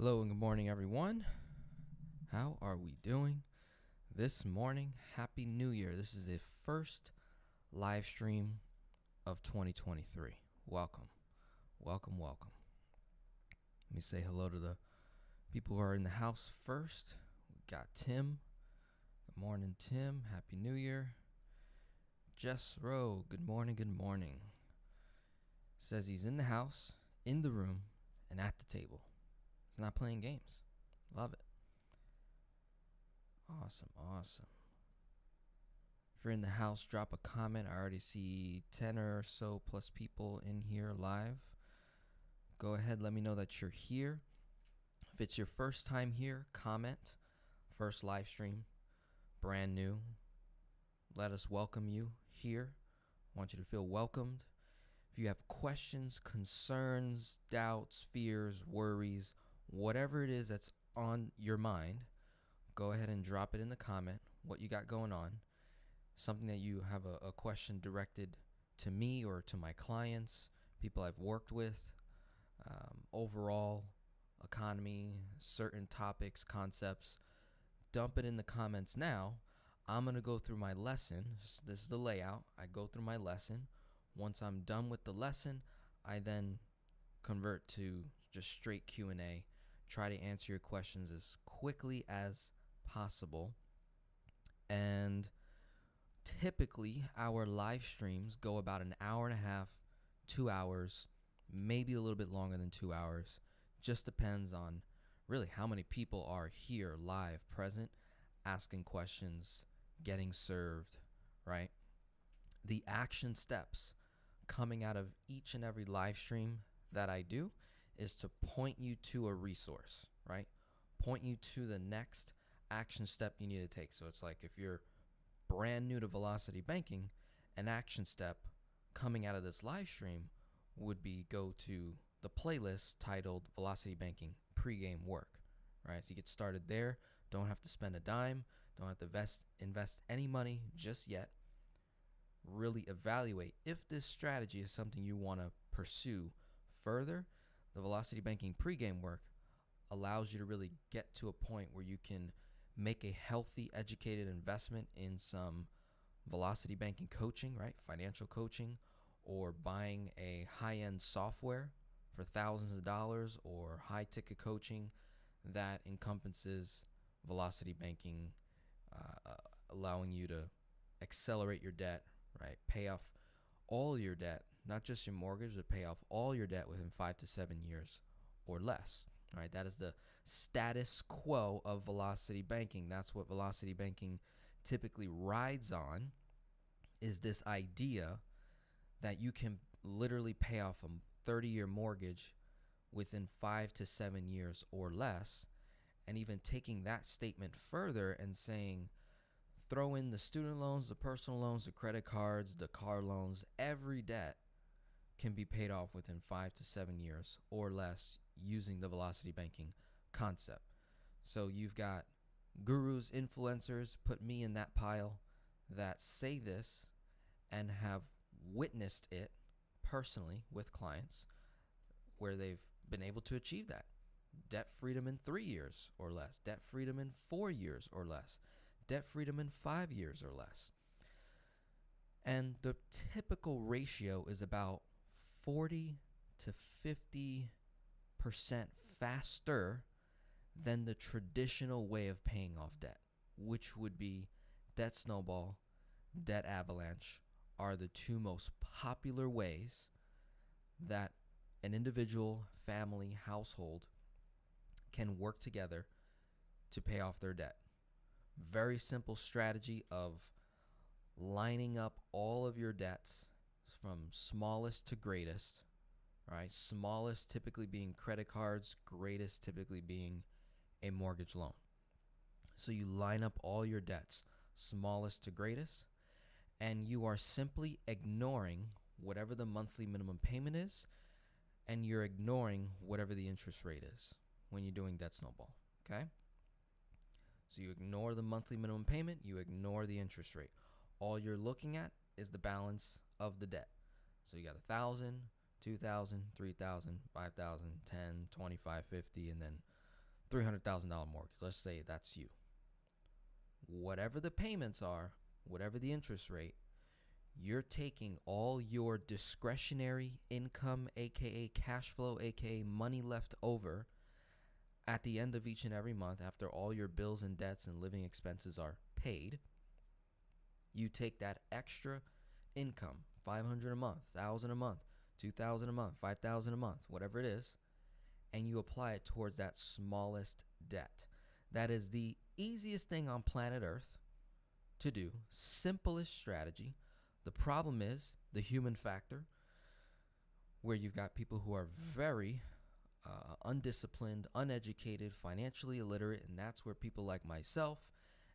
Hello and good morning, everyone. How are we doing this morning? Happy New Year. This is the first live stream of 2023. Welcome. Welcome, welcome. Let me say hello to the people who are in the house first. We got Tim. Good morning, Tim. Happy New Year. Jess Rowe. Good morning, good morning. Says he's in the house, in the room, and at the table. He's not playing games. Love it. Awesome, awesome. If you're in the house, drop a comment. I already see 10 or so plus people in here live. Go ahead, let me know that you're here. If it's your first time here, comment. First live stream, brand new. Let us welcome you here. I want you to feel welcomed. If you have questions, concerns, doubts, fears, worries, whatever it is that's on your mind, go ahead and drop it in the comment, what you got going on. Something that you have a question directed to me or to my clients, people I've worked with, overall economy, certain topics, concepts. Dump it in the comments now. I'm going to go through my lesson. This is the layout. I go through my lesson. Once I'm done with the lesson, I then convert to just straight Q&A. Try to answer your questions as quickly as possible. And typically our live streams go about an hour and a half, 2 hours, maybe a little bit longer than 2 hours. Just depends on really how many people are here live, present, asking questions, getting served, right? The action steps coming out of each and every live stream that I do is to point you to a resource, right? Point you to the next action step you need to take. So it's like if you're brand new to Velocity Banking, an action step coming out of this live stream would be go to the playlist titled Velocity Banking Pregame Work, right? So you get started there. Don't have to spend a dime. Don't have to invest any money just yet. Really evaluate if this strategy is something you want to pursue further. The Velocity Banking Pregame Work allows you to really get to a point where you can make a healthy, educated investment in some Velocity Banking coaching, right? Financial coaching, or buying a high-end software for thousands of dollars, or high-ticket coaching that encompasses Velocity Banking, allowing you to accelerate your debt, right? Pay off all your debt, not just your mortgage, but pay off all your debt within 5 to 7 years or less. All right, that is the status quo of Velocity Banking. That's what Velocity Banking typically rides on, is this idea that you can literally pay off a 30-year mortgage within 5 to 7 years or less, and even taking that statement further and saying, throw in the student loans, the personal loans, the credit cards, the car loans, every debt can be paid off within 5 to 7 years or less using the Velocity Banking concept. So you've got gurus, influencers, put me in that pile, that say this and have witnessed it personally with clients where they've been able to achieve that. Debt freedom in 3 years or less, debt freedom in 4 years or less, debt freedom in 5 years or less. And the typical ratio is about 40 to 50% faster than the traditional way of paying off debt, which would be debt snowball, debt avalanche, are the two most popular ways that an individual, family, household can work together to pay off their debt. Very simple strategy of lining up all of your debts from smallest to greatest, right? Smallest typically being credit cards, greatest typically being a mortgage loan. So you line up all your debts, smallest to greatest, and you are simply ignoring whatever the monthly minimum payment is, and you're ignoring whatever the interest rate is when you're doing debt snowball, okay? So you ignore the monthly minimum payment, you ignore the interest rate. All you're looking at is the balance of the debt. So you got 1,000, 2,000, 3,000, 5,000, 10, 25, 50, and then $300,000 mortgage. Let's say that's you. Whatever the payments are, whatever the interest rate, you're taking all your discretionary income, aka cash flow, aka money left over at the end of each and every month after all your bills and debts and living expenses are paid. You take that extra income, $500 a month, $1,000 a month, $2,000 a month, $5,000 a month, whatever it is, and you apply it towards that smallest debt. That is the easiest thing on planet Earth to do, simplest strategy. The problem is the human factor, where you've got people who are very undisciplined, uneducated, financially illiterate, and that's where people like myself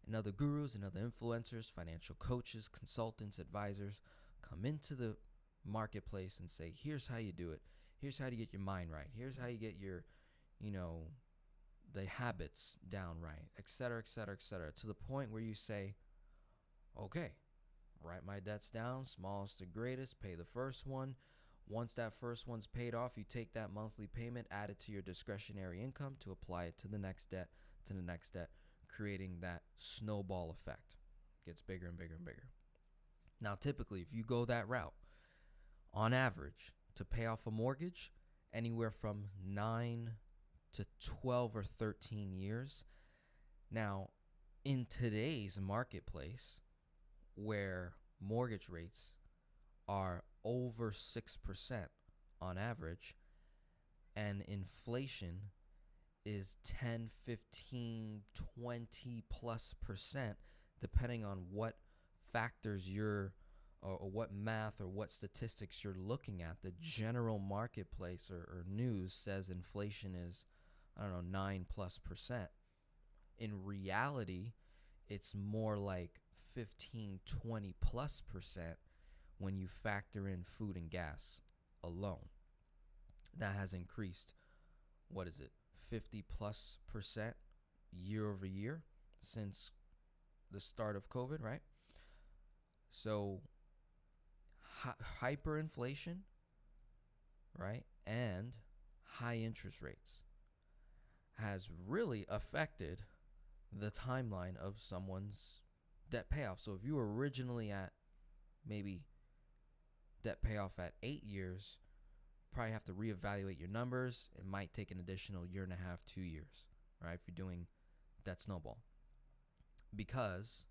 and other gurus and other influencers, financial coaches, consultants, advisors come into the marketplace and say, here's how you do it. Here's how to get your mind right. Here's how you get your, the habits down right, et cetera, et cetera, et cetera, to the point where you say, okay, write my debts down, smallest to greatest, pay the first one. Once that first one's paid off, you take that monthly payment, add it to your discretionary income to apply it to the next debt, creating that snowball effect. It gets bigger and bigger and bigger. Now, typically, if you go that route, on average, to pay off a mortgage, anywhere from 9 to 12 or 13 years. Now, in today's marketplace, where mortgage rates are over 6% on average, and inflation is 10, 15, 20 plus percent, depending on what factors or what math or what statistics you're looking at. The general marketplace or news says inflation is, 9 plus percent. In reality, it's more like 15, 20 plus percent when you factor in food and gas alone. That has increased, 50 plus percent year over year since the start of COVID, right? So hyperinflation, right, and high interest rates has really affected the timeline of someone's debt payoff. So if you were originally at maybe debt payoff at 8 years, probably have to reevaluate your numbers. It might take an additional year and a half, 2 years, right, if you're doing debt snowball, because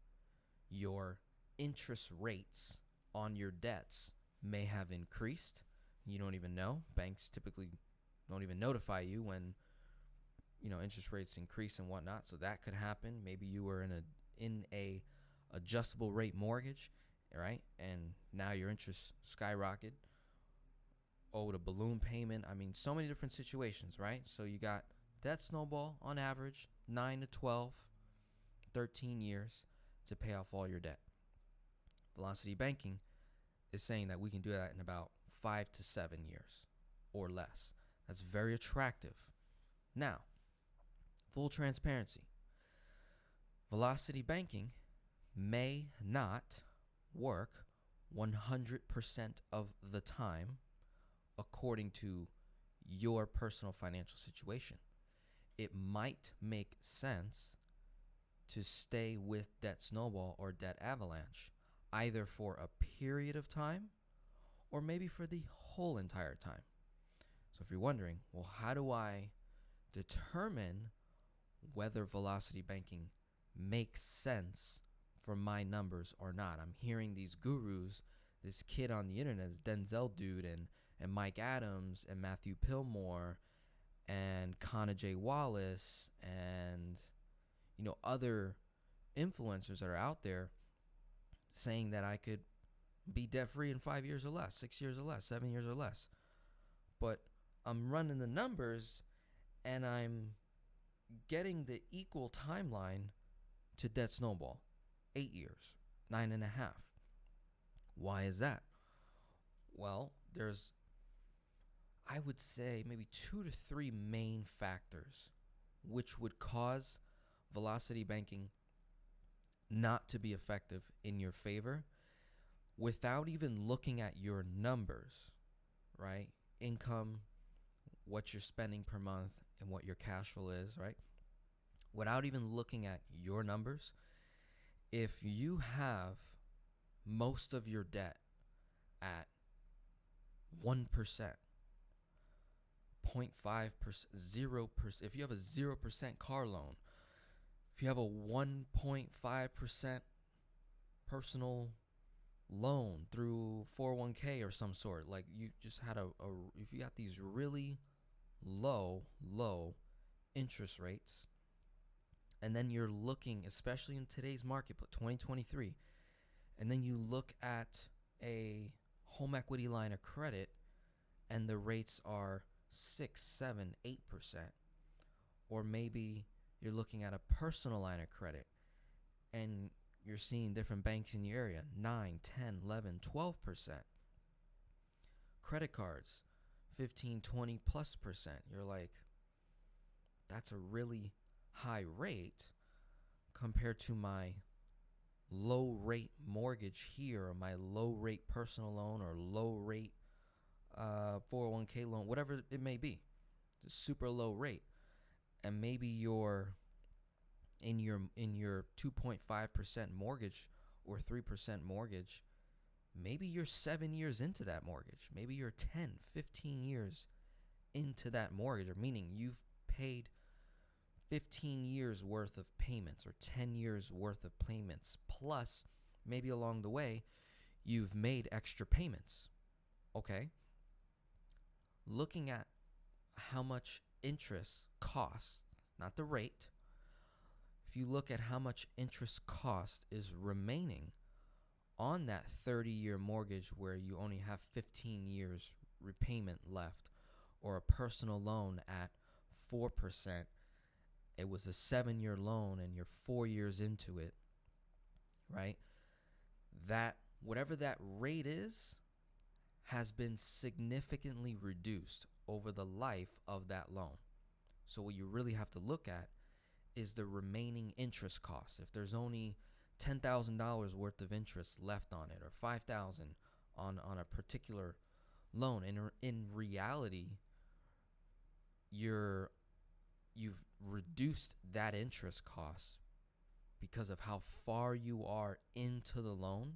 your interest rates on your debts may have increased. You don't even know. Banks typically don't even notify you when interest rates increase and whatnot. So that could happen. Maybe you were in a adjustable rate mortgage, right? And now your interest skyrocketed, owed a balloon payment. So many different situations, right? So you got debt snowball on average 9 to 12, 13 years to pay off all your debt. Velocity Banking is saying that we can do that in about 5 to 7 years or less. That's very attractive. Now, full transparency. Velocity Banking may not work 100% of the time according to your personal financial situation. It might make sense to stay with debt snowball or debt avalanche, either for a period of time or maybe for the whole entire time. So if you're wondering, well, how do I determine whether Velocity Banking makes sense for my numbers or not? I'm hearing these gurus, this kid on the internet, this Denzel dude, and Mike Adams and Matthew Pillmore and Connor J. Wallace and other influencers that are out there saying that I could be debt free in 5 years or less, 6 years or less, 7 years or less. But I'm running the numbers and I'm getting the equal timeline to debt snowball. 8 years, 9.5. Why is that? Well, there's, I would say, maybe 2 to 3 main factors which would cause Velocity Banking not to be effective in your favor without even looking at your numbers, right? Income, what you're spending per month, and what your cash flow is, right? without even looking at your numbers, if you have most of your debt at 1%, 0.5%, 0%, if you have a 0% car loan, if you have a 1.5% personal loan through 401k or some sort, like you just had if you got these really low interest rates, and then you're looking, especially in today's market, but 2023, and then you look at a home equity line of credit and the rates are 6, 7, 8%, or maybe you're looking at a personal line of credit and you're seeing different banks in your area, 9, 10, 11, 12%. Credit cards, 15, 20 plus percent. You're like, that's a really high rate compared to my low rate mortgage here, or my low rate personal loan, or low rate 401k loan, whatever it may be. Just super low rate. And maybe you're in your 2.5% mortgage or 3% mortgage, maybe you're 7 years into that mortgage. Maybe you're 10, 15 years into that mortgage, or meaning you've paid 15 years worth of payments or 10 years worth of payments, plus maybe along the way you've made extra payments. Okay, looking at how much interest costs, not the rate, if you look at how much interest cost is remaining on that 30-year mortgage where you only have 15 years repayment left, or a personal loan at 4%, it was a 7-year loan and you're 4 years into it, right? That, whatever that rate is, has been significantly reduced over the life of that loan. So what you really have to look at is the remaining interest costs. If there's only $10,000 worth of interest left on it, or $5,000 on a particular loan, and in reality, you've reduced that interest cost because of how far you are into the loan,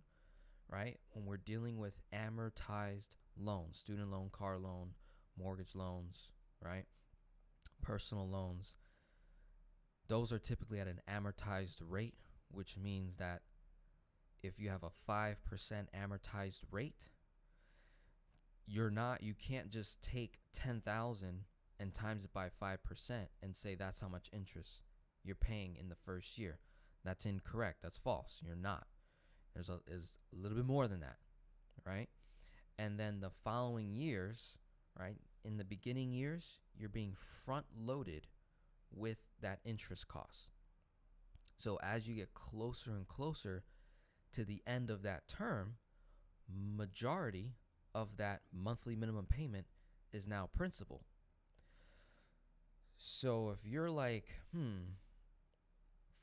right? When we're dealing with amortized loans, student loan, car loan, mortgage loans, right? Personal loans, those are typically at an amortized rate, which means that if you have a 5% amortized rate, you can't just take 10,000 and times it by 5% and say that's how much interest you're paying in the first year. That's incorrect. That's false. You're not. There's a little bit more than that, right? And then the following years, right? In the beginning years, you're being front loaded with that interest cost. So as you get closer and closer to the end of that term, majority of that monthly minimum payment is now principal. So if you're like,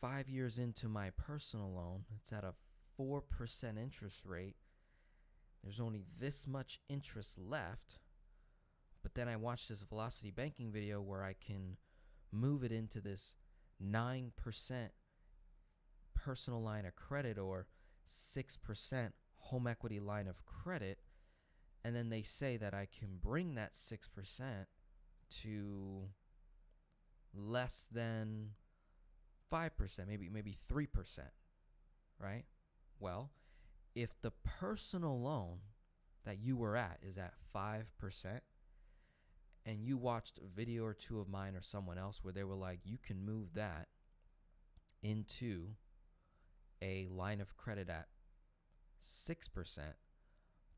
5 years into my personal loan, it's at a 4% interest rate, there's only this much interest left, but then I watched this velocity banking video where I can move it into this 9% personal line of credit or 6% home equity line of credit, and then they say that I can bring that 6% to less than 5%, maybe 3%, right? Well, if the personal loan that you were at is at 5%, and you watched a video or two of mine or someone else where they were like, you can move that into a line of credit at 6%,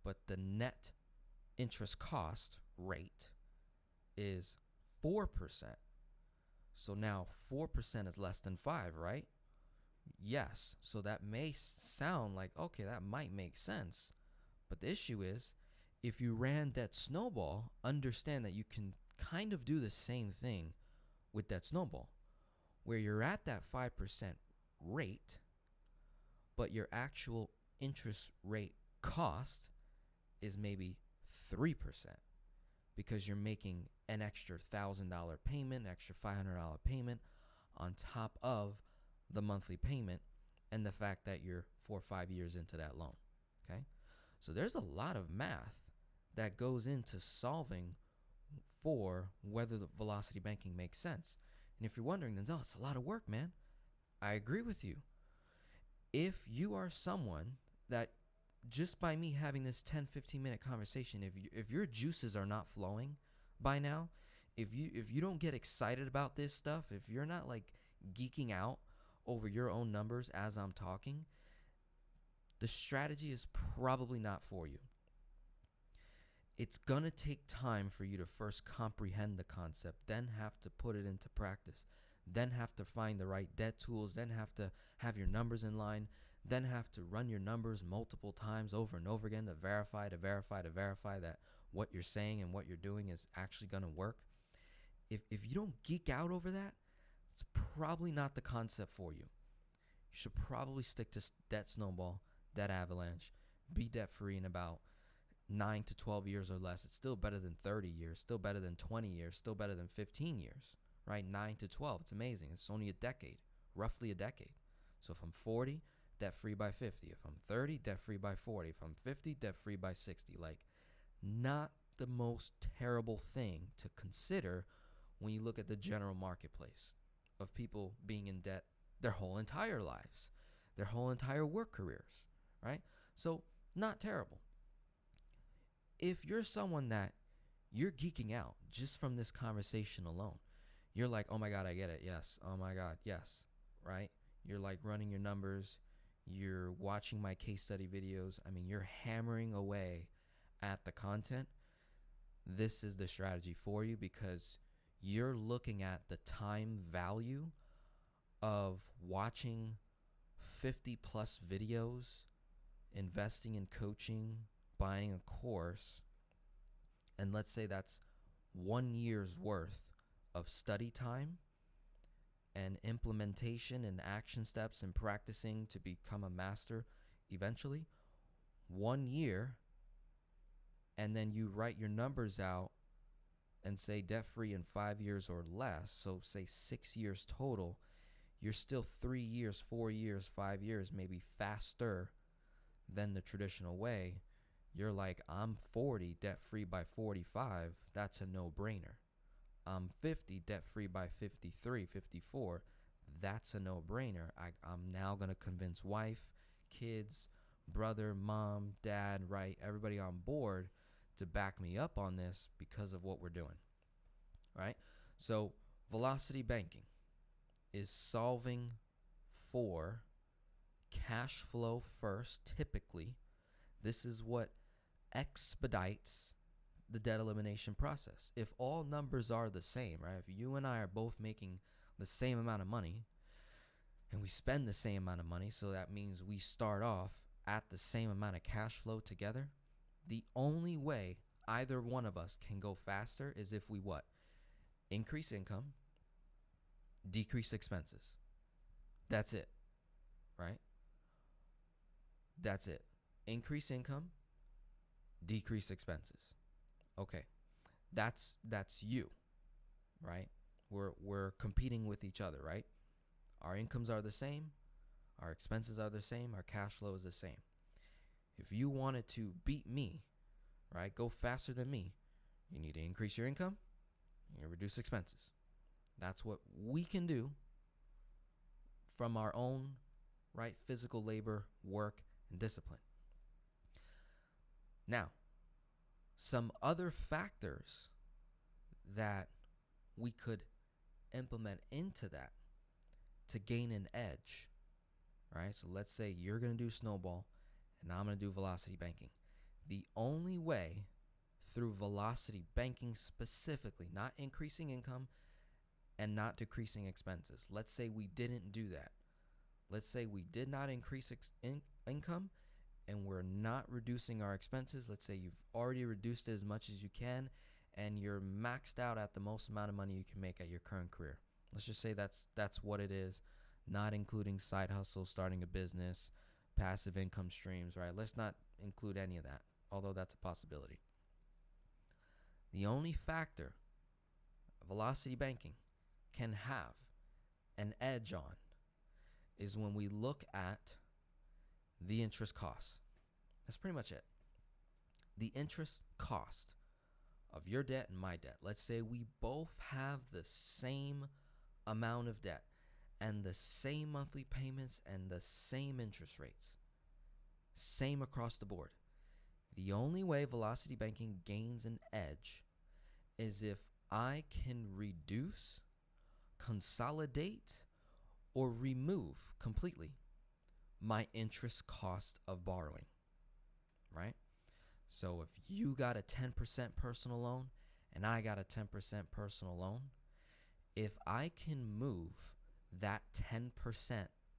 but the net interest cost rate is 4%. So now 4% is less than 5, right? Yes. So that may sound like, okay, that might make sense. But the issue is, if you ran that snowball, understand that you can kind of do the same thing with that snowball, where you're at that 5% rate, but your actual interest rate cost is maybe 3%, because you're making an extra $1,000 payment, extra $500 payment on top of the monthly payment and the fact that you're 4 or 5 years into that loan. Okay, so there's a lot of math that goes into solving for whether the velocity banking makes sense. And if you're wondering, Denzel, it's a lot of work, man. I agree with you. If you are someone that just by me having this 10-15 minute conversation, if your juices are not flowing by now, if you don't get excited about this stuff, if you're not like geeking out over your own numbers as I'm talking, the strategy is probably not for you. It's gonna take time for you to first comprehend the concept, then have to put it into practice, then have to find the right debt tools, then have to have your numbers in line, then have to run your numbers multiple times over and over again to verify that what you're saying and what you're doing is actually gonna work. If you don't geek out over that, it's probably not the concept for you. You should probably stick to debt snowball, debt avalanche, be debt free in about 9 to 12 years or less. It's still better than 30 years, still better than 20 years, still better than 15 years, right? 9 to 12, it's amazing. It's only a decade, roughly a decade. So if I'm 40, debt free by 50. If I'm 30, debt free by 40. If I'm 50, debt free by 60. Like, not the most terrible thing to consider when you look at the general marketplace of people being in debt their whole entire lives, their whole entire work careers, right? So not terrible. If you're someone that you're geeking out just from this conversation alone, you're like, oh my God, I get it. Yes. Oh my God. Yes. Right? You're like running your numbers. You're watching my case study videos. I mean, you're hammering away at the content. This is the strategy for you because you're looking at the time value of watching 50 plus videos, investing in coaching, buying a course, and let's say that's 1 year's worth of study time and implementation and action steps and practicing to become a master eventually. 1 year, and then you write your numbers out and say debt free in 5 years or less, so say 6 years total, you're still 3 years, 4 years, 5 years, maybe faster than the traditional way. You're like, I'm 40, debt free by 45. That's a no-brainer. I'm 50, debt free by 53, 54. That's a no-brainer. I'm now going to convince wife, kids, brother, mom, dad, right, everybody on board to back me up on this because of what we're doing, right? So velocity banking is solving for cash flow first. Typically, this is what expedites the debt elimination process. If all numbers are the same, right? If you and I are both making the same amount of money and we spend the same amount of money, so that means we start off at the same amount of cash flow together, the only way either one of us can go faster is if we what? Increase income, decrease expenses. That's it, right? That's it. Increase income, decrease expenses. Okay, that's you, right? We're competing with each other, right? Our incomes are the same, our expenses are the same, our cash flow is the same. If you wanted to beat me, right, go faster than me, you need to increase your income, you need to reduce expenses. That's what we can do from our own, right, physical labor, work, and discipline. Now, some other factors that we could implement into that to gain an edge, right? So let's say you're going to do snowball and I'm going to do velocity banking. The only way through velocity banking specifically, not increasing income and not decreasing expenses. Let's say we didn't do that. Let's say we did not increase income and we're not reducing our expenses. Let's say you've already reduced it as much as you can and you're maxed out at the most amount of money you can make at your current career. Let's just say that's what it is, not including side hustle, starting a business, passive income streams, right? Let's not include any of that, although that's a possibility. The only factor velocity banking can have an edge on is when we look at the interest cost. That's pretty much it. The interest cost of your debt and my debt. Let's say we both have the same amount of debt and the same monthly payments and the same interest rates. Same across the board. The only way velocity banking gains an edge is if I can reduce, consolidate, or remove completely my interest cost of borrowing, right? So if you got a 10% personal loan and I got a 10% personal loan, if I can move that 10%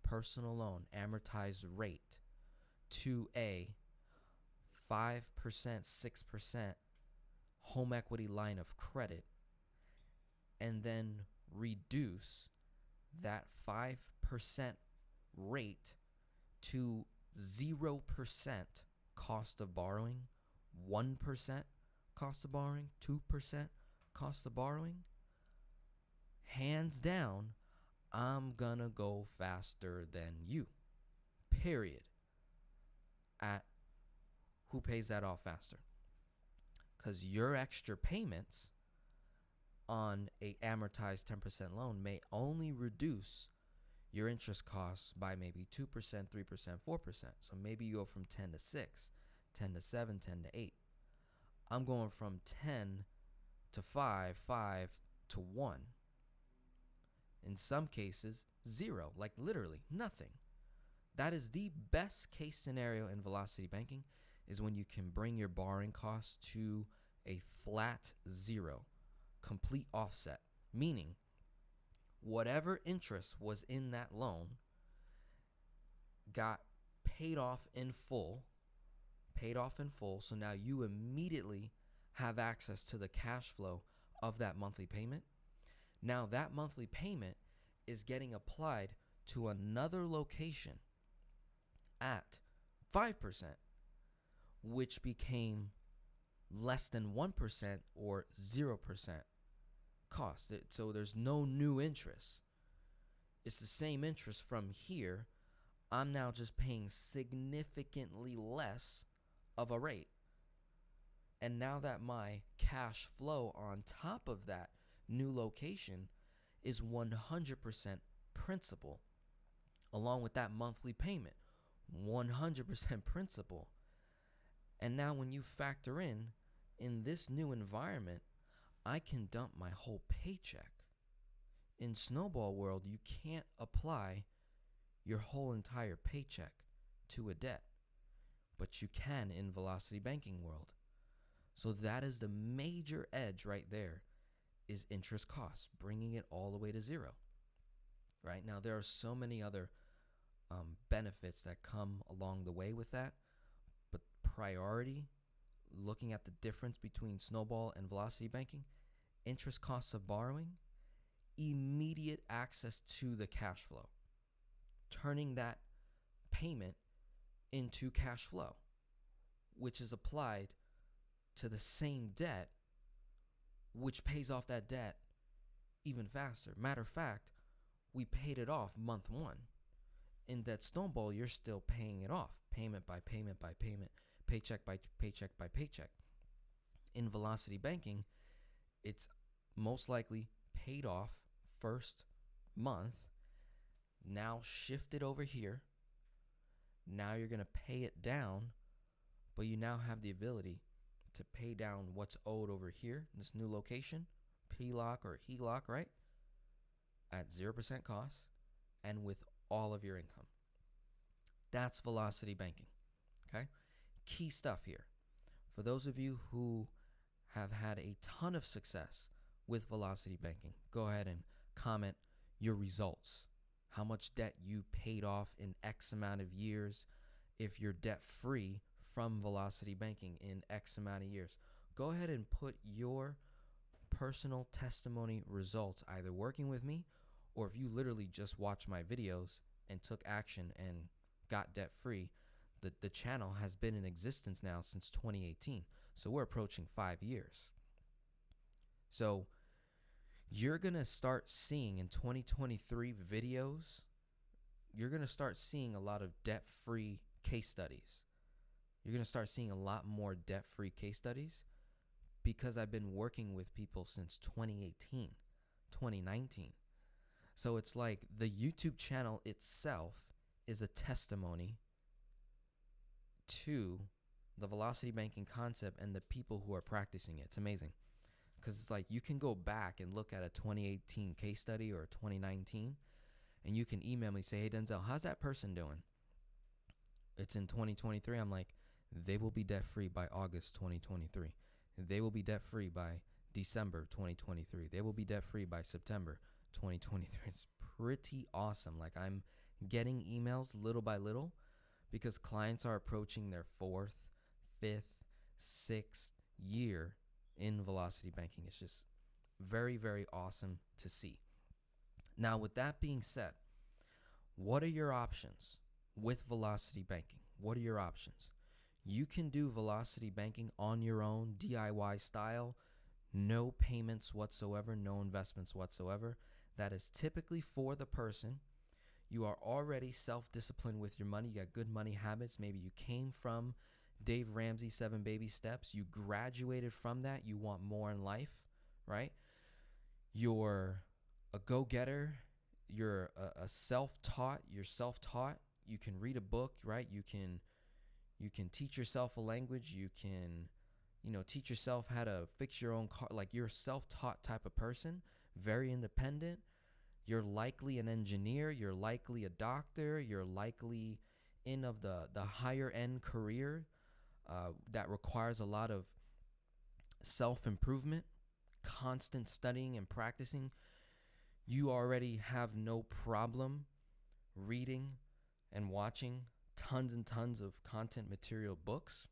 personal loan amortized rate to a 5%, 6% home equity line of credit, and then reduce that 5% rate to 0% cost of borrowing, 1% cost of borrowing, 2% cost of borrowing, hands down, I'm gonna go faster than you, period, at who pays that off faster. Because your extra payments on a amortized 10% loan may only reduce your interest costs by maybe 2%, 3%, 4%. So maybe you go from 10 to 6, 10 to 7, 10 to 8. I'm going from 10 to 5, 5 to 1. In some cases, 0, like literally nothing. That is the best case scenario in velocity banking, is when you can bring your borrowing costs to a flat 0, complete offset, meaning whatever interest was in that loan got paid off in full, so now you immediately have access to the cash flow of that monthly payment. Now that monthly payment is getting applied to another location at 5%, which became less than 1% or 0% cost. So there's no new interest. It's the same interest from here. I'm now just paying significantly less of a rate. And now that my cash flow on top of that new location is 100% principal, along with that monthly payment, 100% principal. And now when you factor in this new environment, I can dump my whole paycheck. In snowball world, you can't apply your whole entire paycheck to a debt, but you can in velocity banking world. So that is the major edge right there, is interest costs, bringing it all the way to 0. Right now, there are so many other benefits that come along the way with that, but priority, looking at the difference between snowball and velocity banking, interest costs of borrowing, immediate access to the cash flow, turning that payment into cash flow, which is applied to the same debt, which pays off that debt even faster. Matter of fact, we paid it off month 1. In that snowball, you're still paying it off, payment by payment by payment, paycheck by paycheck by paycheck. In velocity banking, it's most likely paid off first month, now shifted over here. Now you're going to pay it down, but you now have the ability to pay down what's owed over here, this new location, PLOC or HELOC, right? At 0% cost and with all of your income. That's velocity banking, okay? Key stuff here. For those of you who have had a ton of success with velocity banking, go ahead and comment your results. How much debt you paid off in X amount of years, if you're debt free from velocity banking in X amount of years. Go ahead and put your personal testimony results, either working with me or if you literally just watched my videos and took action and got debt free. The channel has been in existence now since 2018. So we're approaching 5 years. So You're going to start seeing in 2023 videos, you're going to start seeing a lot of debt-free case studies. You're going to start seeing a lot more debt-free case studies because I've been working with people since 2018, 2019. So it's like the YouTube channel itself is a testimony to the velocity banking concept and the people who are practicing it. It's amazing because it's like you can go back and look at a 2018 case study or 2019 and you can email me, say, hey, Denzel, how's that person doing? It's in 2023. I'm like, they will be debt-free by August 2023. They will be debt-free by December 2023. They will be debt-free by September 2023. It's pretty awesome. Like, I'm getting emails little by little because clients are approaching their 4th, 5th, 6th year in velocity banking. It's just very, very awesome to see. Now, with that being said, what are your options with velocity banking? What are your options? You can do velocity banking on your own, DIY style, no payments whatsoever, no investments whatsoever. That is typically for the person. You are already self-disciplined with your money. You got good money habits. Maybe you came from Dave Ramsey's 7 Baby Steps. You graduated from that. You want more in life, right? You're a go-getter. You're a self-taught. You're self-taught. You can read a book, right? You can teach yourself a language. You can, teach yourself how to fix your own car. Like, you're a self-taught type of person, very independent. You're likely an engineer. You're likely a doctor. You're likely in of the higher end career that requires a lot of self-improvement, constant studying and practicing. You already have no problem reading and watching tons and tons of content material books.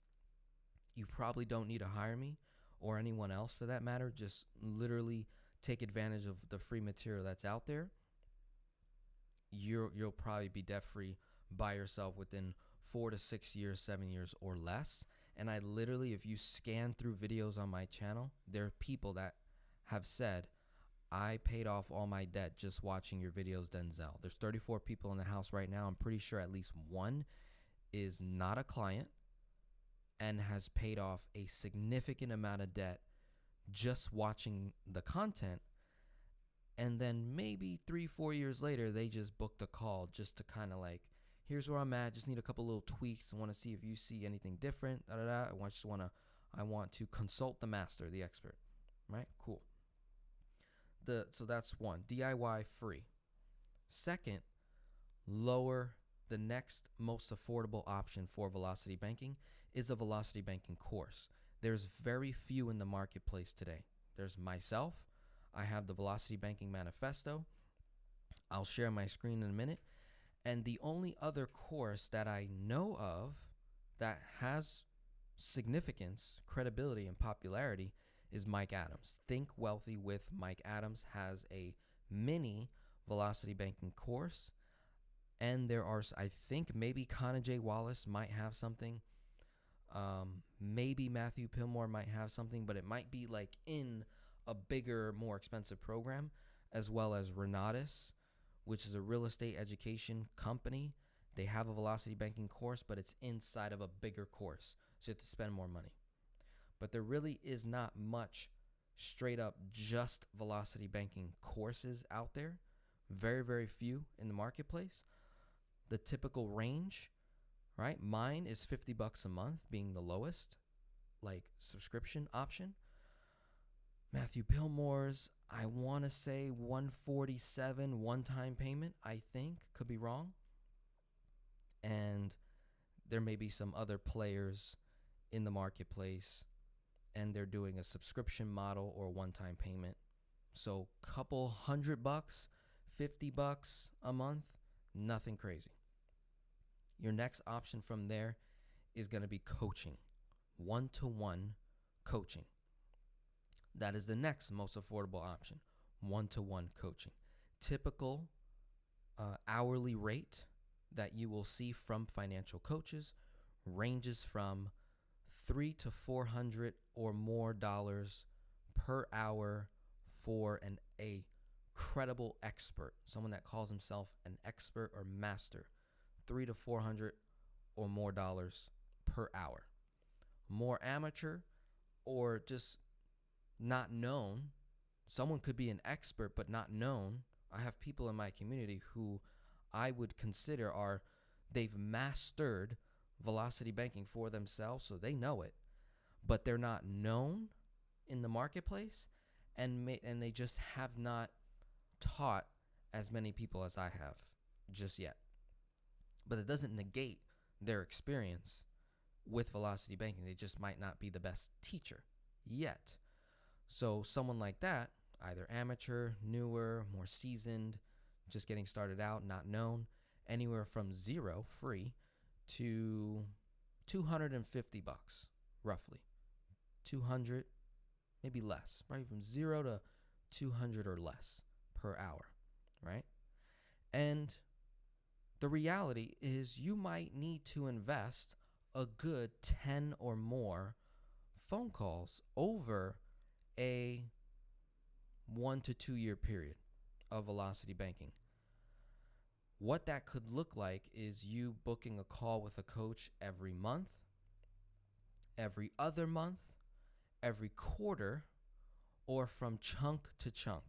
You probably don't need to hire me or anyone else for that matter. Just literally take advantage of the free material that's out there. You'll probably be debt free by yourself within 4 to 6 years, 7 years or less. And I literally, if you scan through videos on my channel, there are people that have said, I paid off all my debt just watching your videos, Denzel. There's 34 people in the house right now. I'm pretty sure at least one is not a client and has paid off a significant amount of debt just watching the content. And then maybe 3-4 years later, they just booked a call just to kind of like, here's where I'm at. Just need a couple little tweaks. I want to see if you see anything different. I want to consult the master, the expert. Right? Cool. So that's one, DIY free. Second, lower the next most affordable option for velocity banking is a velocity banking course. There's very few in the marketplace today. There's myself. I have the Velocity Banking Manifesto. I'll share my screen in a minute. And the only other course that I know of that has significance, credibility, and popularity is Mike Adams. Think Wealthy with Mike Adams has a mini velocity banking course. And there are, I think maybe Connor J. Wallace might have something. Maybe Matthew Pillmore might have something, but it might be like in a bigger, more expensive program, as well as Renatus, which is a real estate education company. They have a velocity banking course, but it's inside of a bigger course, so you have to spend more money. But there really is not much straight up just velocity banking courses out there. Very, very few in the marketplace. The typical range, right? Mine is $50 a month, being the lowest, like subscription option. Matthew Pillmore's, I want to say $147 one-time payment, I think. Could be wrong. And there may be some other players in the marketplace, and they're doing a subscription model or one-time payment. So couple $100, $50 a month, nothing crazy. Your next option from there is going to be coaching, one-to-one coaching. That is the next most affordable option, one-to-one coaching. Typical hourly rate that you will see from financial coaches ranges from $300 to $400 or more per hour for a credible expert, someone that calls himself an expert or master, $300 to $400 or more dollars per hour. More amateur or just not known, someone could be an expert but not known. I have people in my community who I would consider they've mastered velocity banking for themselves, so they know it, but they're not known in the marketplace, and they just have not taught as many people as I have just yet. But it doesn't negate their experience with velocity banking. They just might not be the best teacher yet. So someone like that, either amateur, newer, more seasoned, just getting started out, not known, anywhere from zero, free, to $250, roughly. 200, maybe less, right? From 0 to 200 or less per hour, right? And the reality is you might need to invest a good 10 or more phone calls over a 1 to 2 year period of velocity banking. What that could look like is you booking a call with a coach every month, every other month, every quarter, or from chunk to chunk.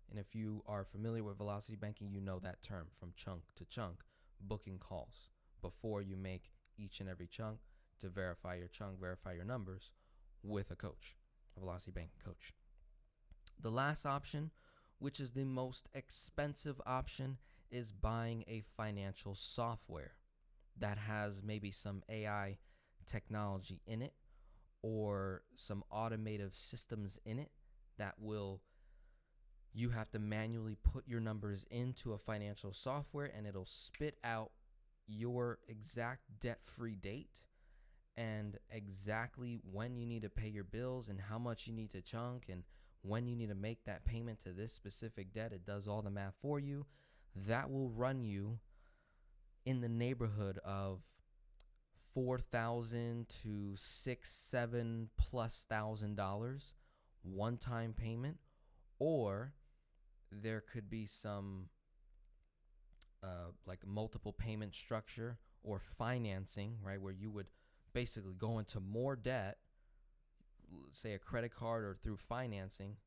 And if you are familiar with velocity banking, you know that term, from chunk to chunk, booking calls before you make each and every chunk to verify your chunk, verify your numbers with a coach, a velocity banking coach. The last option, which is the most expensive option, is buying a financial software that has maybe some AI technology in it or some automated systems in it that you have to manually put your numbers into a financial software, and it'll spit out your exact debt-free date and exactly when you need to pay your bills and how much you need to chunk and when you need to make that payment to this specific debt. It does all the math for you. That will run you in the neighborhood of $4,000 to $6,000-7,000 one-time payment, or there could be some like multiple payment structure or financing, right, where you would basically go into more debt, say a credit card or through financing,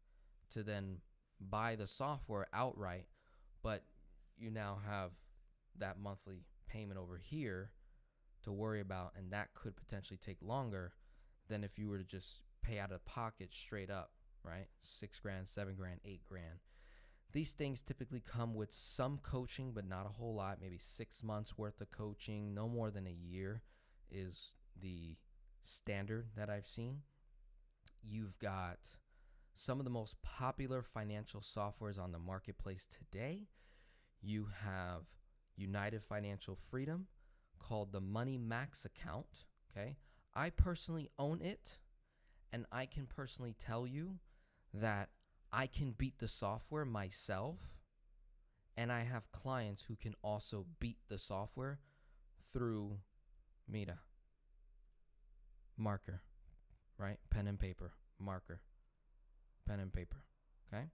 to then buy the software outright, but you now have that monthly payment over here to worry about, and that could potentially take longer than if you were to just pay out of pocket straight up, right? $6,000, $7,000, $8,000. These things typically come with some coaching, but not a whole lot. Maybe 6 months worth of coaching, no more than a year is the standard that I've seen. You've got some of the most popular financial softwares on the marketplace today. You have United Financial Freedom, called the Money Max account, okay? I personally own it, and I can personally tell you that I can beat the software myself, and I have clients who can also beat the software through Mira, marker, right? Pen and paper, marker, pen and paper, okay?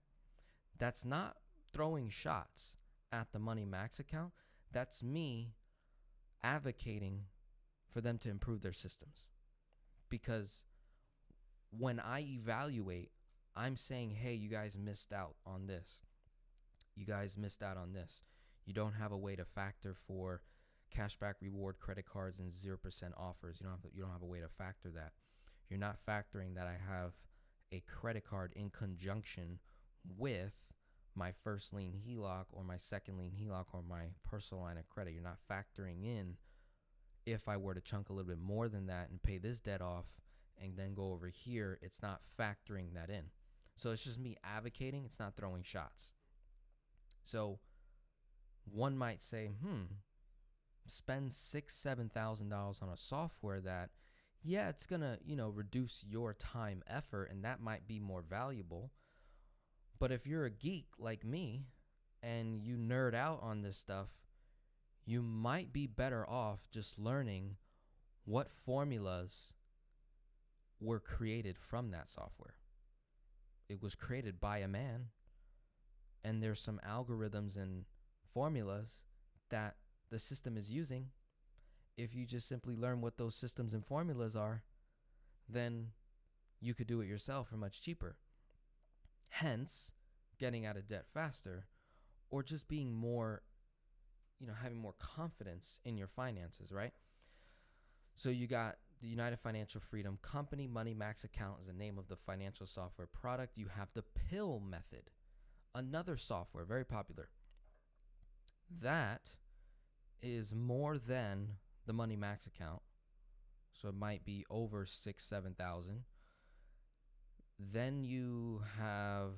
That's not throwing shots at the Money Max account. That's me advocating for them to improve their systems. Because when I evaluate, I'm saying, hey, you guys missed out on this. You guys missed out on this. You don't have a way to factor for cashback reward credit cards and 0% offers. You don't have a way to factor that. You're not factoring that I have a credit card in conjunction with my first lien HELOC or my second lien HELOC or my personal line of credit. You're not factoring in if I were to chunk a little bit more than that and pay this debt off and then go over here. It's not factoring that in. So it's just me advocating. It's not throwing shots. So one might say, spend $6,000-7,000 on a software that, yeah, it's gonna, reduce your time, effort, and that might be more valuable. But if you're a geek like me and you nerd out on this stuff, you might be better off just learning what formulas were created from that software. it was created by a man, and there's some algorithms and formulas that the system is using. If you just simply learn what those systems and formulas are, then you could do it yourself for much cheaper. Hence, getting out of debt faster, or just being more, having more confidence in your finances, right? So you got the United Financial Freedom Company. Money Max Account is the name of the financial software product. You have the pill method, another software, very popular. That is more than the Money Max account. So it might be over 6,000-7,000. Then you have,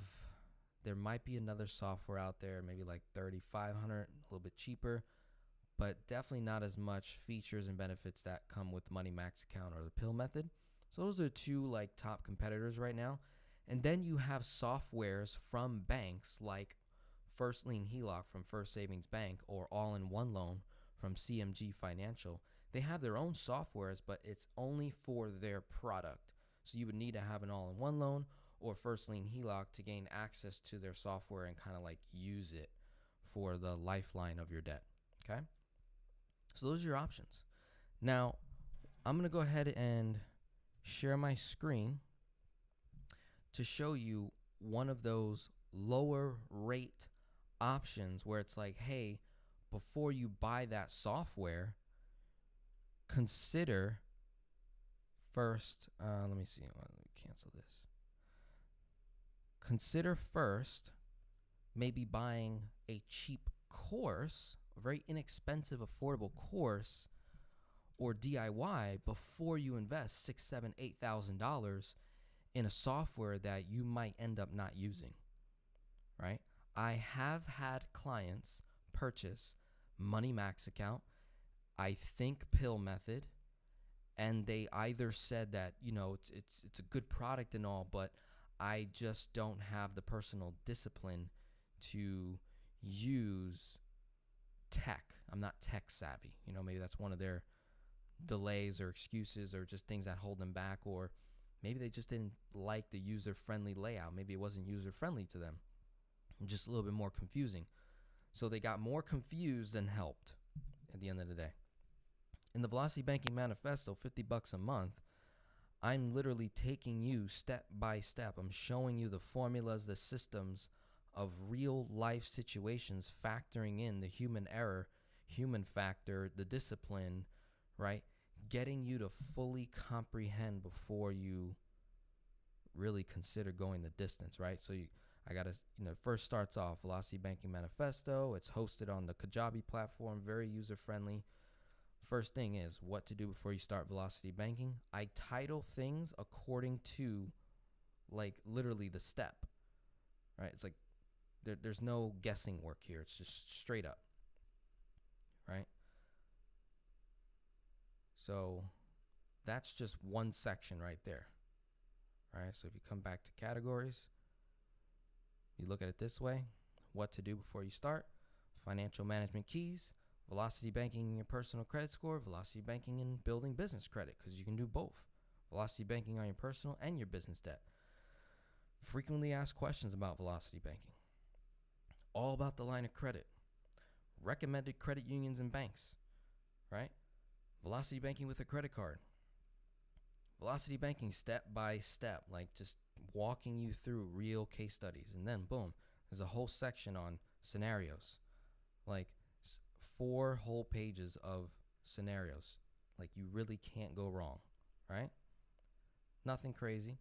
there might be another software out there, maybe like 3,500, a little bit cheaper, but definitely not as much features and benefits that come with the Money Max account or the pill method. So those are two like top competitors right now. And then you have softwares from banks like First Lien HELOC from First Savings Bank or All-in-One Loan from CMG Financial. They have their own softwares, but it's only for their product. So you would need to have an all-in-one loan or First Lien HELOC to gain access to their software and kind of like use it for the lifeline of your debt. Okay? So those are your options. Now, I'm going to go ahead and share my screen to show you one of those lower rate options where it's like, hey, before you buy that software, consider first, let me see, let me cancel this. Consider first maybe buying a cheap course, a very inexpensive, affordable course or DIY before you invest $6,000, $7,000, $8,000 in a software that you might end up not using, right? I have had clients purchase Money Max account, I think pill method, and they either said that, it's a good product and all, but I just don't have the personal discipline to use tech. I'm not tech savvy. Maybe that's one of their delays or excuses or just things that hold them back, or maybe they just didn't like the user-friendly layout. Maybe it wasn't user-friendly to them, just a little bit more confusing. So they got more confused than helped at the end of the day. In the Velocity Banking Manifesto, $50 a month, I'm literally taking you step by step. I'm showing you the formulas, the systems of real life situations, factoring in the human error, human factor, the discipline, right? Getting you to fully comprehend before you really consider going the distance, right? So I got to, first starts off Velocity Banking Manifesto. It's hosted on the Kajabi platform, very user-friendly. First thing is what to do before you start Velocity Banking. I title things according to like literally the step, right? It's like there's no guessing work here. It's just straight up, right? So that's just one section right there, right? So if you come back to categories, you look at it this way: what to do before you start, financial management keys, Velocity Banking in your personal credit score, Velocity Banking in building business credit, because you can do both. Velocity Banking on your personal and your business debt. Frequently asked questions about Velocity Banking. All about the line of credit. Recommended credit unions and banks, right? Velocity Banking with a credit card. Velocity Banking step by step, like just walking you through real case studies. And then boom, there's a whole section on scenarios. Like 4 whole pages of scenarios. Like you really can't go wrong, right? Nothing crazy.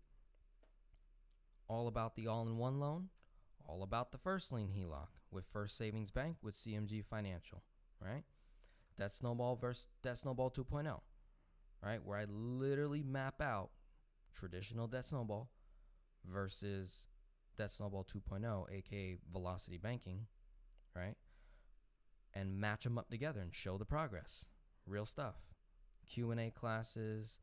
All about the all-in-one loan. All about the First Lien HELOC with First Savings Bank with CMG Financial, right? Debt Snowball versus Debt Snowball 2.0, right? Where I literally map out traditional Debt Snowball versus Debt Snowball 2.0, aka Velocity Banking, right? And match them up together and show the progress. Real stuff. Q&A classes.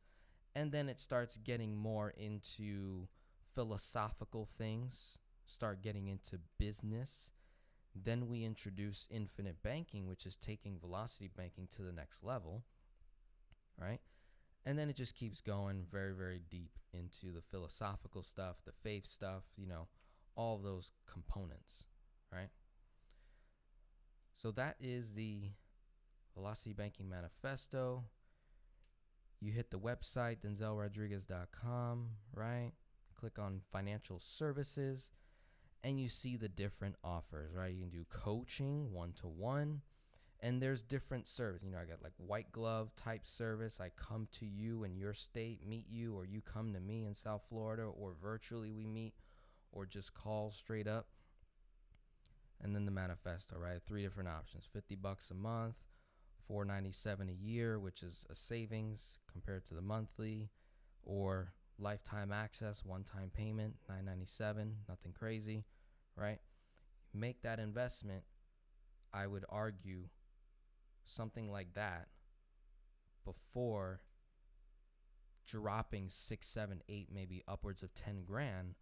And then it starts getting more into philosophical things, start getting into business. Then we introduce infinite banking, which is taking Velocity Banking to the next level, right? And then it just keeps going very, very deep into the philosophical stuff, the faith stuff, all of those components, right? So that is the Velocity Banking Manifesto. You hit the website, denzelrodriguez.com, right? Click on financial services, and you see the different offers, right? You can do coaching, one-to-one, and there's different service. I got like white glove type service. I come to you in your state, meet you, or you come to me in South Florida, or virtually we meet, or just call straight up. And then the manifesto, right? 3 different options: $50 a month, $497 a year, which is a savings compared to the monthly, or lifetime access, one-time payment, $997, nothing crazy, right? Make that investment, I would argue, something like that before dropping 6, 7, 8, maybe upwards of 10 grand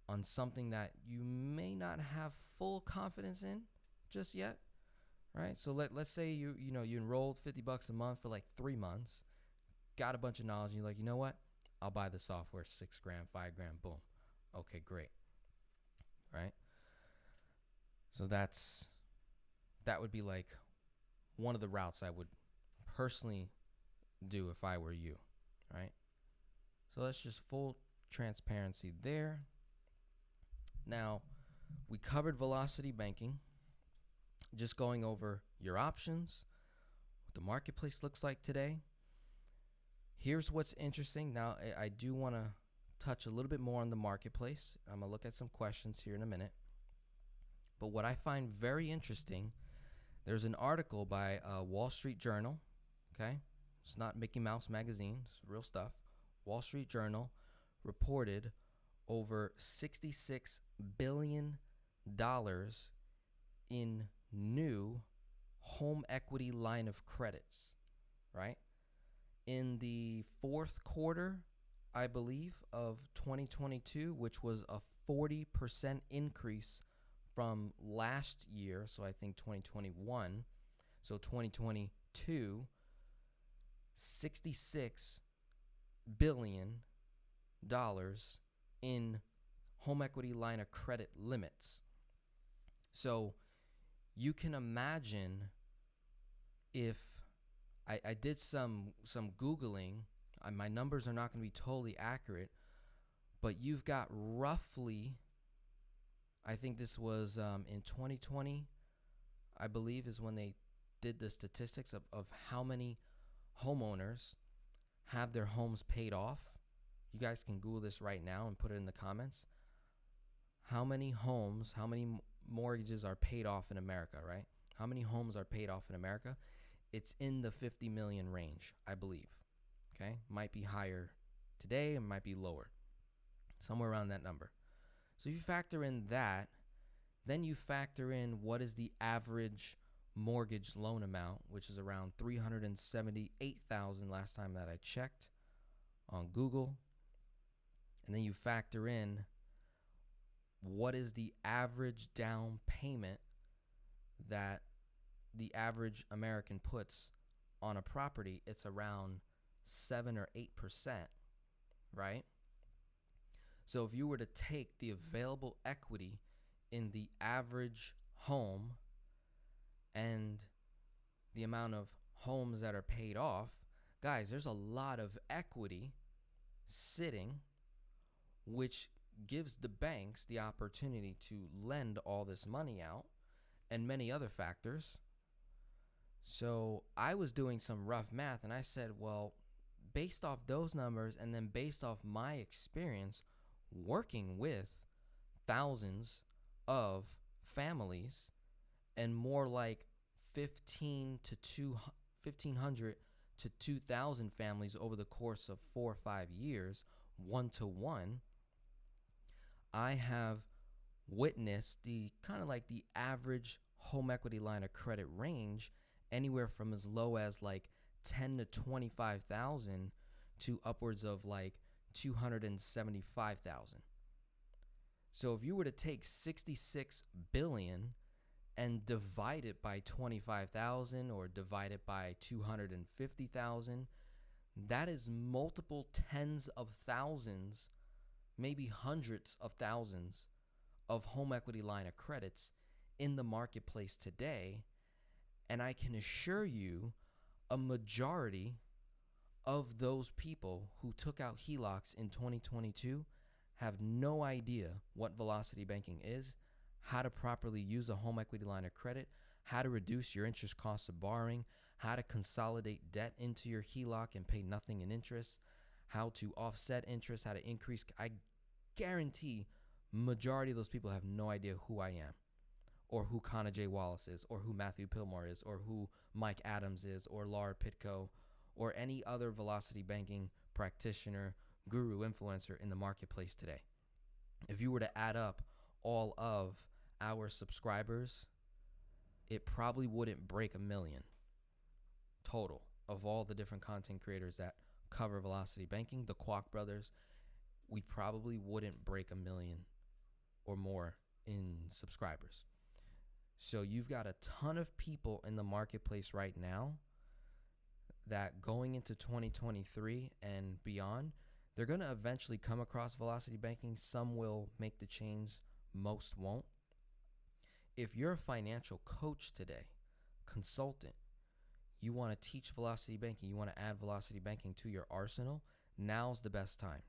on something that you may not have full confidence in just yet, right? So let's say you enrolled $50 a month for like 3 months, got a bunch of knowledge, and you're like, you know what? I'll buy the software, 6 grand, 5 grand, boom. Okay, great, right? So that would be like one of the routes I would personally do if I were you, right? So that's just full transparency there. Now, we covered velocity banking, just going over your options, what the marketplace looks like today. Here's what's interesting. Now, I do want to touch a little bit more on the marketplace. I'm going to look at some questions here in a minute. But what I find very interesting, there's an article by Wall Street Journal, okay? It's not Mickey Mouse Magazine. It's real stuff. Wall Street Journal reported over $66 billion in new home equity line of credits, right? In the fourth quarter, I believe, of 2022, which was a 40% increase from last year, so I think 2021. So 2022, $66 billion in home equity line of credit limits. So you can imagine, if I did some Googling, my numbers are not going to be totally accurate, but you've got roughly, I think this was in 2020, I believe, is when they did the statistics of how many homeowners have their homes paid off. You guys can Google this right now and put it in the comments. How many homes, how many mortgages are paid off in America, right? How many homes are paid off in America? It's in the 50 million range, I believe. Okay? Might be higher today, it might be lower. Somewhere around that number. So if you factor in that, then you factor in what is the average mortgage loan amount, which is around $378,000 last time that I checked on Google. And then you factor in what is the average down payment that the average American puts on a property. It's around 7 or 8%, right? So if you were to take the available equity in the average home and the amount of homes that are paid off, guys, there's a lot of equity sitting, which gives the banks the opportunity to lend all this money out, and many other factors. So I was doing some rough math, and I said, well, based off those numbers and then based off my experience working with thousands of families and more like 1,500 to 2,000 families over the course of 4 or 5 years, one-to-one, I have witnessed the kind of like the average home equity line of credit range anywhere from as low as like 10 to 25,000 to upwards of like 275,000. So if you were to take 66 billion and divide it by 25,000 or divide it by 250,000, That is multiple tens of thousands, maybe hundreds of thousands of home equity line of credits in the marketplace today. And I can assure you, a majority of those people who took out HELOCs in 2022 have no idea what velocity banking is, how to properly use a home equity line of credit, how to reduce your interest costs of borrowing, how to consolidate debt into your HELOC and pay nothing in interest, how to offset interest, how to increase. I guarantee majority of those people have no idea who I am, or who Connor J. Wallace is, or who Matthew Pillmore is, or who Mike Adams is, or Laura Pitko, or any other velocity banking practitioner, guru, influencer in the marketplace today. If you were to add up all of our subscribers, it probably wouldn't break 1 million total of all the different content creators that cover velocity banking. The Kwok brothers, we probably wouldn't break 1 million or more in subscribers. So you've got a ton of people in the marketplace right now that going into 2023 and beyond, they're going to eventually come across velocity banking. Some will make the change, most won't. If you're a financial coach today, consultant, you want to teach velocity banking, you want to add velocity banking to your arsenal, now's the best time.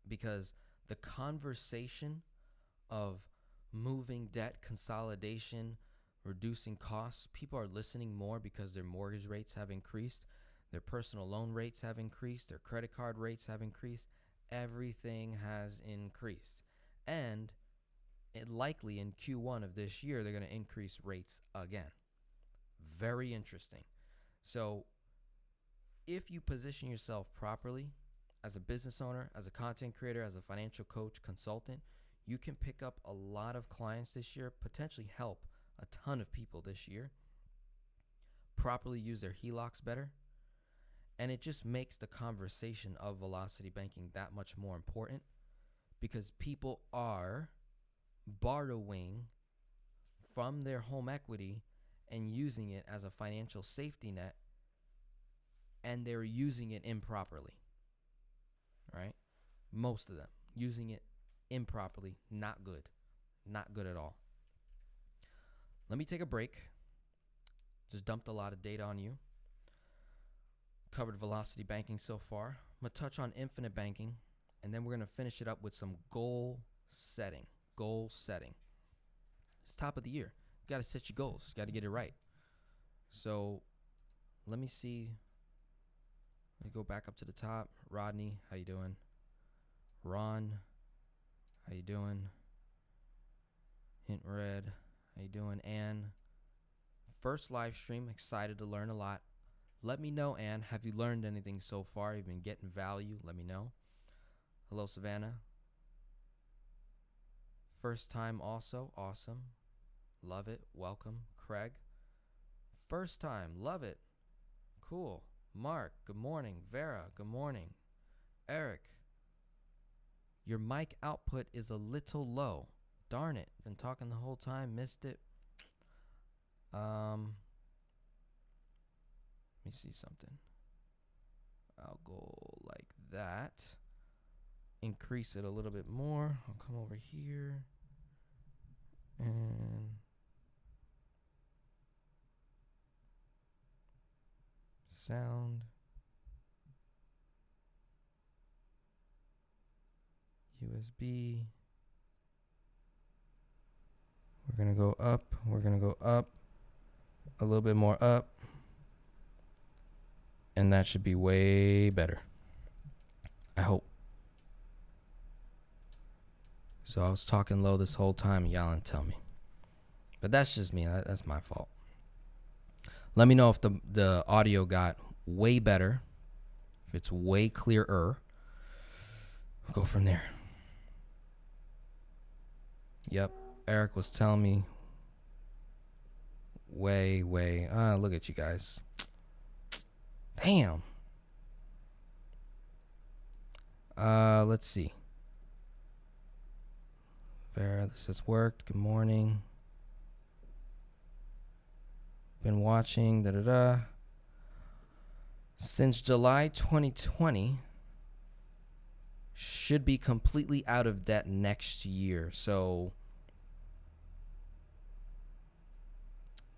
Because the conversation of moving debt, consolidation, reducing costs, people are listening more because their mortgage rates have increased, their personal loan rates have increased, their credit card rates have increased. Everything has increased. And it likely in Q1 of this year, they're going to increase rates again. Very interesting. So if you position yourself properly as a business owner, as a content creator, as a financial coach, consultant, you can pick up a lot of clients this year, potentially help a ton of people this year, properly use their HELOCs better, and it just makes the conversation of velocity banking that much more important because people are borrowing from their home equity and using it as a financial safety net, and they're using it improperly, right? Most of them using it improperly, not good at all. Let me take a break. Just dumped a lot of data on you. Covered velocity banking so far. I'm going to touch on infinite banking, and then we're going to finish it up with some goal setting. It's top of the year. You got to set your goals. You got to get it right. So let me see. Let me go back up to the top. Rodney, how you doing? Ron, how you doing? Hint Red, how you doing? Ann, first live stream, excited to learn a lot. Let me know, Ann, have you learned anything so far? You've been getting value? Let me know. Hello, Savannah. First time also, awesome. Love it, welcome. Craig, first time, love it. Cool. Mark, good morning. Vera, good morning. Eric, your mic output is a little low. Darn it. Been talking the whole time, missed it. Let me see something. I'll go like that. Increase it a little bit more. I'll come over here. And sound. USB. We're going to go up. We're going to go up. A little bit more up. And that should be way better. I hope. So I was talking low this whole time. Y'all didn't tell me. But that's just me. That's my fault. Let me know if the audio got way better. If it's way clearer. We'll go from there. Yep. Eric was telling me way. Look at you guys. Damn. Let's see. Vera, this has worked. Good morning. Been watching. since July 2020, should be completely out of debt next year. So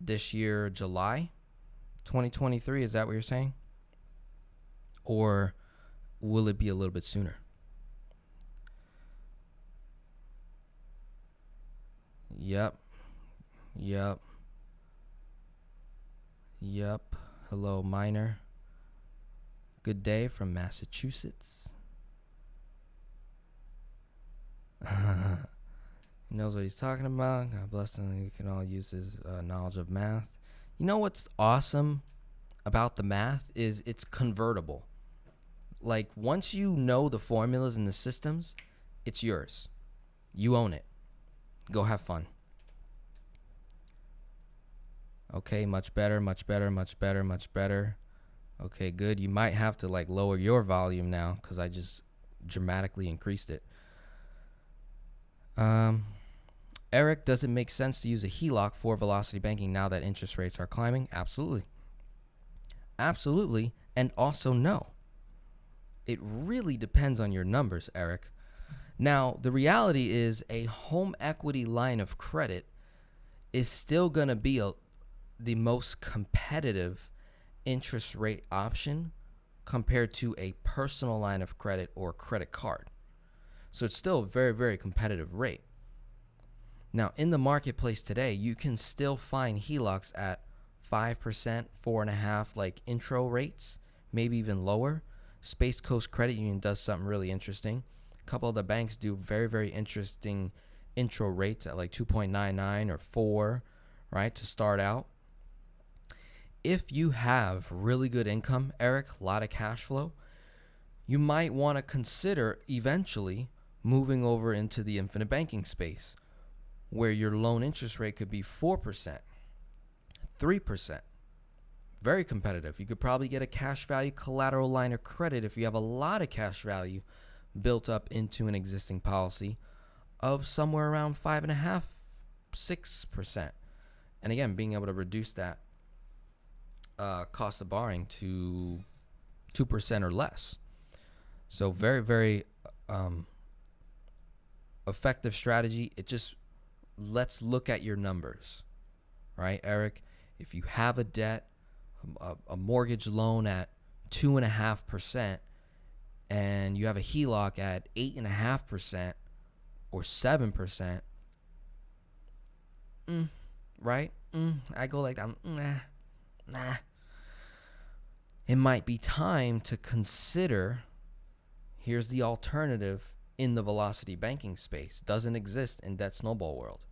this year, July 2023, is that what you're saying? Or will it be a little bit sooner? Yep. Hello, Minor. Good day from Massachusetts. He knows what he's talking about. God bless him. We can all use his knowledge of math. You know what's awesome about the math is it's convertible. Like, once you know the formulas and the systems, it's yours. You own it. Go have fun. Okay, much better. Okay, good. You might have to like lower your volume now because I just dramatically increased it. Eric, does it make sense to use a HELOC for velocity banking now that interest rates are climbing? Absolutely. And also no. It really depends on your numbers, Eric. Now, the reality is a home equity line of credit is still going to be the most competitive interest rate option compared to a personal line of credit or credit card. So it's still a very, very competitive rate. Now, in the marketplace today, you can still find HELOCs at 5%, 4.5%, like intro rates, maybe even lower. Space Coast Credit Union does something really interesting. A couple of the banks do very, very interesting intro rates at like 2.99 or 4, right, to start out. If you have really good income, Eric, a lot of cash flow, you might want to consider eventually moving over into the infinite banking space, where your loan interest rate could be 4%, 3%. Very competitive. You could probably get a cash value collateral line of credit if you have a lot of cash value built up into an existing policy of somewhere around 5.5%, 6%. And again, being able to reduce that cost of borrowing to 2% or less. So very, very effective strategy. It just, let's look at your numbers, right, Eric? If you have a debt, a mortgage loan at 2.5%, and you have a HELOC at 8.5% or 7%, right? I go like that. Nah. It might be time to consider, here's the alternative in the velocity banking space. Doesn't exist in Debt Snowball world.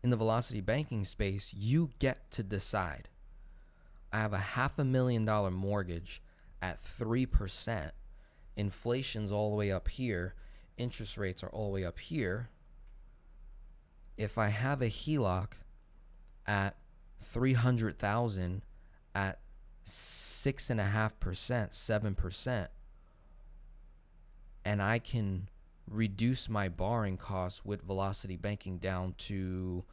In the velocity banking space, you get to decide. I have a $500,000 mortgage at 3%. Inflation's all the way up here. Interest rates are all the way up here. If I have a HELOC at $300,000 at 6.5%, 7%, and I can reduce my borrowing costs with velocity banking down to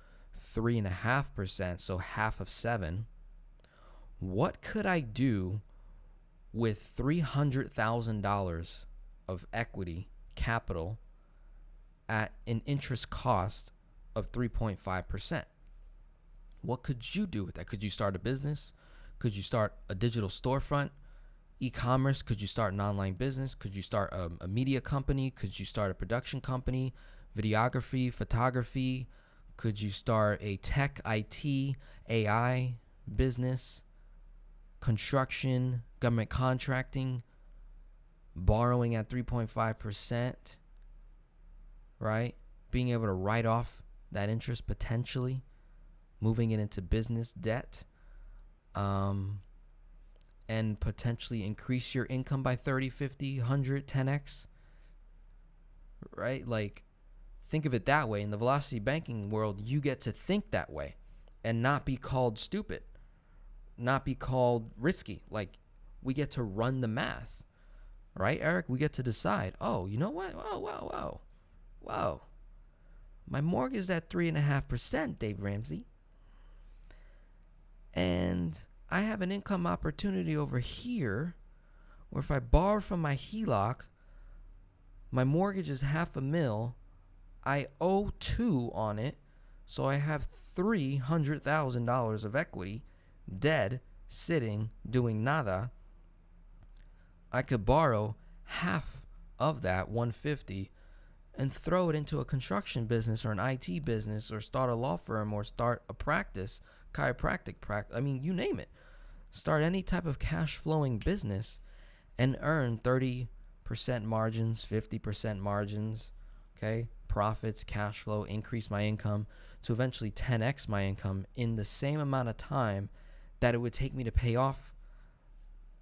3.5%, so half of 7. What could I do with $300,000 of equity capital at an interest cost of 3.5%? What could you do with that? Could you start a business? Could you start a digital storefront? E-commerce? Could you start an online business? Could you start a media company? Could you start a production company? Videography, photography? Could you start a tech, IT, AI business? Construction, government contracting, borrowing at 3.5%, right? Being able to write off that interest potentially, moving it into business debt, and potentially increase your income by 30, 50, 100, 10x, right? Like, think of it that way. In the velocity banking world, you get to think that way and not be called stupid, not be called risky. Like, we get to run the math, right, Eric? We get to decide, oh, you know what? Whoa. My mortgage is at 3.5%, Dave Ramsey. And I have an income opportunity over here where if I borrow from my HELOC, my mortgage is $500,000. I owe $2 on it, so I have $300,000 of equity dead, sitting, doing nada. I could borrow half of that $150 and throw it into a construction business or an IT business or start a law firm or start a practice, chiropractic practice. I mean, you name it. Start any type of cash flowing business and earn 30% margins, 50% margins, okay? Profits, cash flow, increase my income to eventually 10x my income in the same amount of time that it would take me to pay off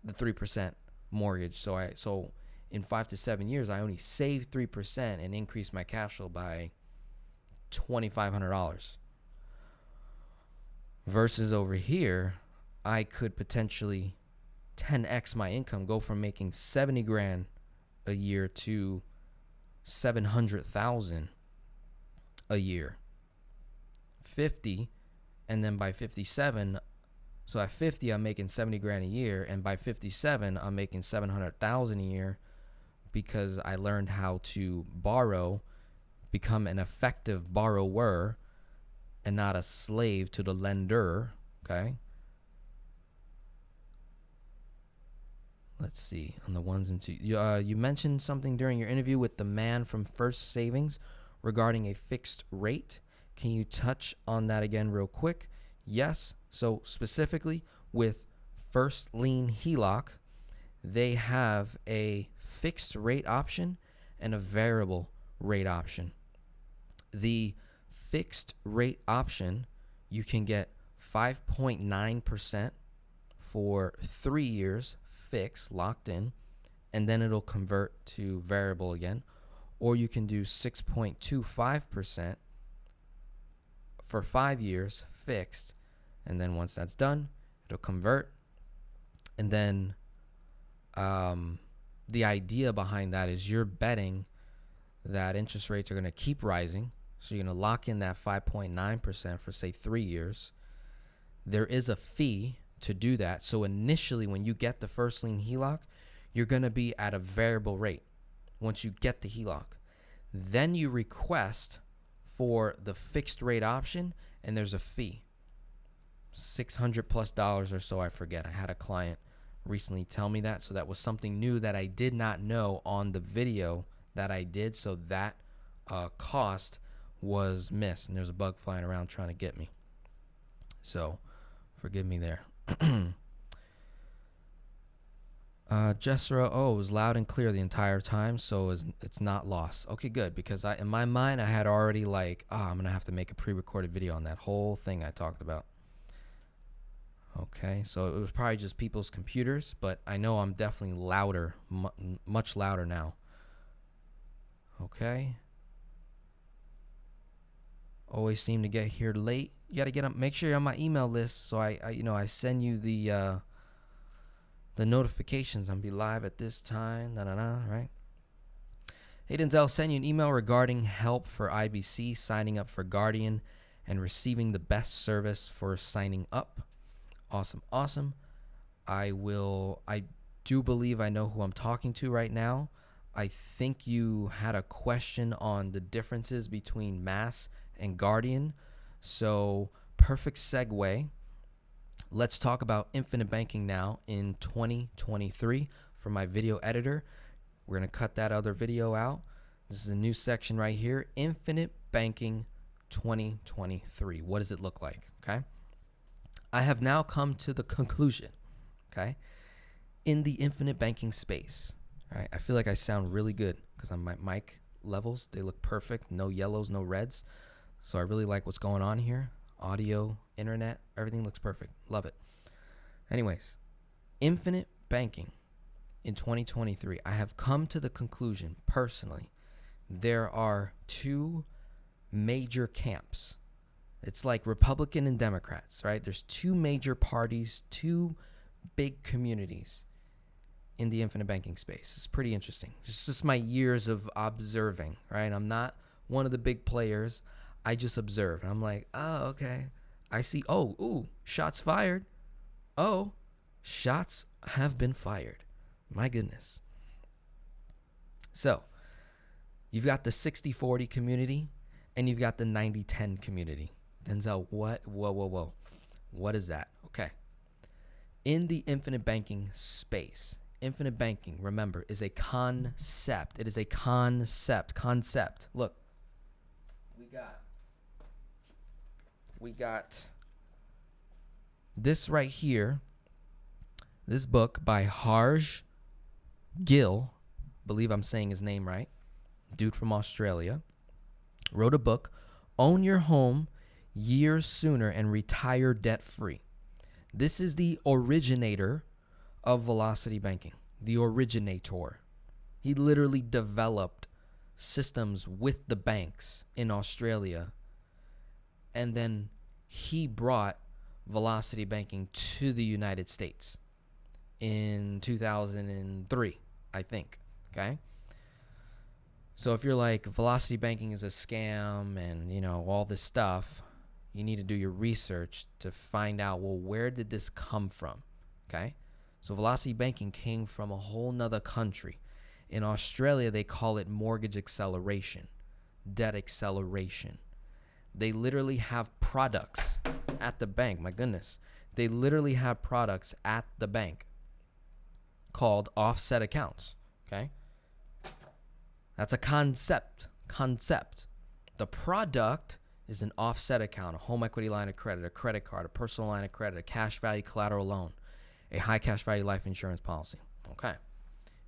the 3% mortgage. So in 5 to 7 years, I only saved 3% and increased my cash flow by $2,500. Versus over here, I could potentially 10x my income, go from making 70 grand a year to 700,000 a year. 50, and then by 57, so at 50 I'm making 70 grand a year, and by 57 I'm making 700,000 a year because I learned how to borrow, become an effective borrower and not a slave to the lender, okay? Let's see, on the ones and twos. You mentioned something during your interview with the man from First Savings regarding a fixed rate. Can you touch on that again real quick? Yes. So specifically with First LIEN HELOC, they have a fixed rate option and a variable rate option. The fixed rate option, you can get 5.9% for 3 years, fixed, locked in, and then it'll convert to variable again. Or you can do 6.25% for 5 years, fixed, and then once that's done, it'll convert. And then the idea behind that is you're betting that interest rates are going to keep rising. So you're going to lock in that 5.9% for, say, 3 years. There is a fee to do that. So initially, when you get the First LIEN HELOC, you're going to be at a variable rate once you get the HELOC. Then you request for the fixed rate option, and there's a fee. $600+ or so, I forget. I had a client recently tell me that, so that was something new that I did not know on the video that I did, so that cost was missed, and there's a bug flying around trying to get me. So forgive me there. Jessera, it was loud and clear the entire time, so it's not lost. Okay, good, because in my mind I had already I'm gonna have to make a pre-recorded video on that whole thing I talked about. Okay, so it was probably just people's computers, but I know I'm definitely louder, much louder now. Okay. Always seem to get here late. You gotta get up. Make sure you're on my email list, so I send you the notifications. I'm be live at this time. Right? Hey Denzel, send you an email regarding help for IBC, signing up for Guardian, and receiving the best service for signing up. Awesome. I do believe I know who I'm talking to right now. I think you had a question on the differences between Mass and Guardian. So perfect segue. Let's talk about infinite banking now in 2023 for my video editor. We're going to cut that other video out. This is a new section right here. Infinite banking 2023. What does it look like? Okay. I have now come to the conclusion, okay, in the infinite banking space. All right. I feel like I sound really good because on my mic levels, they look perfect. No yellows, no reds. So I really like what's going on here. Audio, internet, everything looks perfect. Love it. Anyways, infinite banking in 2023. I have come to the conclusion personally, there are two major camps. It's like Republican and Democrats, right? There's two major parties, two big communities in the infinite banking space. It's pretty interesting. It's just my years of observing, right? I'm not one of the big players. I just observe. I'm like, oh, okay. I see, shots fired. Oh, shots have been fired. My goodness. So, you've got the 60-40 community and you've got the 90-10 community. Denzel, what? Whoa. What is that? Okay. In the infinite banking space, infinite banking, remember, is a concept. It is a concept. Look, we got this right here, this book by Harj Gill, believe I'm saying his name right, dude from Australia, wrote a book, Own Your Home Years Sooner and Retire Debt Free. This is the originator of velocity banking, the originator. He literally developed systems with the banks in Australia, and then he brought velocity banking to the United States in 2003, I think, okay? So if you're like, velocity banking is a scam and, you know, all this stuff, you need to do your research to find out, well, where did this come from, okay? So velocity banking came from a whole nother country. In Australia, they call it mortgage acceleration, debt acceleration. They literally have products at the bank. My goodness. They literally have products at the bank called offset accounts, okay? That's a concept. The product is an offset account, a home equity line of credit, a credit card, a personal line of credit, a cash value collateral loan, a high cash value life insurance policy. Okay.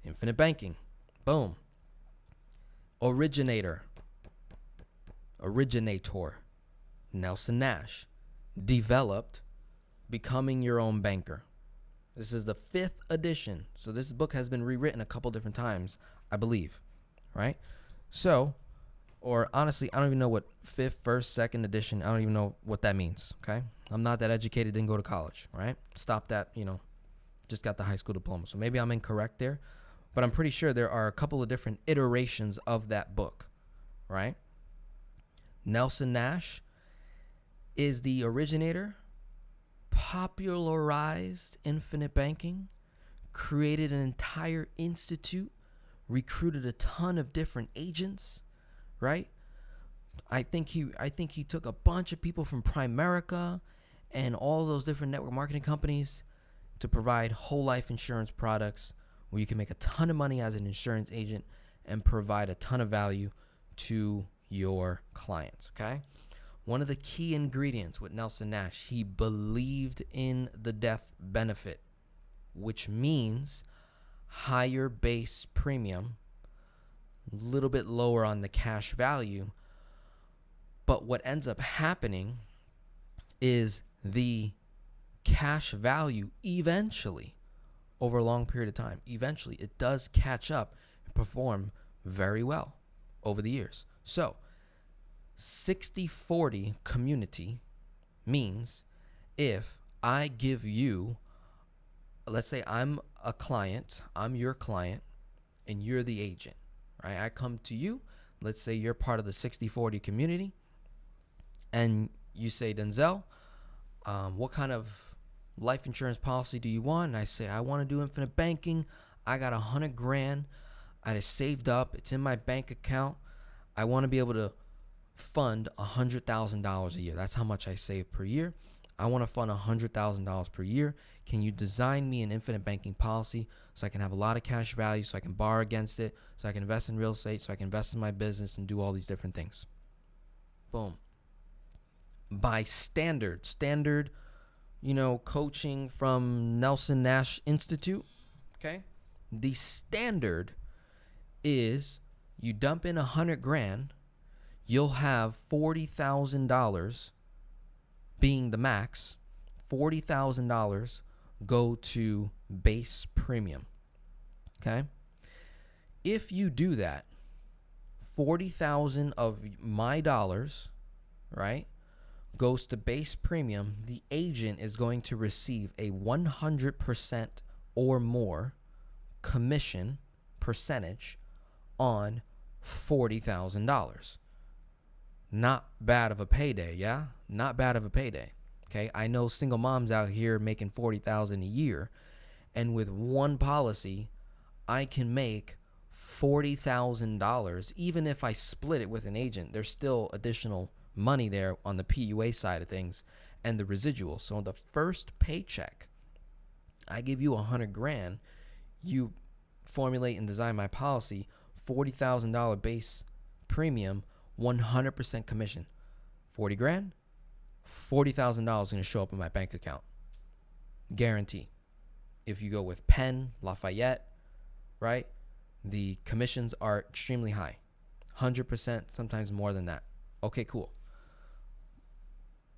Infinite banking. Boom. Originator. Nelson Nash. Developed Becoming Your Own Banker. This is the 5th edition. So this book has been rewritten a couple different times, I believe. Right? So, or honestly, I don't even know what 5th, 1st, 2nd edition, I don't even know what that means, okay? I'm not that educated, didn't go to college, right? Stop that, just got the high school diploma. So maybe I'm incorrect there, but I'm pretty sure there are a couple of different iterations of that book, right? Nelson Nash is the originator, popularized infinite banking, created an entire institute, recruited a ton of different agents, right? I think he took a bunch of people from Primerica and all those different network marketing companies to provide whole life insurance products where you can make a ton of money as an insurance agent and provide a ton of value to your clients, okay? One of the key ingredients with Nelson Nash, he believed in the death benefit, which means higher base premium, a little bit lower on the cash value. But what ends up happening is the cash value eventually, over a long period of time, eventually it does catch up and perform very well over the years. So 60-40 community means if I give you, let's say I'm a client, I'm your client, and you're the agent, right? I come to you, let's say you're part of the 60-40 community, and you say, Denzel, what kind of life insurance policy do you want? And I say, I want to do infinite banking. I got $100 grand. I just saved up. It's in my bank account. I want to be able to fund $100,000 a year. That's how much I save per year. I want to fund $100,000 per year. Can you design me an infinite banking policy so I can have a lot of cash value, so I can borrow against it, so I can invest in real estate, so I can invest in my business and do all these different things? Boom. By standard, coaching from Nelson Nash Institute, okay? The standard is you dump in $100 grand, you'll have $40,000 being the max, $40,000 go to base premium, okay? If you do that, 40,000 of my dollars, right, goes to base premium, the agent is going to receive a 100% or more commission percentage on $40,000. Not bad of a payday, yeah? Not bad of a payday. Okay, I know single moms out here making $40,000 a year, and with one policy, I can make $40,000. Even if I split it with an agent, there's still additional money there on the PUA side of things and the residual. So the first paycheck, I give you $100,000. You formulate and design my policy, $40,000 base premium, 100% commission. $40,000, $40,000 is going to show up in my bank account. Guarantee. If you go with Penn, Lafayette, right, the commissions are extremely high. 100%, sometimes more than that. Okay, cool.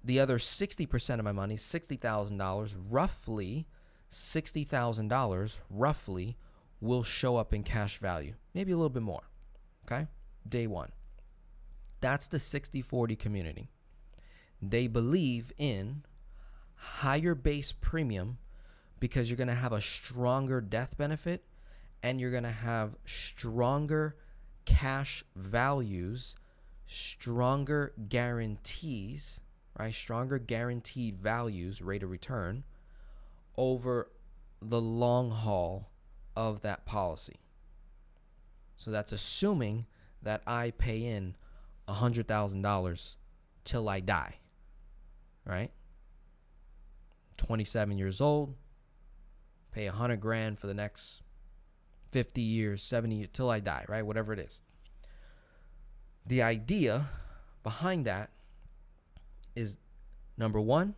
The other 60% of my money, $60,000, roughly $60,000, roughly, will show up in cash value. Maybe a little bit more, okay? Day one. That's the 60-40 community. They believe in higher base premium because you're going to have a stronger death benefit and you're going to have stronger cash values, stronger guarantees, right? Stronger guaranteed values, rate of return, over the long haul of that policy. So that's assuming that I pay in $100,000 till I die, right? 27 years old, pay $100,000 for the next 50 years, 70 years, till I die, right? Whatever it is. The idea behind that is, number one,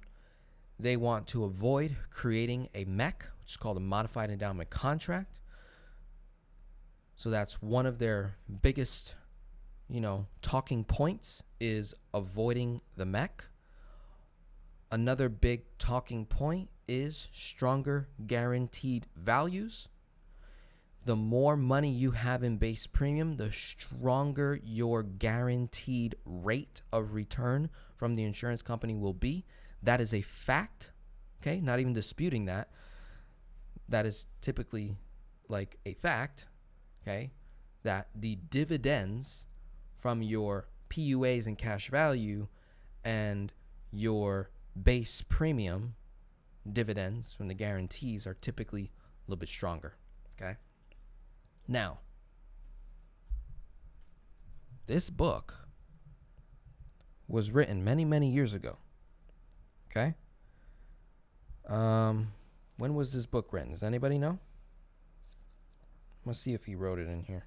they want to avoid creating a MEC, which is called a modified endowment contract. So that's one of their biggest, talking points, is avoiding the MEC. Another big talking point is stronger guaranteed values. The more money you have in base premium, the stronger your guaranteed rate of return from the insurance company will be. That is a fact, okay? Not even disputing that. That is typically like a fact, okay? That the dividends from your PUAs and cash value and your base premium dividends from the guarantees are typically a little bit stronger, okay? Now, this book was written many, many years ago, okay? When was this book written? Does anybody know? Let's see if he wrote it in here.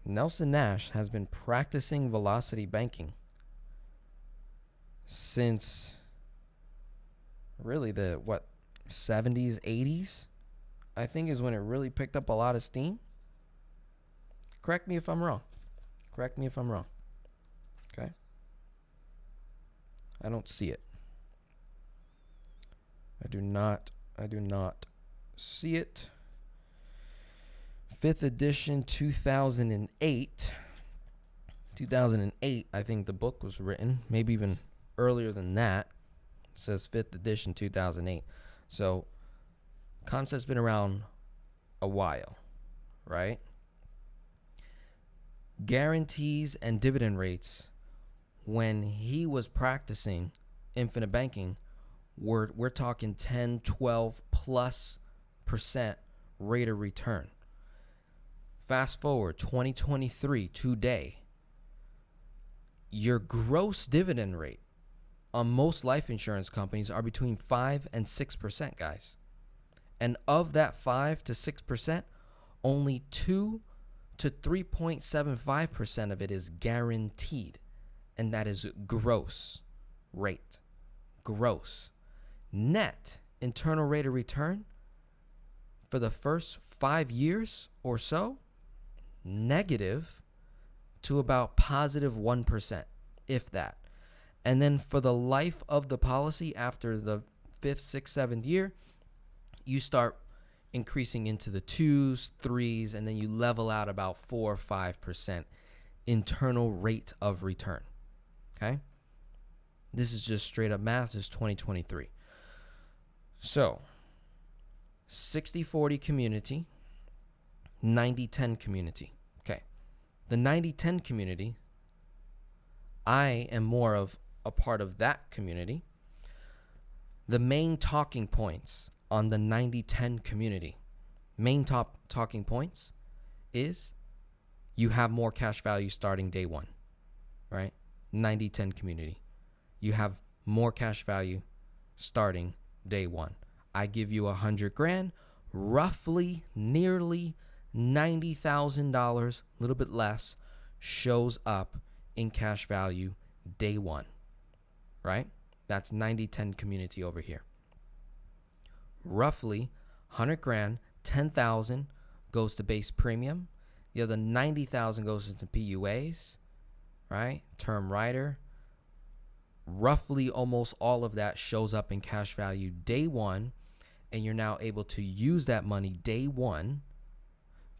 Nelson Nash has been practicing velocity banking since really the 70s, 80s, I think, is when it really picked up a lot of steam. Correct me if I'm wrong. Okay? I don't see it. I do not see it. 5th edition, 2008. 2008, I think the book was written. Maybe even earlier than that. It says 5th edition, 2008. So, concept's been around a while, right? Guarantees and dividend rates, when he was practicing infinite banking, we're talking 10, 12 plus % rate of return. Fast forward 2023 today, your gross dividend rate on most life insurance companies are between 5 and 6%, guys. And of that 5 to 6%, only 2 to 3.75% of it is guaranteed. And that is gross rate. Gross. Net internal rate of return for the first 5 years or so, negative to about positive 1%, if that. And then for the life of the policy, after the 5th, 6th, 7th year, you start increasing into the 2s, 3s, and then you level out about 4 or 5% internal rate of return. Okay? This is just straight up math. This is 2023. So, 60-40 community, 90-10 community. Okay. The 90-10 community, I am more of a part of that community. The main talking points on the 90-10 community, main top talking points is you have more cash value starting day one, right? 90-10 community. You have more cash value starting day one. I give you $100,000, roughly nearly $90,000, a little bit less, shows up in cash value day one, right? That's 90-10 community over here. Roughly $100,000, $10,000 goes to base premium. The other $90,000 goes into PUAs, right? Term rider. Roughly almost all of that shows up in cash value day one, and you're now able to use that money day one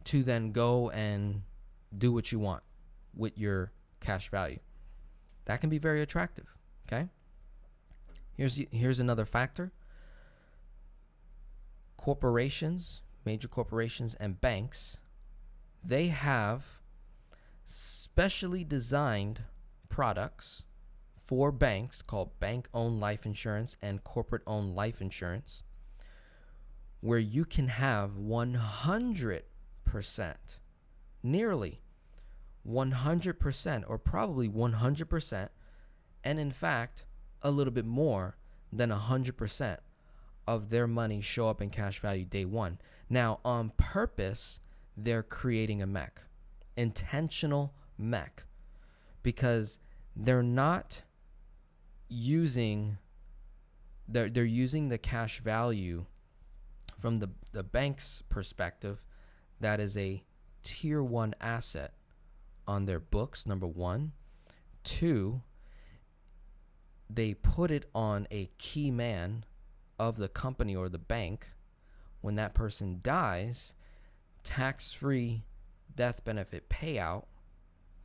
to then go and do what you want with your cash value. That can be very attractive, okay? Here's another factor. Corporations, major corporations and banks, they have specially designed products for banks called bank-owned life insurance and corporate-owned life insurance, where you can have 100%, nearly 100%, or probably 100%, and in fact, a little bit more than 100% of their money show up in cash value day one. Now, on purpose, they're creating a mech, intentional mech, because they're not using, they're using the cash value from the bank's perspective. That is a tier one asset on their books, number one. Two, they put it on a key man of the company or the bank. When that person dies, tax-free death benefit payout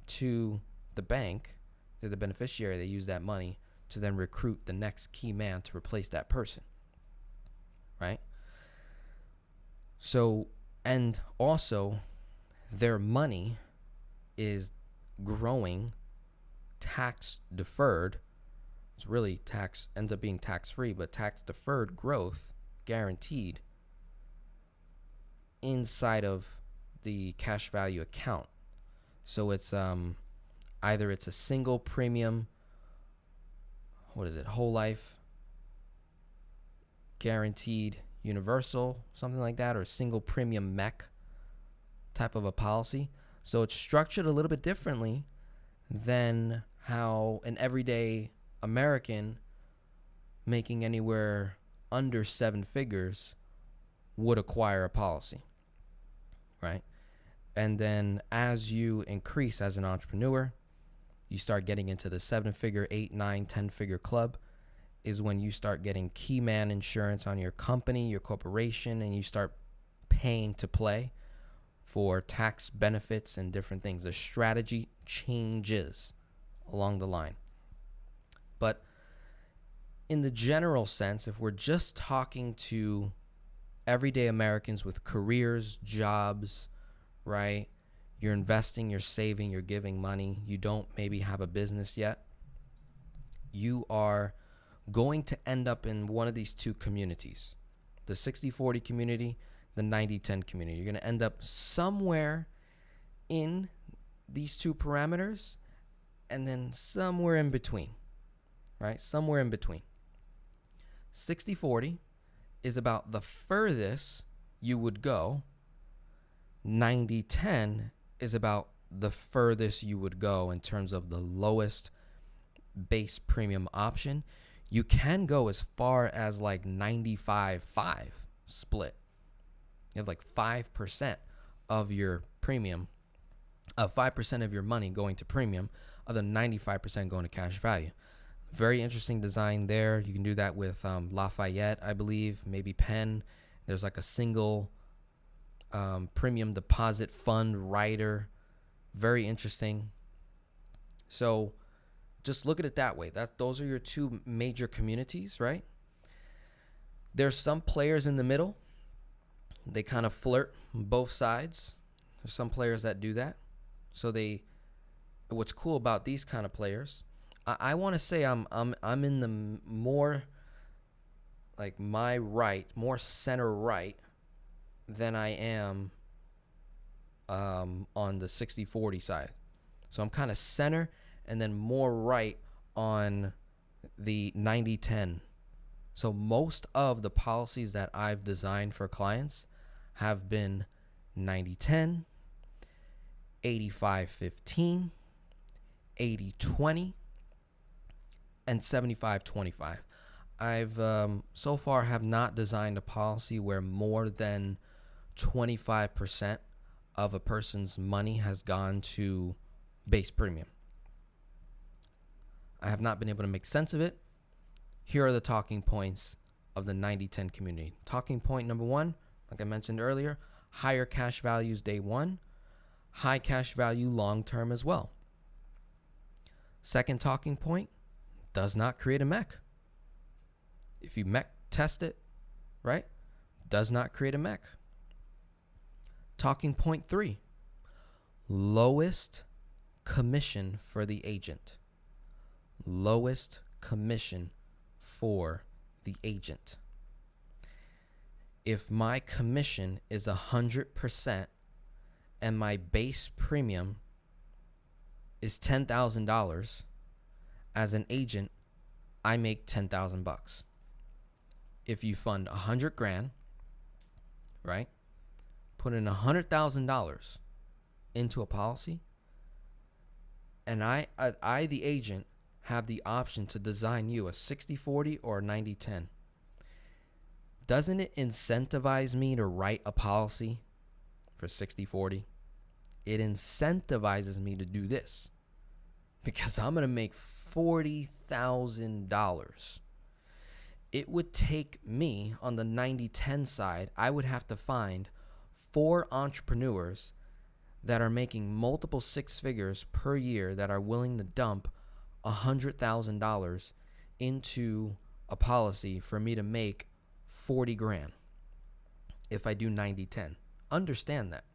to the bank. They're the beneficiary. They use that money to then recruit the next key man to replace that person, right? So, and also their money is growing tax deferred. It's really ends up being tax free, but tax deferred growth guaranteed inside of the cash value account. So it's either it's a single premium, whole life guaranteed universal, something like that, or a single premium mech type of a policy. So it's structured a little bit differently than how an everyday American making anywhere under 7 figures would acquire a policy, right? And then as you increase as an entrepreneur, you start getting into the 7-figure, 8, 9, 10-figure club is when you start getting key man insurance on your company, your corporation, and you start paying to play for tax benefits and different things. The strategy changes along the line. But in the general sense, if we're just talking to everyday Americans with careers, jobs, right? You're investing, you're saving, you're giving money. You don't maybe have a business yet. You are going to end up in one of these two communities, the 60-40 community, the 90-10 community. You're going to end up somewhere in these two parameters and then somewhere in between, right? Somewhere in between. 60-40 is about the furthest you would go. 90-10 is about the furthest you would go in terms of the lowest base premium option. You can go as far as like 95-5 split. You have like 5% of your premium, 5% of your money going to premium, other 95% going to cash value. Very interesting design there. You can do that with Lafayette, I believe, maybe Penn. There's like a single premium deposit fund rider. Very interesting. So just look at it that way. Those are your two major communities, right? There's some players in the middle. They kind of flirt both sides. There's some players that do that. So what's cool about these kind of players I want to say I'm in the more like my right, more center right than I am on the 60-40 side. So I'm kind of center and then more right on the 90-10. So most of the policies that I've designed for clients have been 90-10, 85-15, 80-20, and 75-25. I've so far have not designed a policy where more than 25% of a person's money has gone to base premium. I have not been able to make sense of it. Here are the talking points of the 90-10 community. Talking point number one, like I mentioned earlier, higher cash values day one, high cash value long term as well. Second talking point, does not create a mech. If you mech test it, right, does not create a mech. Talking point three, lowest commission for the agent. Lowest commission for the agent. If my commission is 100% and my base premium is $10,000, as an agent, I make $10,000. If you fund $100,000, right, put in $100,000 into a policy, and I, the agent, have the option to design you a 60-40 or a 90-10. Doesn't it incentivize me to write a policy for 60-40? It incentivizes me to do this because I'm going to make $40,000. It would take me on the 90-10 side, I would have to find 4 entrepreneurs that are making multiple 6 figures per year that are willing to dump $100,000 into a policy for me to make $40,000 if I do 90-10. Understand that.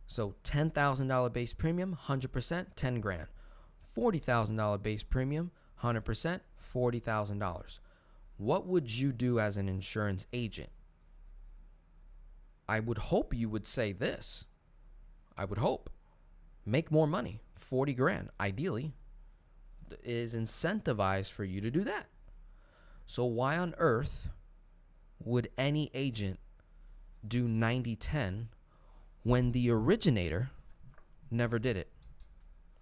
So $10,000 base premium, 100%, $10,000. $40,000 base premium, 100%, $40,000. What would you do as an insurance agent? I would hope you would say this. I would hope. Make more money, $40,000, ideally, is incentivized for you to do that. So why on earth would any agent do 90-10 when the originator never did it?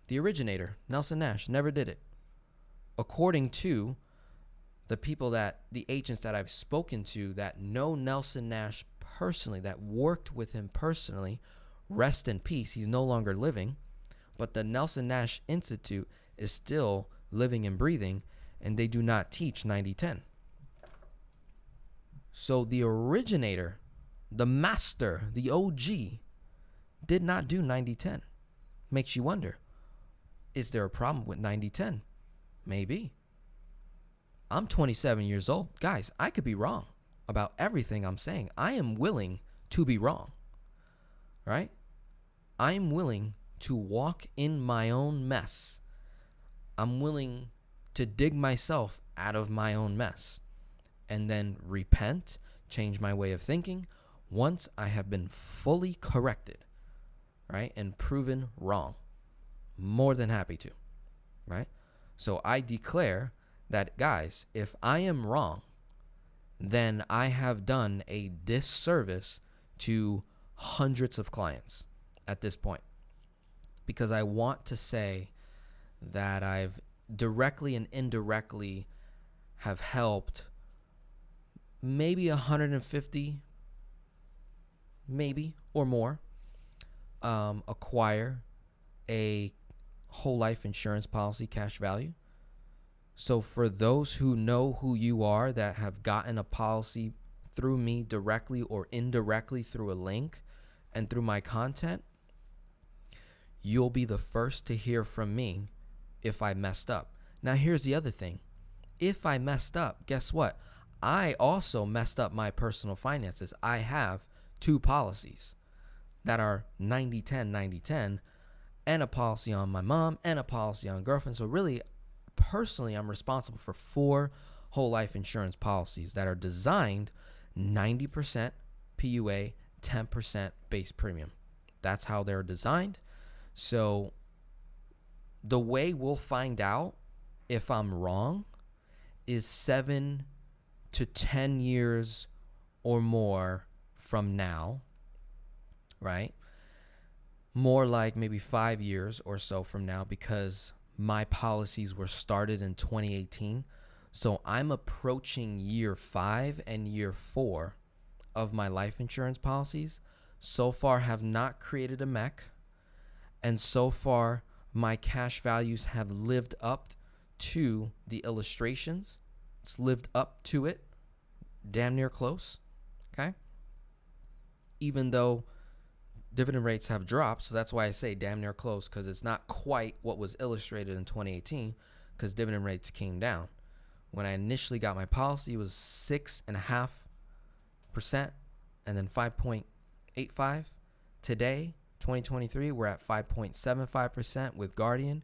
The originator, Nelson Nash, never did it. According to the people the agents that I've spoken to that know Nelson Nash personally, that worked with him personally, rest in peace, he's no longer living, but the Nelson Nash Institute is still living and breathing, and they do not teach 90-10. So the originator, the master, the OG, did not do 90-10. Makes you wonder, is there a problem with 90-10? Maybe. I'm 27 years old. Guys, I could be wrong about everything I'm saying. I am willing to be wrong, right? I'm willing to walk in my own mess. I'm willing to dig myself out of my own mess and then repent, change my way of thinking once I have been fully corrected, right, and proven wrong. More than happy to, right? So I declare that, guys, if I am wrong, then I have done a disservice to hundreds of clients at this point, because I want to say that I've directly and indirectly have helped maybe 150, maybe or more, acquire a whole life insurance policy cash value. So for those who know who you are that have gotten a policy through me directly or indirectly through a link and through my content, you'll be the first to hear from me if I messed up. Now, here's the other thing. If I messed up, guess what? I also messed up my personal finances. I have 2 policies that are 90-10, 90-10, and a policy on my mom and a policy on girlfriend. So really, personally, I'm responsible for 4 whole life insurance policies that are designed 90% PUA, 10% base premium. That's how they're designed. So the way we'll find out if I'm wrong is 7 to 10 years or more from now, right? More like maybe 5 years or so from now, because my policies were started in 2018. So I'm approaching year 5 and year 4 of my life insurance policies. So far have not created a mech. And so far my cash values have lived up to the illustrations. It's lived up to it, damn near close, okay? Even though dividend rates have dropped, so that's why I say damn near close, because it's not quite what was illustrated in 2018, because dividend rates came down. When I initially got my policy, it was 6.5%, and then 5.85. Today, 2023, we're at 5.75% with Guardian,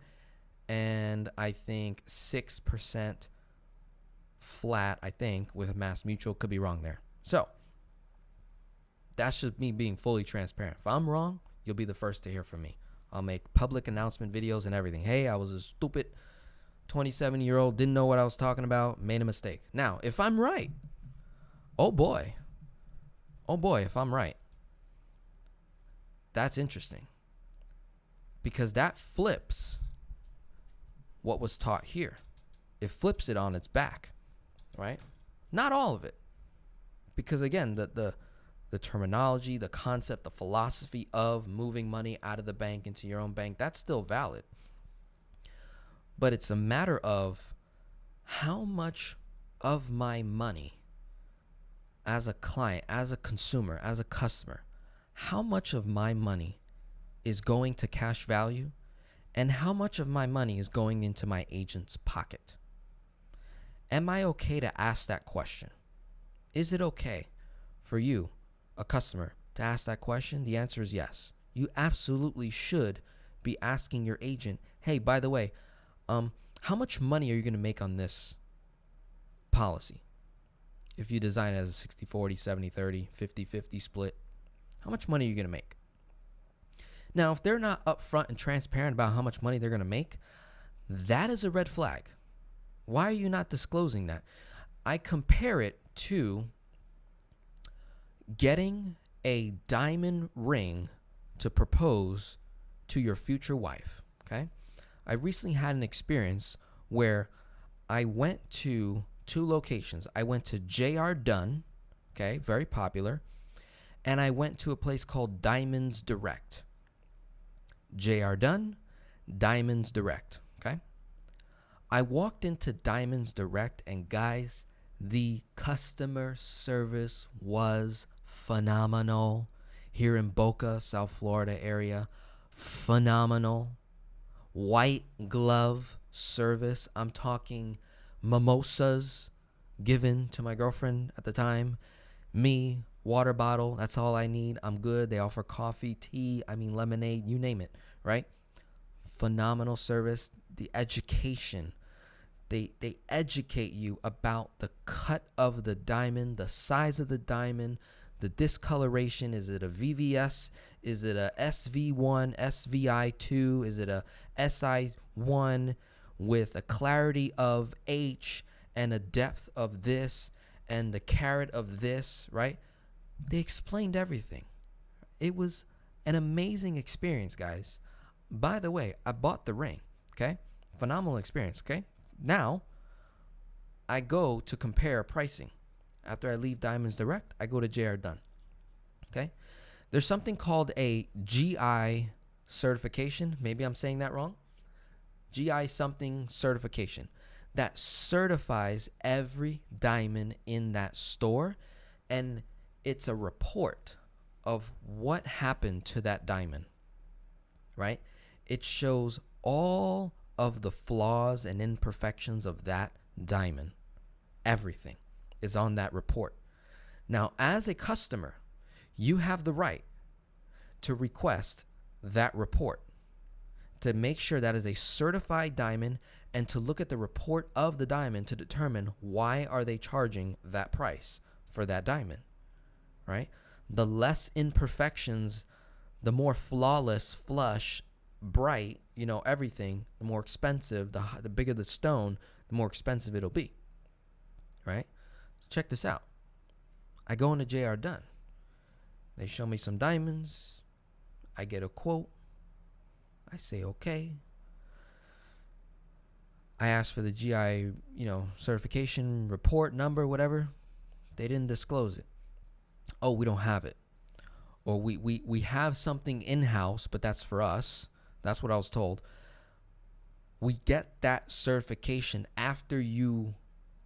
and I think 6% flat, I think, with Mass Mutual. Could be wrong there. So that's just me being fully transparent. If I'm wrong, you'll be the first to hear from me. I'll make public announcement videos and everything. Hey, I was a stupid 27-year-old, didn't know what I was talking about, made a mistake. Now, if I'm right, oh boy, if I'm right, that's interesting, because that flips what was taught here. It flips it on its back, right? Not all of it, because again, the terminology, the concept, the philosophy of moving money out of the bank into your own bank, that's still valid. But it's a matter of how much of my money as a client, as a consumer, as a customer, how much of my money is going to cash value, and how much of my money is going into my agent's pocket. Am I okay to ask that question? Is it okay for you, a customer, to ask that question? The answer is yes. You absolutely should be asking your agent, hey, by the way, how much money are you going to make on this policy? If you design it as a 60-40, 70-30, 50-50 split, how much money are you going to make? Now, if they're not upfront and transparent about how much money they're going to make, that is a red flag. Why are you not disclosing that? I compare it to getting a diamond ring to propose to your future wife, okay? I recently had an experience where I went to 2 locations. I went to J.R. Dunn, okay, very popular, and I went to a place called Diamonds Direct. J.R. Dunn, Diamonds Direct, okay? I walked into Diamonds Direct, and guys, the customer service was phenomenal. Here in Boca, South Florida area, phenomenal. White glove service. I'm talking mimosas given to my girlfriend at the time. Me, water bottle, that's all I need. I'm good. They offer coffee, tea, lemonade, you name it, right? Phenomenal service. The education. They educate you about the cut of the diamond, the size of the diamond, the discoloration. Is it a VVS? Is it a SV1, SVI2? Is it a SI1 with a clarity of H and a depth of this and the carat of this, right? They explained everything. It was an amazing experience, guys. By the way, I bought the ring, okay? Phenomenal experience, okay? Now, I go to compare pricing. After I leave Diamonds Direct, I go to J.R. Dunn, okay? There's something called a GI certification. Maybe I'm saying that wrong. GI something certification that certifies every diamond in that store, and it's a report of what happened to that diamond, right? It shows all of the flaws and imperfections of that diamond. Everything is on that report. Now, as a customer, you have the right to request that report to make sure that is a certified diamond and to look at the report of the diamond to determine why are they charging that price for that diamond, right? The less imperfections, the more flawless, flush, bright, everything, the more expensive, the bigger the stone, the more expensive it'll be, right? So check this out. I go into JR Dunn. They show me some diamonds. I get a quote. I say, okay. I ask for the GI, certification report number, whatever. They didn't disclose it. Oh, we don't have it. Or we have something in-house, but that's for us. That's what I was told. We get that certification after you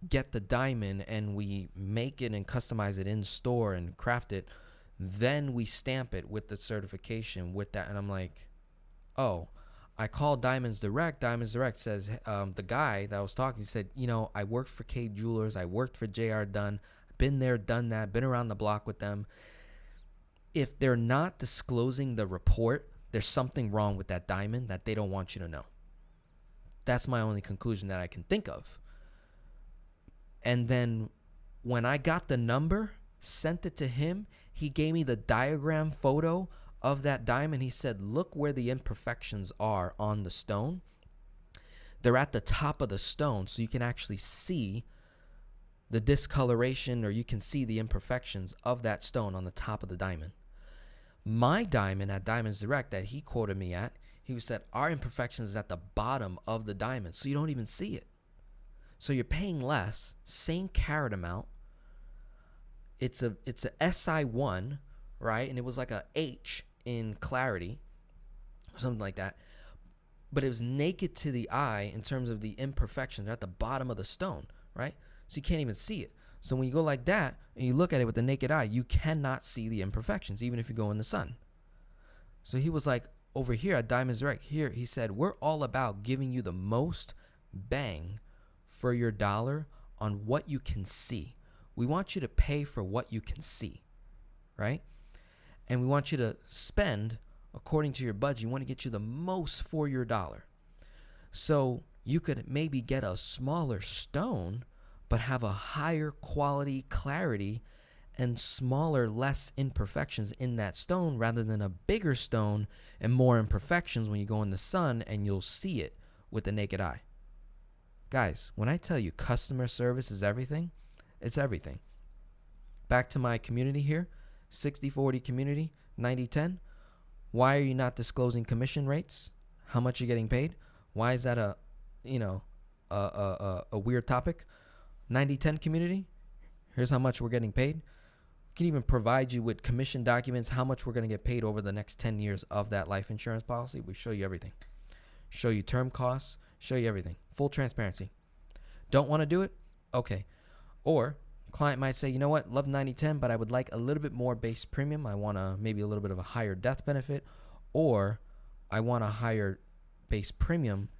get the diamond and we make it and customize it in store and craft it. Then we stamp it with the certification with that. And I'm like, oh, I called Diamonds Direct. Diamonds Direct says, the guy that I was talking said, I worked for K Jewelers. I worked for JR Dunn. Been there, done that, been around the block with them. If they're not disclosing the report, there's something wrong with that diamond that they don't want you to know. That's my only conclusion that I can think of. And then when I got the number, sent it to him, he gave me the diagram photo of that diamond. He said, look where the imperfections are on the stone. They're at the top of the stone, so you can actually see the discoloration, or you can see the imperfections of that stone on the top of the diamond. My diamond at Diamonds Direct that he quoted me at, he said, our imperfections is at the bottom of the diamond, so you don't even see it. So you're paying less, same carat amount. It's a SI1, right? And it was like a H in clarity, or something like that. But it was naked to the eye in terms of the imperfections. They're at the bottom of the stone, right? So you can't even see it. So when you go like that and you look at it with the naked eye, you cannot see the imperfections, even if you go in the sun. So he was like, over here at Diamonds Direct, here, he said, we're all about giving you the most bang for your dollar on what you can see. We want you to pay for what you can see, right? And we want you to spend according to your budget. We want to get you the most for your dollar. So you could maybe get a smaller stone, but have a higher quality clarity and smaller, less imperfections in that stone, rather than a bigger stone and more imperfections when you go in the sun and you'll see it with the naked eye. Guys, when I tell you customer service is everything, it's everything. Back to my community here, 60-40 community, 90-10. Why are you not disclosing commission rates? How much you're getting paid? Why is that a weird topic? 90-10 community, here's how much we're getting paid. We can even provide you with commission documents, how much we're going to get paid over the next 10 years of that life insurance policy. We show you everything. Show you term costs, show you everything. Full transparency. Don't want to do it? Okay. Or client might say, you know what, love 90-10, but I would like a little bit more base premium. I want maybe a little bit of a higher death benefit, or I want a higher base premium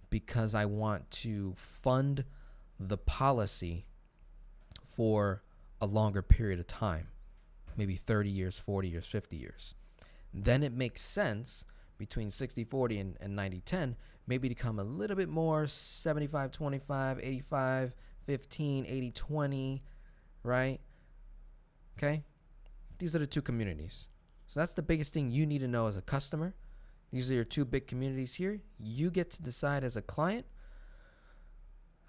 because I want to fund the policy for a longer period of time, maybe 30 years, 40 years, 50 years. Then it makes sense between 60-40 and 90-10, maybe to come a little bit more 75-25, 85-15, 80-20, right? Okay? These are the two communities. So that's the biggest thing you need to know as a customer. These are your two big communities here. You get to decide as a client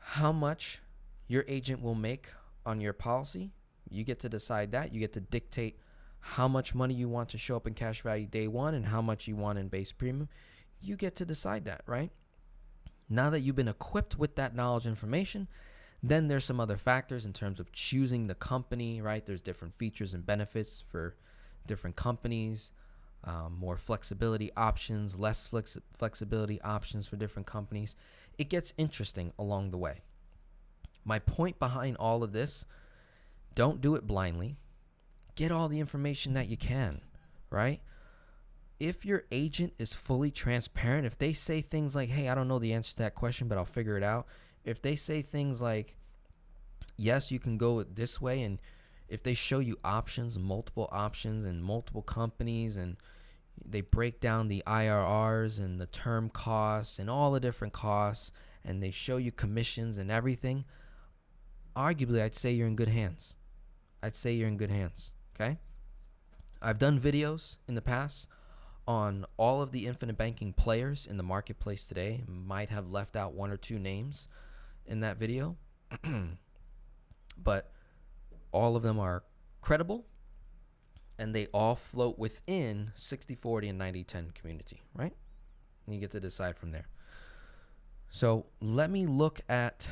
how much your agent will make on your policy. You get to decide that. You get to dictate how much money you want to show up in cash value day one and how much you want in base premium. You get to decide that, right? Now that you've been equipped with that knowledge and information, then there's some other factors in terms of choosing the company, right? There's different features and benefits for different companies, more flexibility options, less flexibility options for different companies. It gets interesting along the way. My point behind all of this, don't do it blindly. Get all the information that you can, right? If your agent is fully transparent, if they say things like, hey, I don't know the answer to that question, but I'll figure it out. If they say things like, yes, you can go this way, and if they show you options, multiple options and multiple companies, and they break down the IRRs and the term costs and all the different costs and they show you commissions and everything, arguably I'd say you're in good hands. Okay? I've done videos in the past on all of the infinite banking players in the marketplace today. Might have left out one or two names in that video, but all of them are credible, and they all float within 60-40 and 90-10 community, right? And you get to decide from there. So let me look at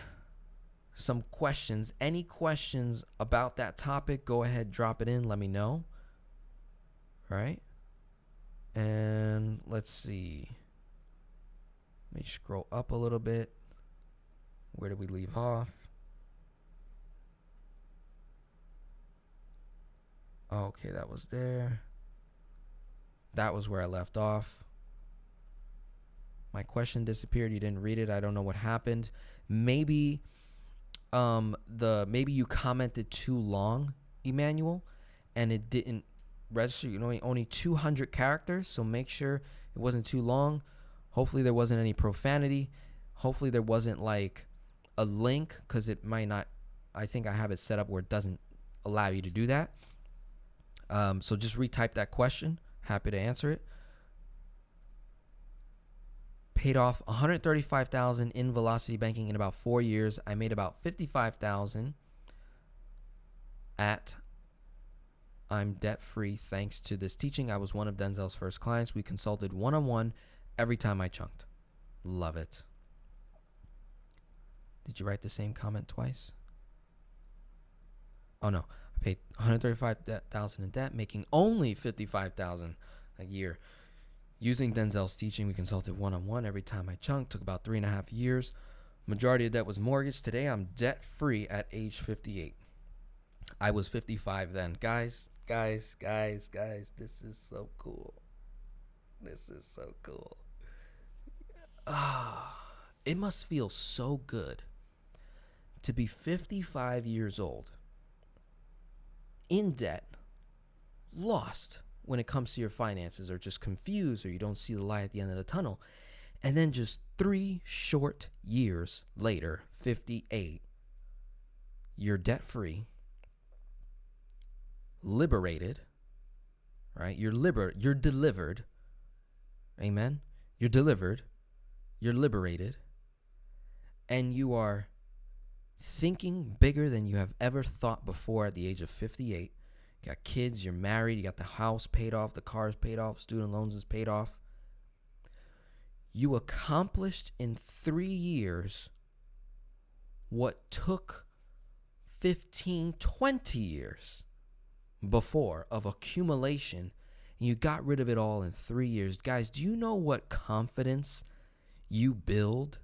some questions. Any questions about that topic, go ahead, drop it in, let me know. All right? And let's see. Let me scroll up a little bit. Where did we leave off? Okay, that was there. That was where I left off. My question disappeared. You didn't read it. I don't know what happened. Maybe maybe you commented too long, Emmanuel, and it didn't register. You know, only 200 characters, so make sure it wasn't too long. Hopefully there wasn't any profanity. Hopefully there wasn't like a link, because it might not. I think I have it set up where it doesn't allow you to do that. So just retype that question. Happy to answer it. Paid off $135,000 in Velocity Banking in about 4 years. I made about $55,000 at I'm debt free thanks to this teaching. I was one of Denzel's first clients. We consulted one-on-one every time I chunked. Love it. Did you write the same comment twice? Oh no, I paid $135,000 in debt, making only $55,000 a year. Using Denzel's teaching, we consulted one-on-one every time I chunked. Took about 3.5 years. Majority of debt was mortgaged. Today, I'm debt-free at age 58. I was 55 then. Guys, this is so cool. This is so cool. It must feel so good to be 55 years old, in debt, lost when it comes to your finances, or just confused, or you don't see the light at the end of the tunnel. And then just 3 short years later, 58, you're debt-free, liberated, right? You're delivered. Amen? You're delivered. You're liberated. And you are thinking bigger than you have ever thought before at the age of 58. You got kids, you're married, you got the house paid off, the car is paid off, student loans is paid off. You accomplished in 3 years what took 15, 20 years before of accumulation, and you got rid of it all in 3 years. Guys, do you know what confidence you build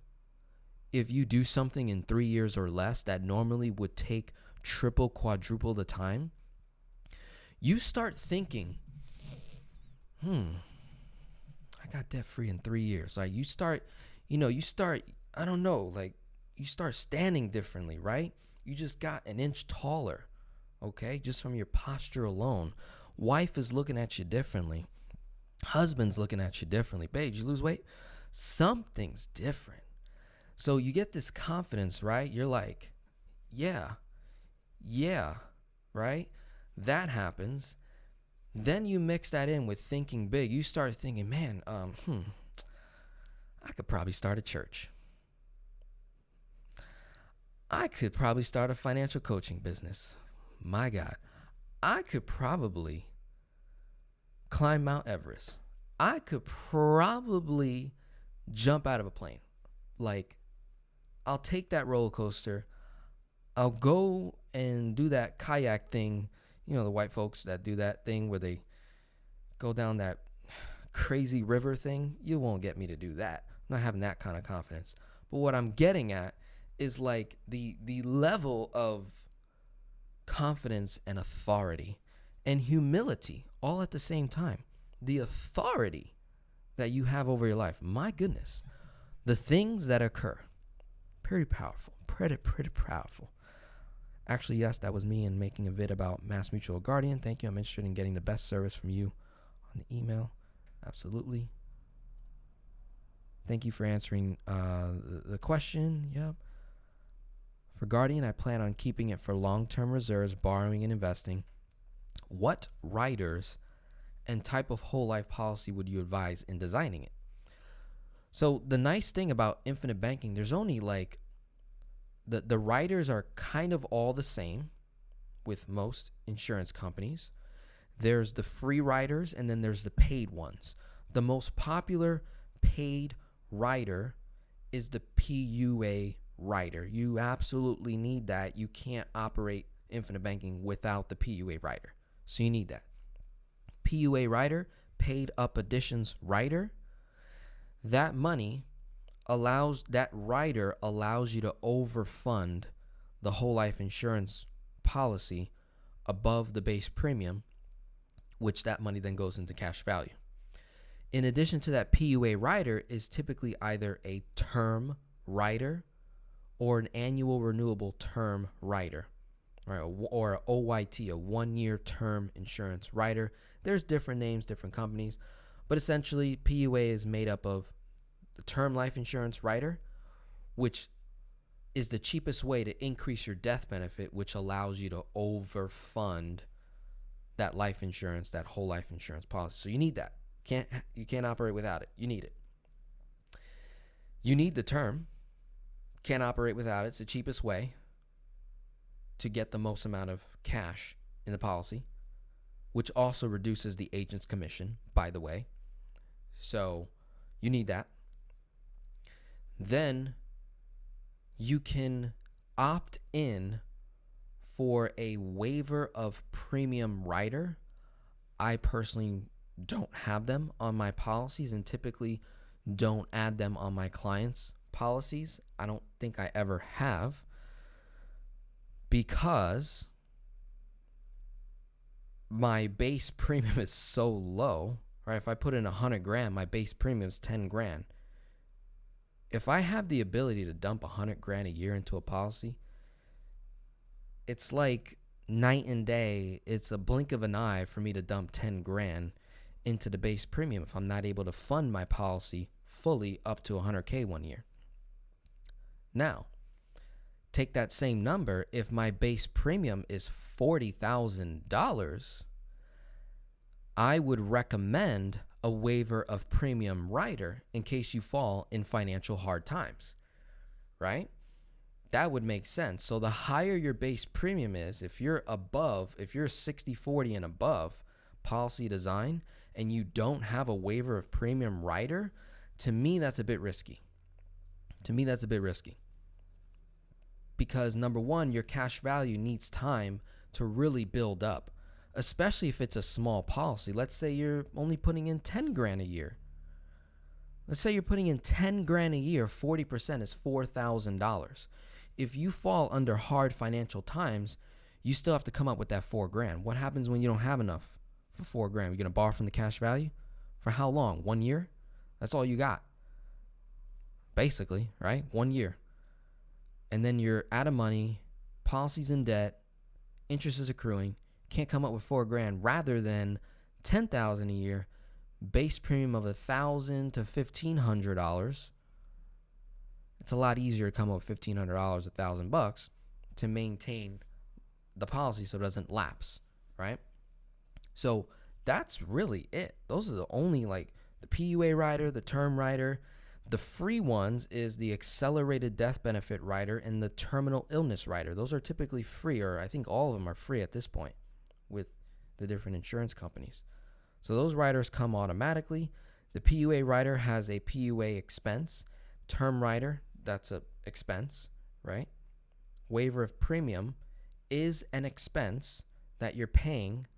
if you do something in 3 years or less that normally would take triple, quadruple the time? You start thinking, I got debt free in 3 years. Like you start standing differently, right? You just got an inch taller, okay? Just from your posture alone. Wife is looking at you differently. Husband's looking at you differently. Babe, did you lose weight? Something's different. So you get this confidence, right? You're like, yeah, right? That happens. Then you mix that in with thinking big. You start thinking, man, I could probably start a church. I could probably start a financial coaching business. My God, I could probably climb Mount Everest. I could probably jump out of a plane. Like, I'll take that roller coaster. I'll go and do that kayak thing. You know, the white folks that do that thing where they go down that crazy river thing. You won't get me to do that. I'm not having that kind of confidence. But what I'm getting at is like the level of confidence and authority and humility all at the same time. The authority that you have over your life. My goodness. The things that occur. Pretty powerful. Pretty powerful. Actually, yes, that was me in making a vid about Mass Mutual Guardian. Thank you. I'm interested in getting the best service from you on the email. Absolutely. Thank you for answering the question. Yep. For Guardian, I plan on keeping it for long-term reserves, borrowing, and investing. What riders and type of whole life policy would you advise in designing it? So the nice thing about infinite banking, there's only like the riders are kind of all the same with most insurance companies. There's the free riders and then there's the paid ones. The most popular paid rider is the PUA rider. You absolutely need that. You can't operate infinite banking without the PUA rider. So you need that. PUA rider, paid up additions rider. That money that rider allows you to overfund the whole life insurance policy above the base premium, which that money then goes into cash value. In addition to that, PUA rider is typically either a term rider or an annual renewable term rider, right? Or a OYT, a 1-year term insurance rider. There's different names, different companies, but essentially PUA is made up of the term life insurance rider, which is the cheapest way to increase your death benefit, which allows you to overfund that life insurance, that whole life insurance policy. So you need that. You can't operate without it. You need it. You need the term. Can't operate without it. It's the cheapest way to get the most amount of cash in the policy, which also reduces the agent's commission, by the way. So you need that. Then you can opt in for a waiver of premium rider. I personally don't have them on my policies and typically don't add them on my clients' policies. I don't think I ever have, because my base premium is so low, right? If I put in 100 grand, my base premium is 10 grand. If I have the ability to dump 100 grand a year into a policy, it's like night and day. It's a blink of an eye for me to dump 10 grand into the base premium if I'm not able to fund my policy fully up to 100K 1 year. Now, take that same number. If my base premium is $40,000, I would recommend a waiver of premium rider in case you fall in financial hard times, right? That would make sense. So the higher your base premium is, if you're 60/40 and above policy design and you don't have a waiver of premium rider, to me, that's a bit risky. Because number one, your cash value needs time to really build up, especially if it's a small policy. Let's say you're only putting in 10 grand a year. Let's say you're putting in 10 grand a year, 40% is $4,000. If you fall under hard financial times, you still have to come up with that 4 grand. What happens when you don't have enough for 4 grand? You're going to borrow from the cash value? For how long? 1 year? That's all you got. Basically, right? 1 year. And then you're out of money, policy's in debt, interest is accruing, can't come up with 4 grand rather than 10,000 a year, base premium of $1,000 to $1,500. It's a lot easier to come up with $1,500, $1,000 to maintain the policy so it doesn't lapse, right? So that's really it. Those are the only, like, the PUA rider, the term rider. The free ones is the accelerated death benefit rider and the terminal illness rider. Those are typically free, or I think all of them are free at this point with the different insurance companies. So those riders come automatically. The PUA rider has a PUA expense. Term rider, that's a expense, right? Waiver of premium is an expense that you're paying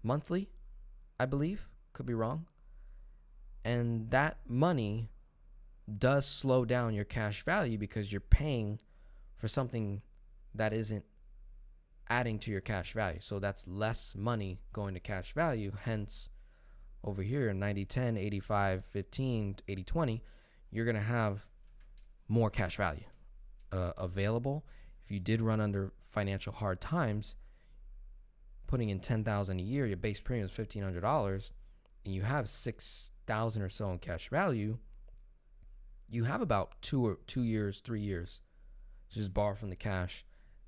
monthly, I believe. Could be wrong. And that money does slow down your cash value because you're paying for something that isn't adding to your cash value. So that's less money going to cash value. Hence, over here, 90-10, 85-15, 80-20, you're going to have more cash value available. If you did run under financial hard times, putting in $10,000 a year, your base premium is $1,500, and you have $6,000 or so in cash value, you have about 2 years, 3 years to just borrow from the cash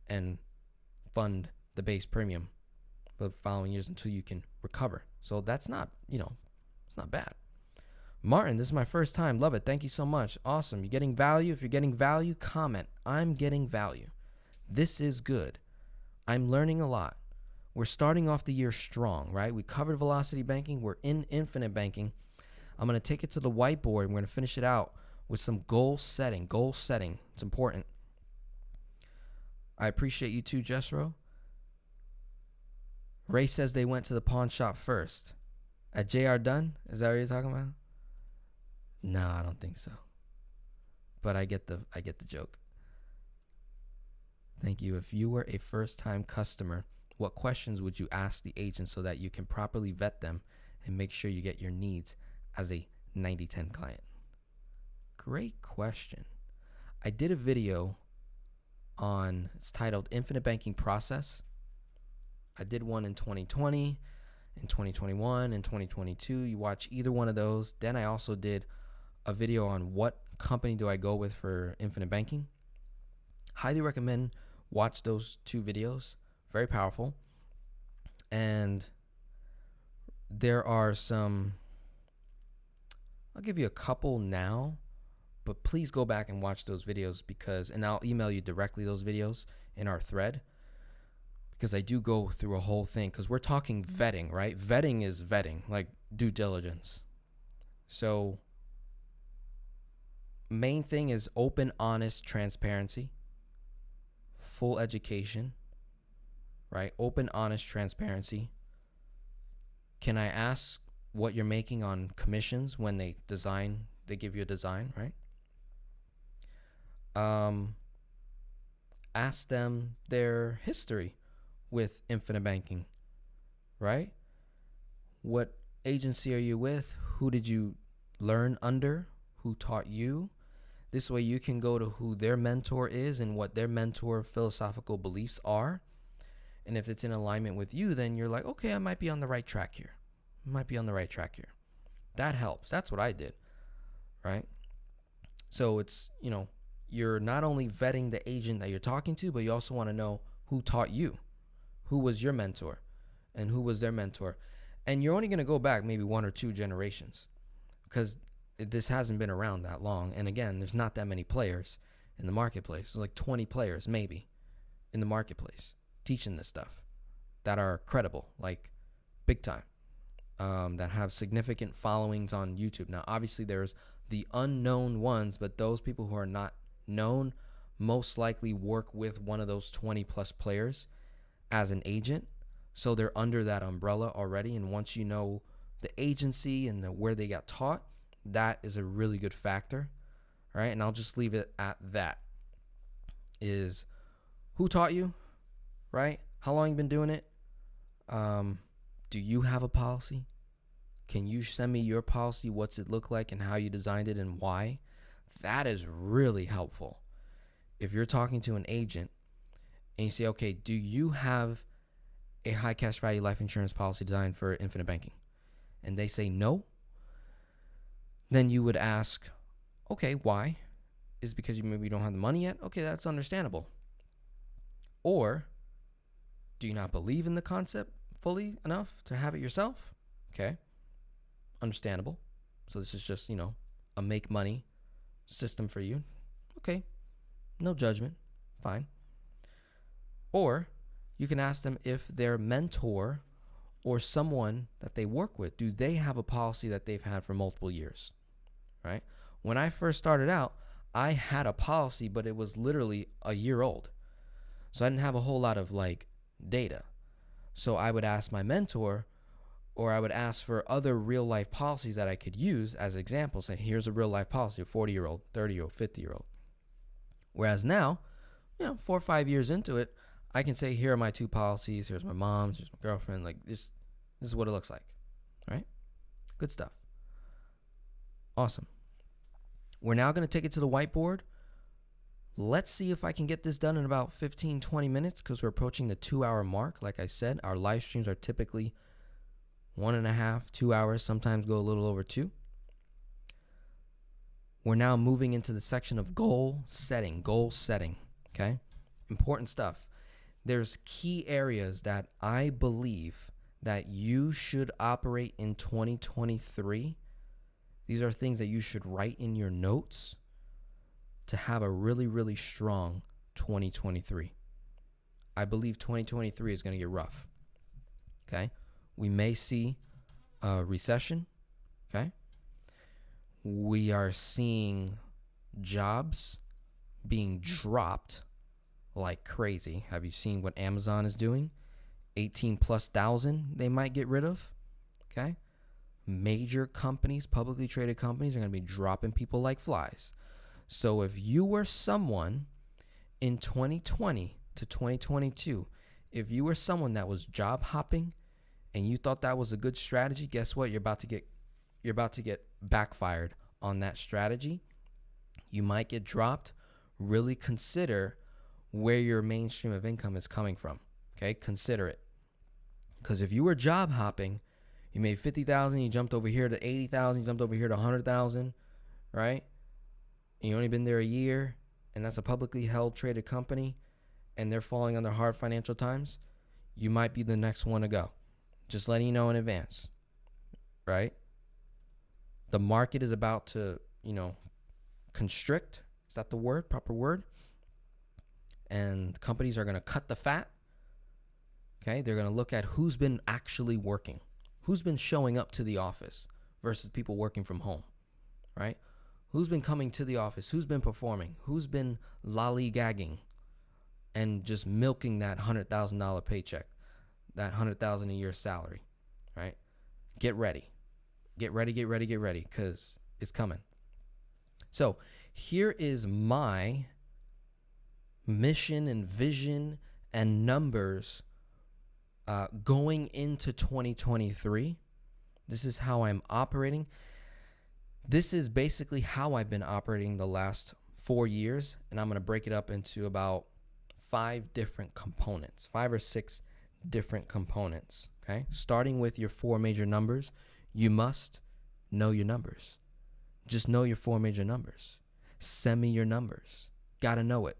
and fund the base premium for the following years until you can recover. So that's not, it's not bad. Martin, this is my first time. Love it. Thank you so much. Awesome. You getting value? If you're getting value, comment. I'm getting value. This is good. I'm learning a lot. We're starting off the year strong, right? We covered velocity banking. We're in infinite banking. I'm going to take it to the whiteboard. We're going to finish it out with some goal setting. Goal setting. It's important. I appreciate you too, Jessro. Ray says they went to the pawn shop first. At JR Dunn? Is that what you're talking about? No, I don't think so. But I get the joke. Thank you. If you were a first-time customer, what questions would you ask the agent so that you can properly vet them and make sure you get your needs as a 90/10 client? Great question. I did a video on, it's titled Infinite Banking Process. I did one in 2020, in 2021, in 2022. You watch either one of those. Then I also did a video on what company do I go with for infinite banking. Highly recommend watch those 2 videos. Very powerful. And there are some, I'll give you a couple now, but please go back and watch those videos and I'll email you directly those videos in our thread, because I do go through a whole thing, because we're talking vetting, right? Vetting is vetting, like due diligence. So main thing is open, honest transparency, full education, right? Open, honest transparency. Can I ask what you're making on commissions when they give you a design, right? Ask them their history with infinite banking, right? What agency are you with? Who did you learn under? Who taught you? This way you can go to who their mentor is and what their mentor philosophical beliefs are. And if it's in alignment with you, then you're like, okay, I might be on the right track here. That helps. That's what I did, right? So it's, you're not only vetting the agent that you're talking to, but you also want to know who taught you, who was your mentor, and who was their mentor. And you're only going to go back maybe 1 or 2 generations, because this hasn't been around that long. And again, there's not that many players in the marketplace. There's like 20 players maybe in the marketplace teaching this stuff that are credible, like big time, that have significant followings on YouTube. Now, obviously there's the unknown ones, but those people who are not known most likely work with one of those 20 plus players as an agent. So they're under that umbrella already. And once you know the agency and where they got taught, that is a really good factor, right? And I'll just leave it at that. Is who taught you, right? How long you been doing it? Do you have a policy? Can you send me your policy? What's it look like and how you designed it and why? That is really helpful. If you're talking to an agent and you say, okay, do you have a high cash value life insurance policy designed for infinite banking? And they say no. Then you would ask, okay, why? Is it because you maybe don't have the money yet? Okay, that's understandable. Or do you not believe in the concept fully enough to have it yourself? Okay, understandable. So this is just, a make money system for you. Okay, no judgment, fine. Or you can ask them if their mentor or someone that they work with, do they have a policy that they've had for multiple years, right? When I first started out, I had a policy, but it was literally a year old. So I didn't have a whole lot of data. So I would ask my mentor, or I would ask for other real life policies that I could use as examples. Say, here's a real life policy, a 40-year-old, 30-year-old, 50-year-old. Whereas now, 4 or 5 years into it, I can say, here are my 2 policies. Here's my mom's, here's my girlfriend. This is what it looks like, right? Good stuff. Awesome. We're now going to take it to the whiteboard. Let's see if I can get this done in about 15, 20 minutes, because we're approaching the 2-hour mark. Like I said, our live streams are typically 1.5, 2 hours, sometimes go a little over 2. we're now moving into the section of goal setting, okay? Important stuff. There's key areas that I believe that you should operate in 2023. These are things that you should write in your notes to have a really, really strong 2023. I believe 2023 is going to get rough, okay? We may see a recession, okay? We are seeing jobs being dropped like crazy. Have you seen what Amazon is doing? 18,000+ they might get rid of, okay? Major companies, publicly traded companies, are going to be dropping people like flies. So if you were someone in 2020 to 2022, if you were someone that was job hopping and you thought that was a good strategy, guess what? You're about to get backfired on that strategy. You might get dropped. Really consider where your mainstream of income is coming from. Okay, consider it. Because if you were job hopping, you made 50,000, you jumped over here to 80,000, you jumped over here to 100,000, right? And you only been there a year, and that's a publicly held traded company, and they're falling under hard financial times, you might be the next one to go. Just letting you know in advance, right? The market is about to, constrict. Is that the word? Proper word? And companies are going to cut the fat. Okay, they're going to look at who's been actually working, who's been showing up to the office versus people working from home, right? Who's been coming to the office, who's been performing, who's been lollygagging and just milking that $100,000 paycheck, that $100,000 a year salary, right? Get ready, because it's coming. So here is my mission and vision and numbers going into 2023. This is how I'm operating. This is basically how I've been operating the last 4 years, and I'm going to break it up into about 5 or 6 different components, okay? Starting with your 4 major numbers, you must know your numbers. Just know your 4 major numbers. Send me your numbers. Got to know it.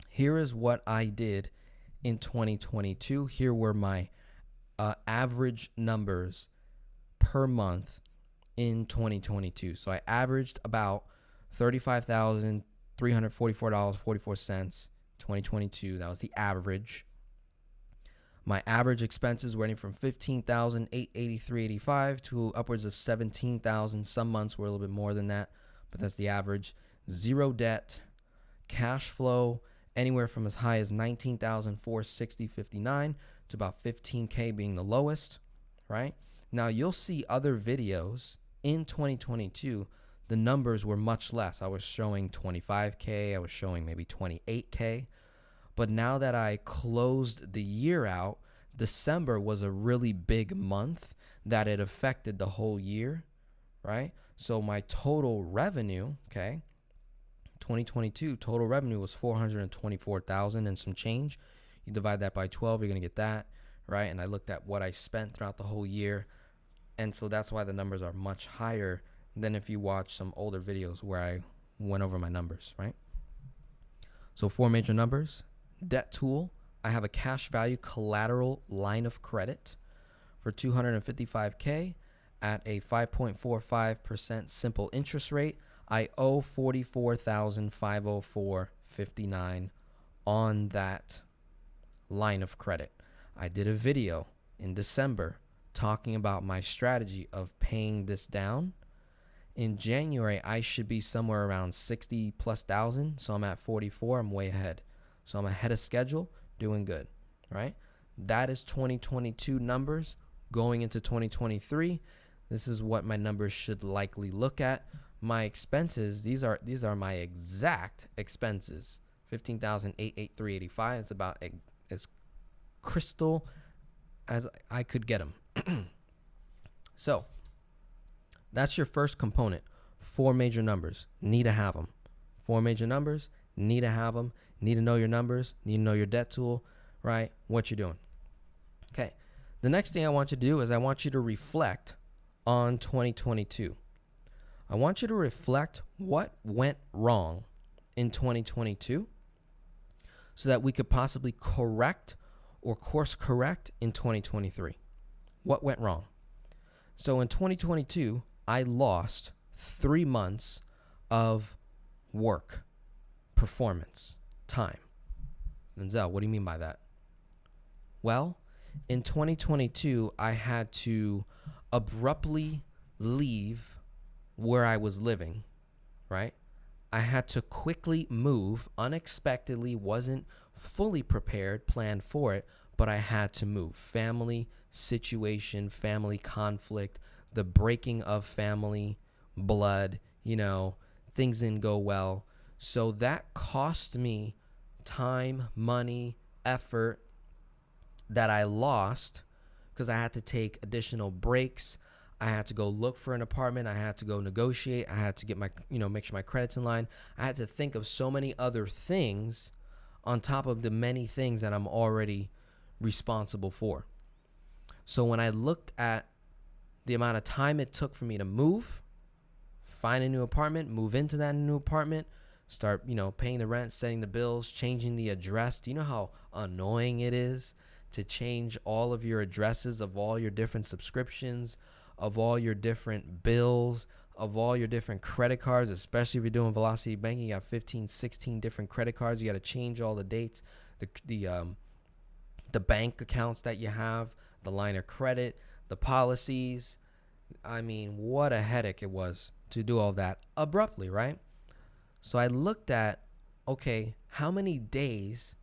Here is what I did in 2022. Here were my average numbers per month in 2022. So I averaged about $35,344.44. 2022. That was the average. My average expenses running from $15,883.85 to upwards of $17,000. Some months were a little bit more than that, but that's the average. 0 debt, cash flow anywhere from as high as $19,460.59 to about $15K being the lowest, right? Now you'll see other videos in 2022, the numbers were much less. I was showing 25K, I was showing maybe 28K. But now that I closed the year out, December was a really big month that it affected the whole year, right? So my total revenue, okay, 2022 total revenue was $424,000 and some change. You divide that by 12, you're going to get that, right? And I looked at what I spent throughout the whole year. And so that's why the numbers are much higher than if you watch some older videos where I went over my numbers, right? So 4 major numbers. Debt tool, I have a cash value collateral line of credit for $255K at a 5.45% simple interest rate. I owe $44,504.59 on that line of credit. I did a video in December talking about my strategy of paying this down. In January, I should be somewhere around 60,000+. So I'm at 44. I'm way ahead. So I'm ahead of schedule, doing good, right? That is 2022 numbers. Going into 2023, this is what my numbers should likely look at. My expenses, these are my exact expenses. $15,883.85. It's about as crystal as I could get them. So that's your first component. 4 major numbers. Need to have them. 4 major numbers. Need to have them. Need to know your numbers. Need to know your debt tool, right? What you're doing. Okay. The next thing I want you to do is I want you to reflect on 2022. I want you to reflect what went wrong in 2022 so that we could possibly correct or course correct in 2023. What went wrong? So in 2022, I lost 3 months of work, performance, time. Denzel, what do you mean by that? Well, in 2022, I had to abruptly leave where I was living, right? I had to quickly move unexpectedly, wasn't fully prepared, planned for it, but I had to move. Family situation, family conflict, the breaking of family blood, things didn't go well. So that cost me time, money, effort that I lost because I had to take additional breaks. I had to go look for an apartment. I had to go negotiate. I had to get make sure my credit's in line. I had to think of so many other things on top of the many things that I'm already responsible for. So when I looked at the amount of time it took for me to move, find a new apartment, move into that new apartment, start, paying the rent, setting the bills, changing the address. Do you know how annoying it is to change all of your addresses of all your different subscriptions, of all your different bills, of all your different credit cards, especially if you're doing velocity banking? You got 15, 16 different credit cards. You got to change all the dates, the bank accounts that you have, the line of credit, the policies. I mean, what a headache it was to do all that abruptly, right? So I looked at, okay, how many days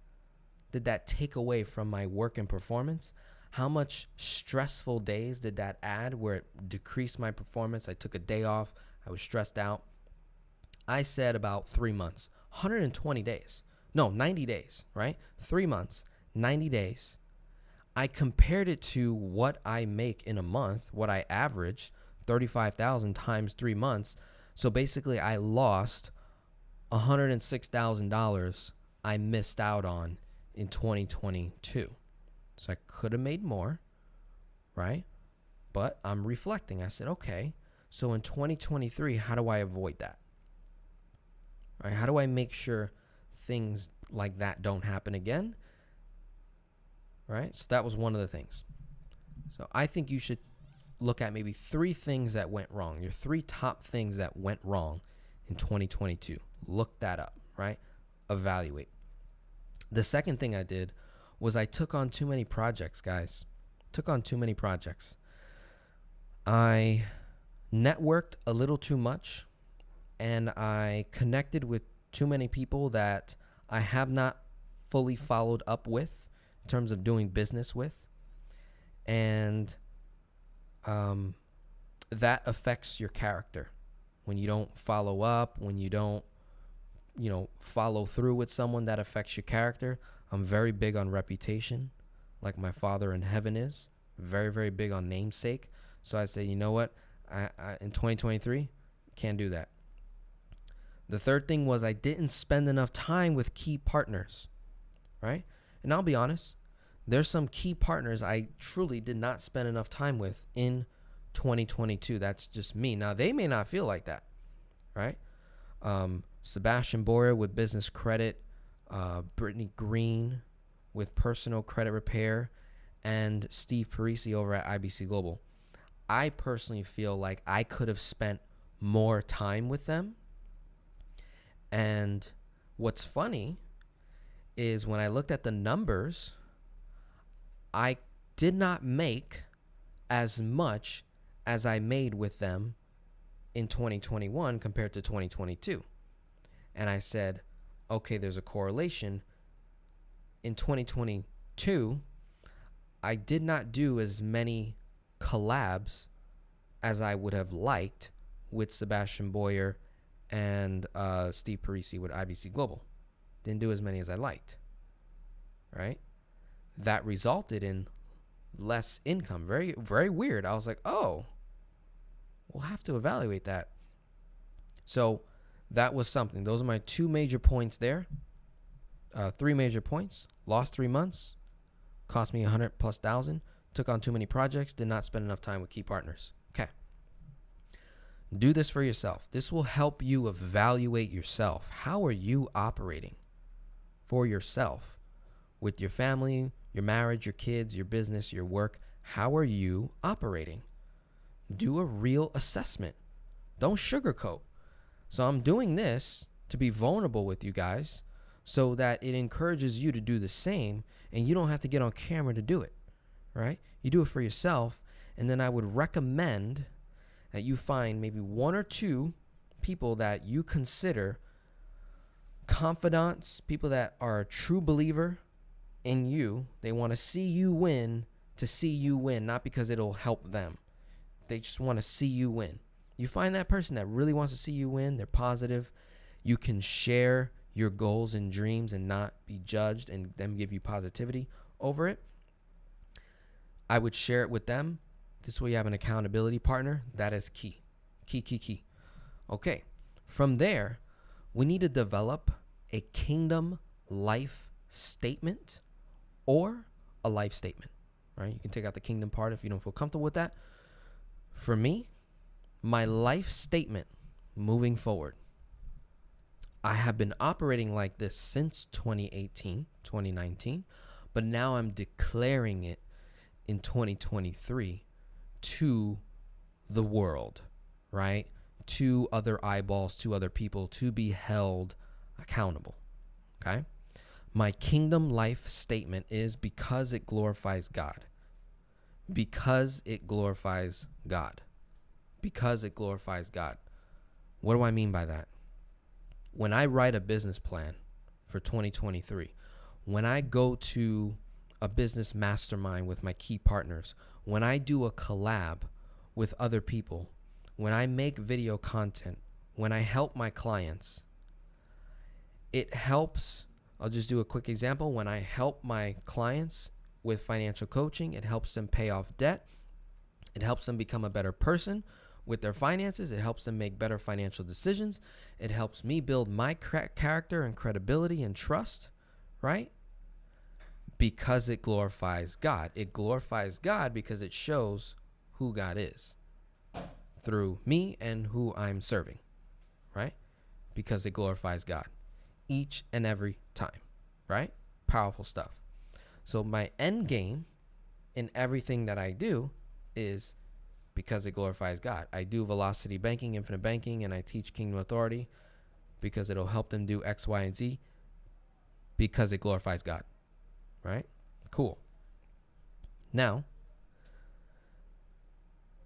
did that take away from my work and performance? How much stressful days did that add where it decreased my performance? I took a day off. I was stressed out. I said about 3 months, 120 days. No, 90 days, right? 3 months, 90 days. I compared it to what I make in a month, what I averaged, 35,000 times 3 months. So basically I lost $106,000 I missed out on in 2022. So I could have made more, right? But I'm reflecting. I said, okay, so in 2023, how do I avoid that? Right? How do I make sure things like that don't happen again? Right? So that was one of the things. So I think you should look at maybe 3 things that went wrong, your 3 top things that went wrong in 2022. Look that up, right? Evaluate. The second thing I did was I took on too many projects, guys. Took on too many projects. I networked a little too much, and I connected with too many people that I have not fully followed up with in terms of doing business with. And that affects your character. When you don't follow up, when you don't, follow through with someone, that affects your character. I'm very big on reputation, like my Father in heaven is. Very, very big on namesake. So I say, you know what? I in 2023, can't do that. The third thing was I didn't spend enough time with key partners, right? And I'll be honest, there's some key partners I truly did not spend enough time with in 2022. That's just me. Now, they may not feel like that, right? Sebastian Boyer with business credit, Brittany Green with personal credit repair, and Steve Parisi over at IBC Global. I personally feel like I could have spent more time with them. And what's funny is when I looked at the numbers, I did not make as much as I made with them in 2021 compared to 2022. And I said, okay, there's a correlation. In 2022, I did not do as many collabs as I would have liked with Sebastian Boyer and Steve Parisi with IBC Global. Didn't do as many as I liked, right? That resulted in less income. Very, very weird. I was like, oh, we'll have to evaluate that. So that was something. Those are my 2 major points there. 3 major points. Lost 3 months. Cost me $100,000+. Took on too many projects. Did not spend enough time with key partners. Okay. Do this for yourself. This will help you evaluate yourself. How are you operating for yourself with your family, your marriage, your kids, your business, your work? How are you operating? Do a real assessment. Don't sugarcoat. So I'm doing this to be vulnerable with you guys so that it encourages you to do the same, and you don't have to get on camera to do it, right? You do it for yourself, and then I would recommend that you find maybe one or two people that you consider confidants, people that are a true believer in you. They want to see you win, not because it'll help them. They just want to see you win. You find that person that really wants to see you win. They're positive. You can share your goals and dreams and not be judged, and them give you positivity over it. I would share it with them. This way you have an accountability partner. That is key. Key. Okay. From there, we need to develop a kingdom life statement or a life statement, right? You can take out the kingdom part if you don't feel comfortable with that. For me, my life statement moving forward, I have been operating like this since 2018, 2019, but now I'm declaring it in 2023 to the world, right? To other eyeballs, to other people, to be held accountable, okay? My kingdom life statement is because it glorifies God. Because it glorifies God. Because it glorifies God. What do I mean by that? When I write a business plan for 2023, when I go to a business mastermind with my key partners, when I do a collab with other people, when I make video content, when I help my clients, it helps. I'll just do a quick example. When I help my clients with financial coaching, it helps them pay off debt. It helps them become a better person with their finances. It helps them make better financial decisions. It helps me build my character and credibility and trust, right? Because it glorifies God. It glorifies God because it shows who God is through me and who I'm serving, right? Because it glorifies God each and every time, right? Powerful stuff. So my end game in everything that I do is because it glorifies God. I do velocity banking, infinite banking, and I teach kingdom authority because it'll help them do X, Y, and Z because it glorifies God, right? Cool. Now,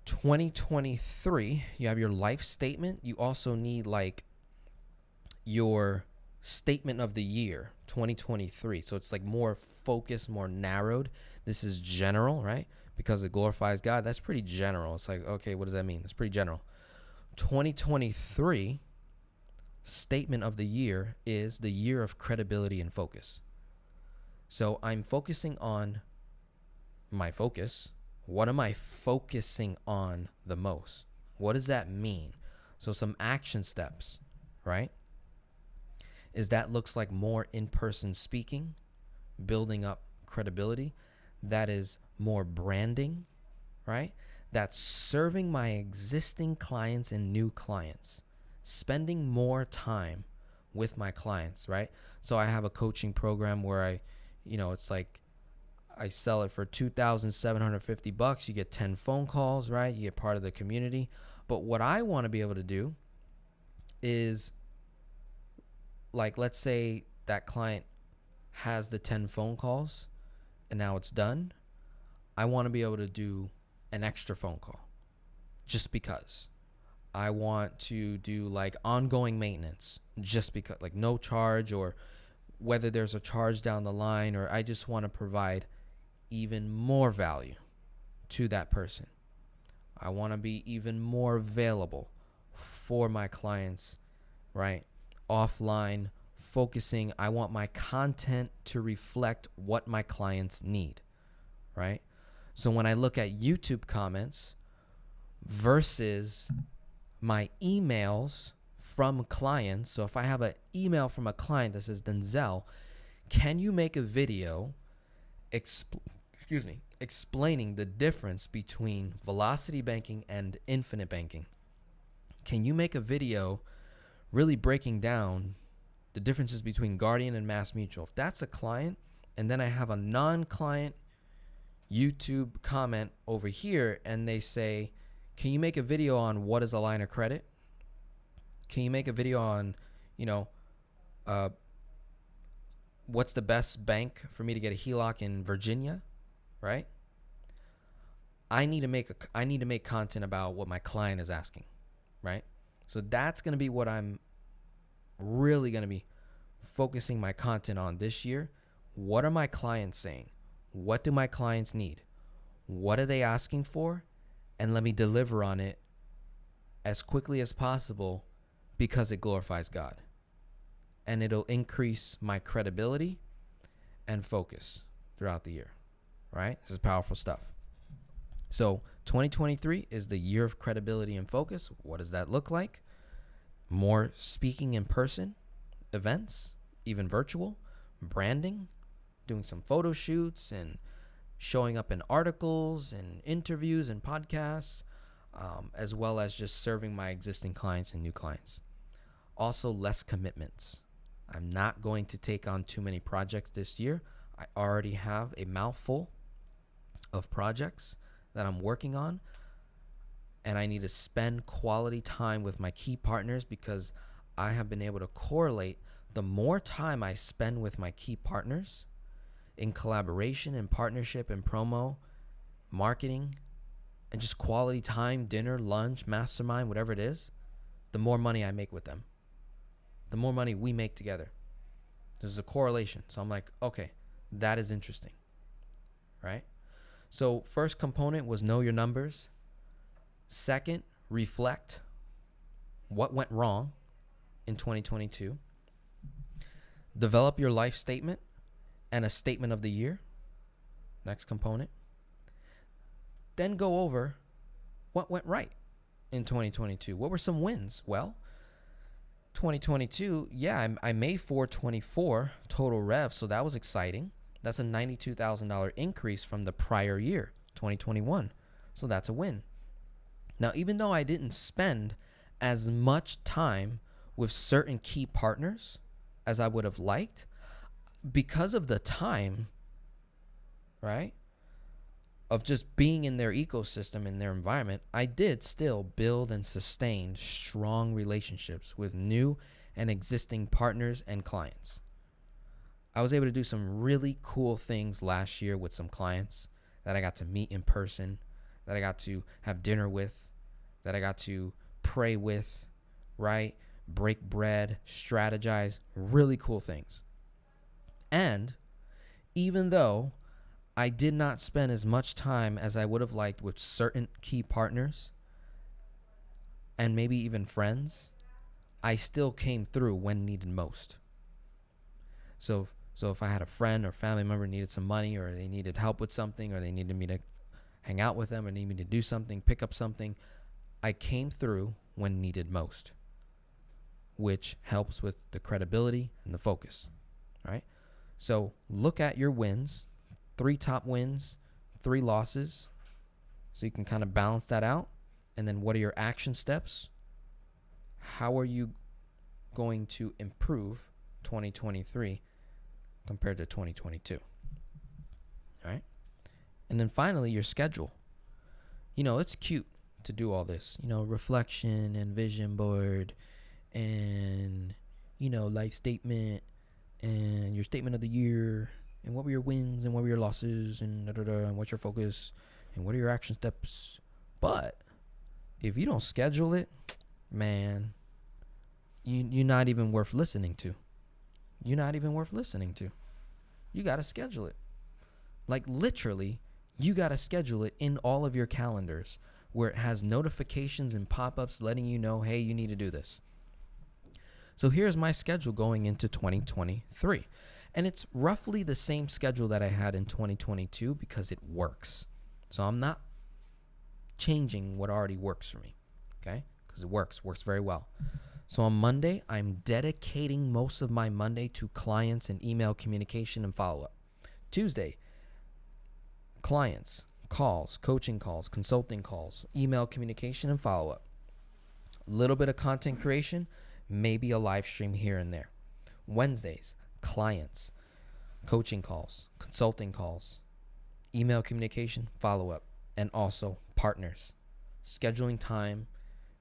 2023, you have your life statement. You also need like your statement of the year, 2023. So it's like more focused, more narrowed. This is general, right? Because it glorifies God. That's pretty general. It's like, okay, what does that mean? It's pretty general. 2023 statement of the year is the year of credibility and focus. So I'm focusing on my focus. What am I focusing on the most? What does that mean? So some action steps, right? Is that looks like more in-person speaking, building up credibility. That is more branding, right? That's serving my existing clients and new clients, spending more time with my clients, right? So I have a coaching program where it's like I sell it for $2,750. You get 10 phone calls, right? You get part of the community. But what I want to be able to do is, like, let's say that client has the 10 phone calls and now it's done. I want to be able to do an extra phone call just because. I want to do like ongoing maintenance just because, like no charge, or whether there's a charge down the line, or I just want to provide even more value to that person. I want to be even more available for my clients, right? Offline, focusing. I want my content to reflect what my clients need, right? So when I look at YouTube comments versus my emails from clients, so if I have an email from a client that says, Denzel, can you make a video explaining the difference between velocity banking and infinite banking? Can you make a video really breaking down the differences between Guardian and Mass Mutual? If that's a client, and then I have a non-client YouTube comment over here and they say, can you make a video on what is a line of credit? Can you make a video on, what's the best bank for me to get a HELOC in Virginia, right? I need to make content about what my client is asking, right? So that's going to be what I'm really going to be focusing my content on this year. What are my clients saying? What do my clients need? What are they asking for? And let me deliver on it as quickly as possible because it glorifies God. And it'll increase my credibility and focus throughout the year, right? This is powerful stuff. So 2023 is the year of credibility and focus. What does that look like? More speaking in person, events, even virtual, branding, doing some photo shoots and showing up in articles and interviews and podcasts, as well as just serving my existing clients and new clients. Also, less commitments. I'm not going to take on too many projects this year. I already have a mouthful of projects that I'm working on, and I need to spend quality time with my key partners because I have been able to correlate the more time I spend with my key partners in collaboration and partnership and promo, marketing, and just quality time, dinner, lunch, mastermind, whatever it is, the more money I make with them, the more money we make together. There's a correlation. So I'm like, okay, that is interesting, right? So first component was know your numbers. Second, reflect what went wrong in 2022. Develop your life statement and a statement of the year. Next component. Then go over what went right in 2022. What were some wins? Well, 2022, I made 424 total revs, so that was exciting. That's a $92,000 increase from the prior year, 2021. So that's a win. Now, even though I didn't spend as much time with certain key partners as I would have liked, because of the time, right, of just being in their ecosystem, in their environment, I did still build and sustain strong relationships with new and existing partners and clients. I was able to do some really cool things last year with some clients that I got to meet in person, that I got to have dinner with, that I got to pray with, right? Break bread, strategize, really cool things. And even though I did not spend as much time as I would have liked with certain key partners and maybe even friends, I still came through when needed most. So if I had a friend or family member needed some money, or they needed help with something, or they needed me to hang out with them, or need me to do something, pick up something, I came through when needed most, which helps with the credibility and the focus, right? So look at your wins, 3 top wins, 3 losses, so you can kind of balance that out. And then what are your action steps? How are you going to improve 2023 compared to 2022? All right. And then finally, your schedule. It's cute to do all this, reflection and vision board and, life statement and your statement of the year and what were your wins and what were your losses and and what's your focus and what are your action steps. But if you don't schedule it, man, you're not even worth listening to. You're not even worth listening to. You got to schedule it. Like literally, you got to schedule it in all of your calendars where it has notifications and pop-ups letting you know, hey, you need to do this. So here's my schedule going into 2023. And it's roughly the same schedule that I had in 2022 because it works. So I'm not changing what already works for me, okay? Because it works very well. So on Monday, I'm dedicating most of my Monday to clients and email communication and follow-up. Tuesday, clients, calls, coaching calls, consulting calls, email communication and follow-up. little bit of content creation, maybe a live stream here and there. Wednesdays, clients, coaching calls, consulting calls, email communication, follow-up, and also partners. Scheduling time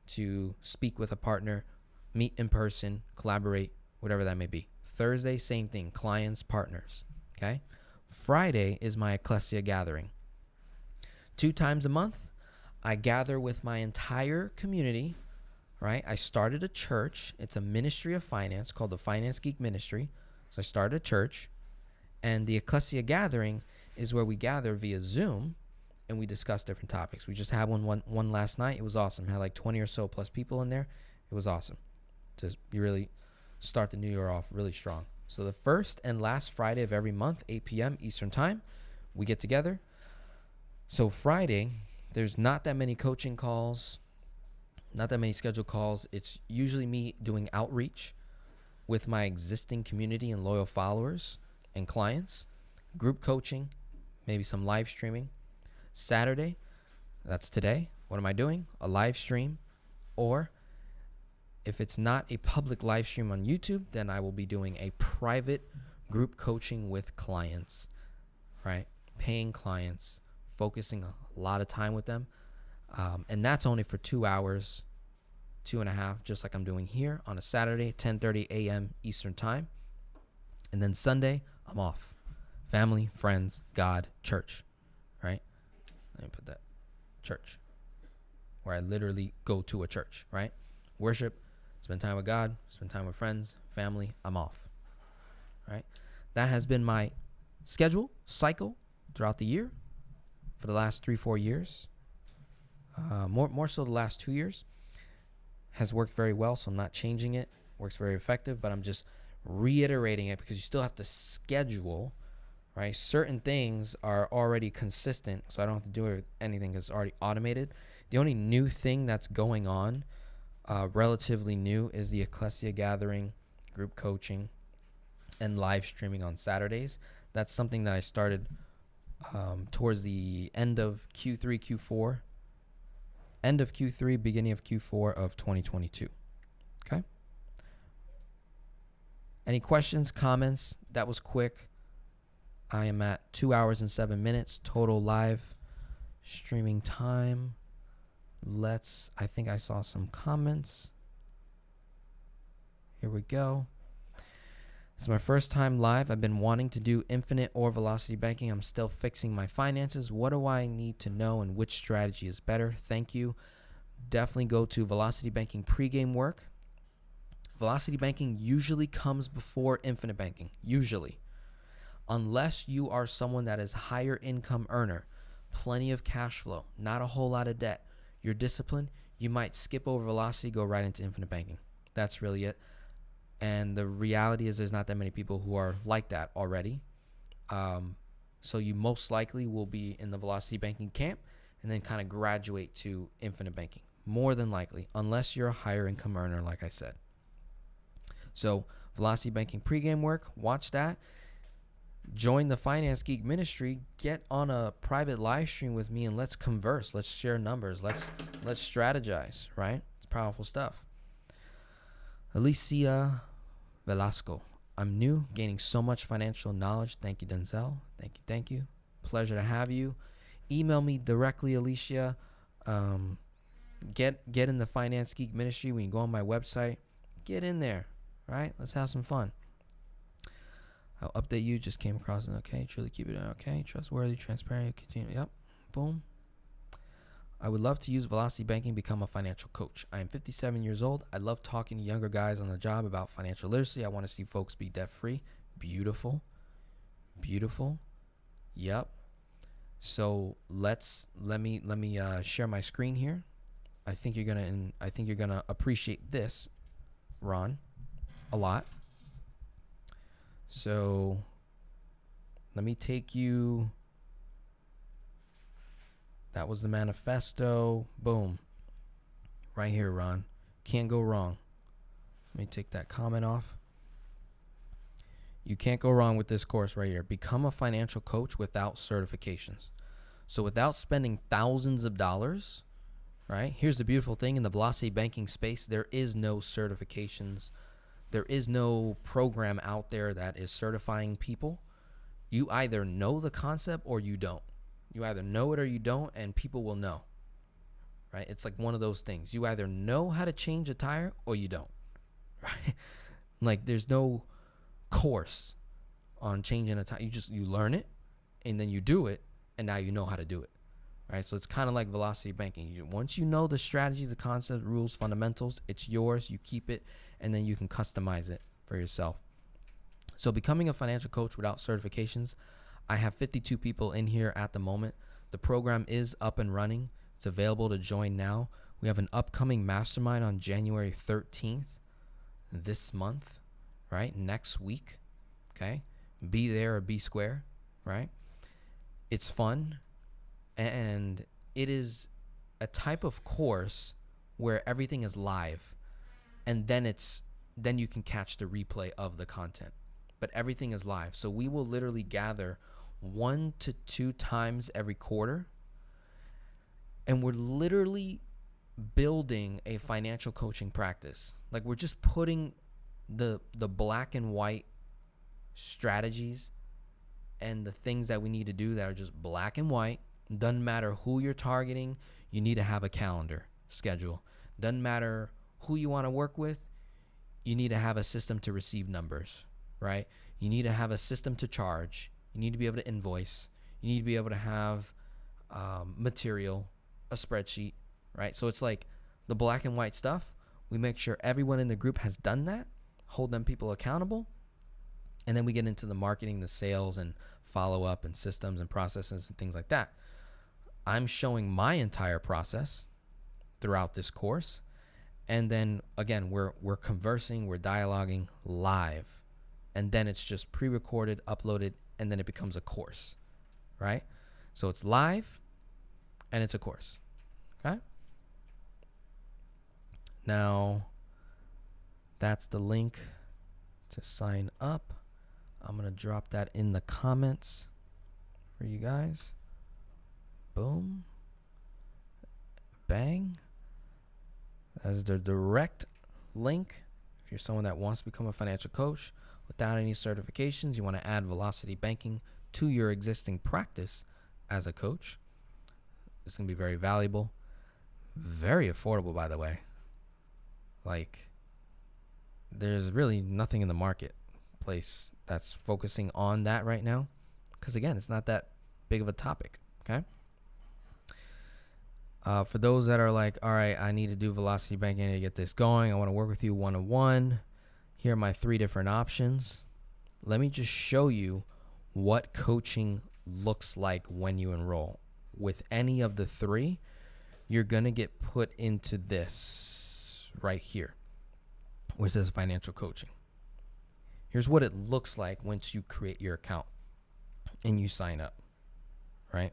to speak with a partner, meet in person, collaborate, whatever that may be. Thursday, same thing, clients, partners, okay? Friday is my Ecclesia gathering. 2 times a month, I gather with my entire community, right? I started a church. It's a ministry of finance called the Finance Geek Ministry. So I started a church, and the Ecclesia gathering is where we gather via Zoom and we discuss different topics. We just had one last night. It was awesome. Had like 20 or so plus people in there. It was awesome to really start the new year off really strong. So the first and last Friday of every month, 8 p.m. Eastern time, we get together. So Friday, there's not that many coaching calls, not that many scheduled calls. It's usually me doing outreach with my existing community and loyal followers and clients, group coaching, maybe some live streaming. Saturday, that's today. What am I doing? A live stream. Or if it's not a public live stream on YouTube, then I will be doing a private group coaching with clients, right? Paying clients, focusing a lot of time with them. And that's only for 2 hours, 2.5, just like I'm doing here on a Saturday, 10:30 a.m. Eastern time. And then Sunday, I'm off. Family, friends, God, church, right? Let me put that. Church. Where I literally go to a church, right? Worship, spend time with God, spend time with friends, family, I'm off, right? That has been my schedule, cycle throughout the year for the last 3-4 years. More so the last 2 years. Has worked very well, so I'm not changing it. Works very effective, but I'm just reiterating it because you still have to schedule, right? Certain things are already consistent, so I don't have to do anything because it's already automated. The only new thing that's going on, relatively new, is the Ecclesia gathering, group coaching, and live streaming on Saturdays. That's something that I started towards the end of Q3, Q4, end of Q3, beginning of Q4 of 2022. Okay? Any questions, comments? That was quick. I am at 2 hours and 7 minutes total live streaming time. I think I saw some comments. Here we go. It's my first time live. I've been wanting to do infinite or velocity banking. I'm still fixing my finances. What do I need to know and which strategy is better? Thank you. Definitely go to velocity banking pregame work. Velocity banking usually comes before infinite banking, usually. Unless you are someone that is higher income earner, plenty of cash flow, not a whole lot of debt, you're disciplined, you might skip over velocity, go right into infinite banking. That's really it. And the reality is there's not that many people who are like that already. So you most likely will be in the velocity banking camp and then kind of graduate to infinite banking. More than likely, unless you're a higher income earner, like I said. So velocity banking pregame work, watch that. Join the Finance Geek Ministry. Get on a private live stream with me and let's converse. Let's share numbers. Let's strategize, right? It's powerful stuff. Alicia Velasco. I'm new, gaining so much financial knowledge. Thank you, Denzel. Thank you. Pleasure to have you. Email me directly, Alicia. Get in the Finance Geek Ministry. When you go on my website, get in there, right? Let's have some fun. I'll update you. Just came across it. Okay. Truly keep it okay. Trustworthy, transparent. Continue. Yep. Boom. I would love to use velocity banking, become a financial coach. I am 57 years old. I love talking to younger guys on the job about financial literacy. I want to see folks be debt free. Beautiful. Beautiful. Yep. So let me share my screen here. I think you're gonna appreciate this, Ron, a lot. So let me take you. That was the manifesto. Boom. Right here, Ron. Can't go wrong. Let me take that comment off. You can't go wrong with this course right here. Become a financial coach without certifications. So without spending thousands of dollars, right? Here's the beautiful thing in the velocity banking space, there is no certifications. There is no program out there that is certifying people. You either know the concept or you don't. You either know it or you don't, and people will know, right? It's like one of those things. You either know how to change a tire or you don't, right? Like there's no course on changing a tire. You learn it and then you do it, and now you know how to do it, right? So it's kind of like velocity banking. Once you know the strategies, the concepts, rules, fundamentals, it's yours. You keep it, and then you can customize it for yourself. So becoming a financial coach without certifications, I have 52 people in here at the moment. The program is up and running. It's available to join now. We have an upcoming mastermind on January 13th this month, right? Next week, okay? Be there or be square, right? It's fun, and it is a type of course where everything is live, and then you can catch the replay of the content. But everything is live. So we will literally gather 1 to 2 times every quarter, and we're literally building a financial coaching practice. Like we're just putting the black and white strategies and the things that we need to do that are just black and white. Doesn't matter who you're targeting, you need to have a calendar schedule. Doesn't matter who you want to work with, you need to have a system to receive numbers, right? You need to have a system to charge. You need to be able to invoice. You need to be able to have material, a spreadsheet, right? So it's like the black and white stuff. We make sure everyone in the group has done that, hold them people accountable, and then we get into the marketing, the sales, and follow-up, and systems and processes and things like that. I'm showing my entire process throughout this course, and then again, we're conversing, we're dialoguing live, and then it's just pre-recorded, uploaded, and then it becomes a course, right? So it's live, and it's a course, okay? Now, that's the link to sign up. I'm going to drop that in the comments for you guys. Boom. Bang. As the direct link. If you're someone that wants to become a financial coach without any certifications, you want to add velocity banking to your existing practice as a coach, it's going to be very valuable. Very affordable, by the way. Like, there's really nothing in the marketplace that's focusing on that right now, because again, it's not that big of a topic. Okay. For those that are like, all right, I need to do velocity banking to get this going, I want to work with you one-on-one, here are my 3 different options. Let me just show you what coaching looks like when you enroll. With any of the 3, you're going to get put into this right here, which says financial coaching. Here's what it looks like once you create your account and you sign up, right?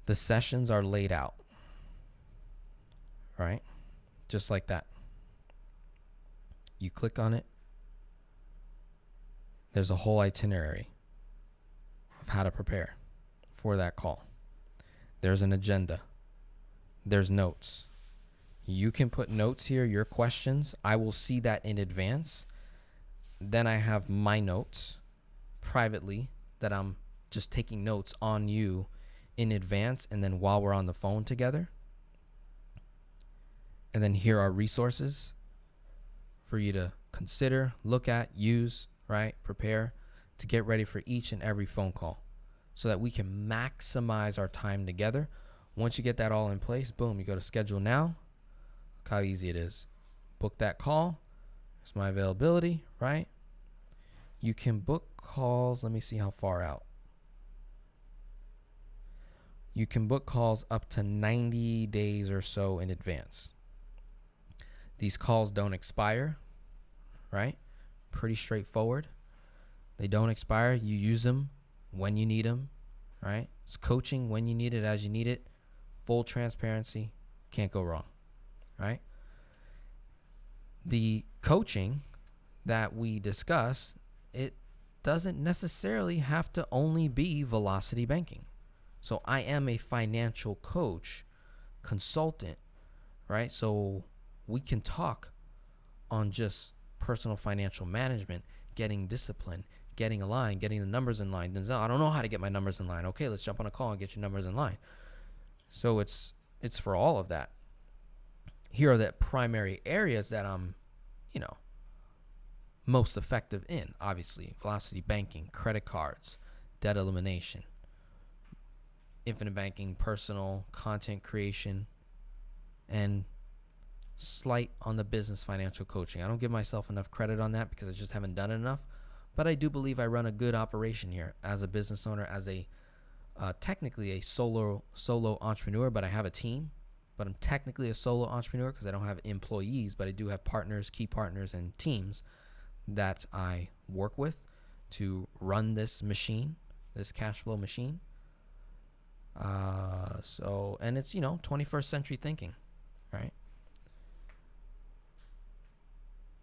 The sessions are laid out, right? Just like that. You click on it. There's a whole itinerary of how to prepare for that call. There's an agenda. There's notes. You can put notes here, your questions. I will see that in advance. Then I have my notes privately that I'm just taking notes on you in advance, and then while we're on the phone together. And then here are resources for you to consider, look at, use, right? Prepare to get ready for each and every phone call so that we can maximize our time together. Once you get that all in place, boom, you go to schedule now. Look how easy it is. Book that call. It's my availability, right? You can book calls. Let me see how far out. You can book calls up to 90 days or so in advance. These calls don't expire, right? Pretty straightforward. They don't expire. You use them when you need them, right? It's coaching when you need it, as you need it. Full transparency. Can't go wrong, right? The coaching that we discuss, it doesn't necessarily have to only be velocity banking. So I am a financial coach consultant, right? So we can talk on just personal financial management, getting discipline, getting aligned, getting the numbers in line. Denzel, I don't know how to get my numbers in line. Okay, let's jump on a call and get your numbers in line. So it's for all of that. Here are the primary areas that I'm, most effective in. Obviously, velocity banking, credit cards, debt elimination, infinite banking, personal content creation, and slight on the business financial coaching. I don't give myself enough credit on that because I just haven't done it enough. But I do believe I run a good operation here as a business owner, as a technically a solo entrepreneur, but I have a team. But I'm technically a solo entrepreneur because I don't have employees, but I do have partners, key partners, and teams that I work with to run this machine, this cash flow machine. And it's, 21st century thinking, right?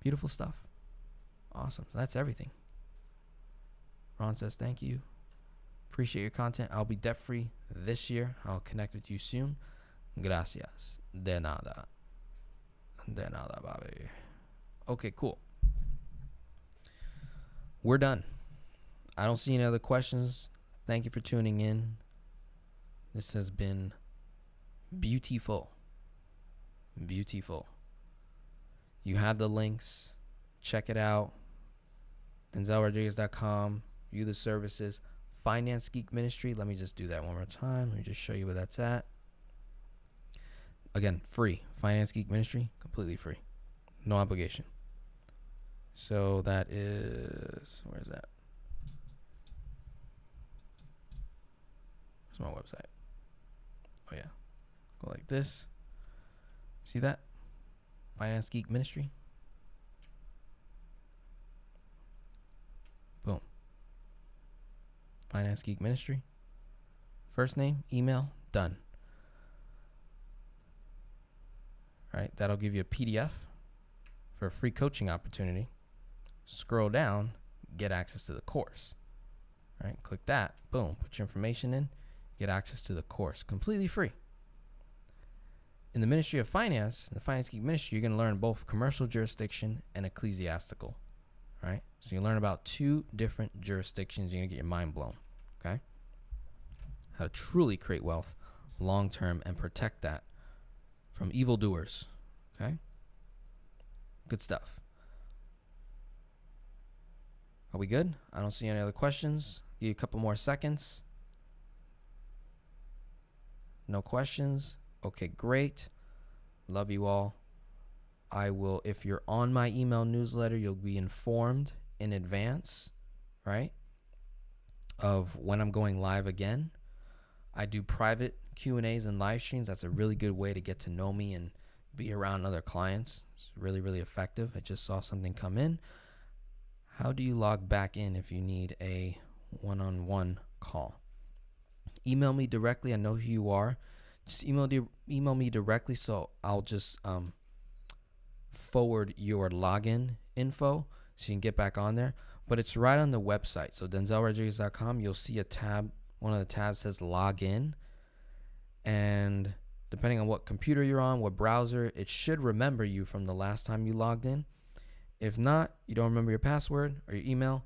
Beautiful stuff. Awesome. So that's everything. Ron says, thank you. Appreciate your content. I'll be debt free this year. I'll connect with you soon. Gracias. De nada. De nada, baby. Okay, cool. We're done. I don't see any other questions. Thank you for tuning in. This has been beautiful. Beautiful. You have the links. Check it out. DenzelRodriguez.com. View the services. Finance Geek Ministry. Let me just do that one more time. Let me just show you where that's at. Again, free. Finance Geek Ministry, completely free. No obligation. So that is, where's that? Where's my website? Oh, yeah. Go like this. See that? Finance Geek Ministry. Boom. Finance Geek Ministry. First name, email, done. All right, that'll give you a PDF for a free coaching opportunity. Scroll down, get access to the course. All right, click that, boom, put your information in, get access to the course, completely free. In the Ministry of Finance, the Finance Geek Ministry, you're going to learn both commercial jurisdiction and ecclesiastical. All right, so you learn about 2 different jurisdictions. You're going to get your mind blown. Okay, how to truly create wealth long term and protect that from evildoers. Okay, good stuff. Are we good? I don't see any other questions. Give you a couple more seconds. No questions. Okay, great. Love you all. I will, if you're on my email newsletter, you'll be informed in advance, right, of when I'm going live again. I do private Q&As and live streams. That's a really good way to get to know me and be around other clients. It's really, really effective. I just saw something come in. How do you log back in if you need a one-on-one call? Email me directly. I know who you are. Just email me directly, so I'll just forward your login info so you can get back on there. But it's right on the website. So DenzelRodriguez.com, you'll see a tab. One of the tabs says login. And depending on what computer you're on, what browser, it should remember you from the last time you logged in. If not, you don't remember your password or your email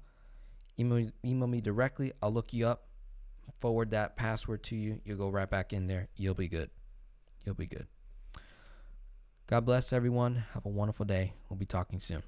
me directly. I'll look you up, forward that password to you. You'll go right back in there. You'll be good. You'll be good. God bless everyone. Have a wonderful day. We'll be talking soon.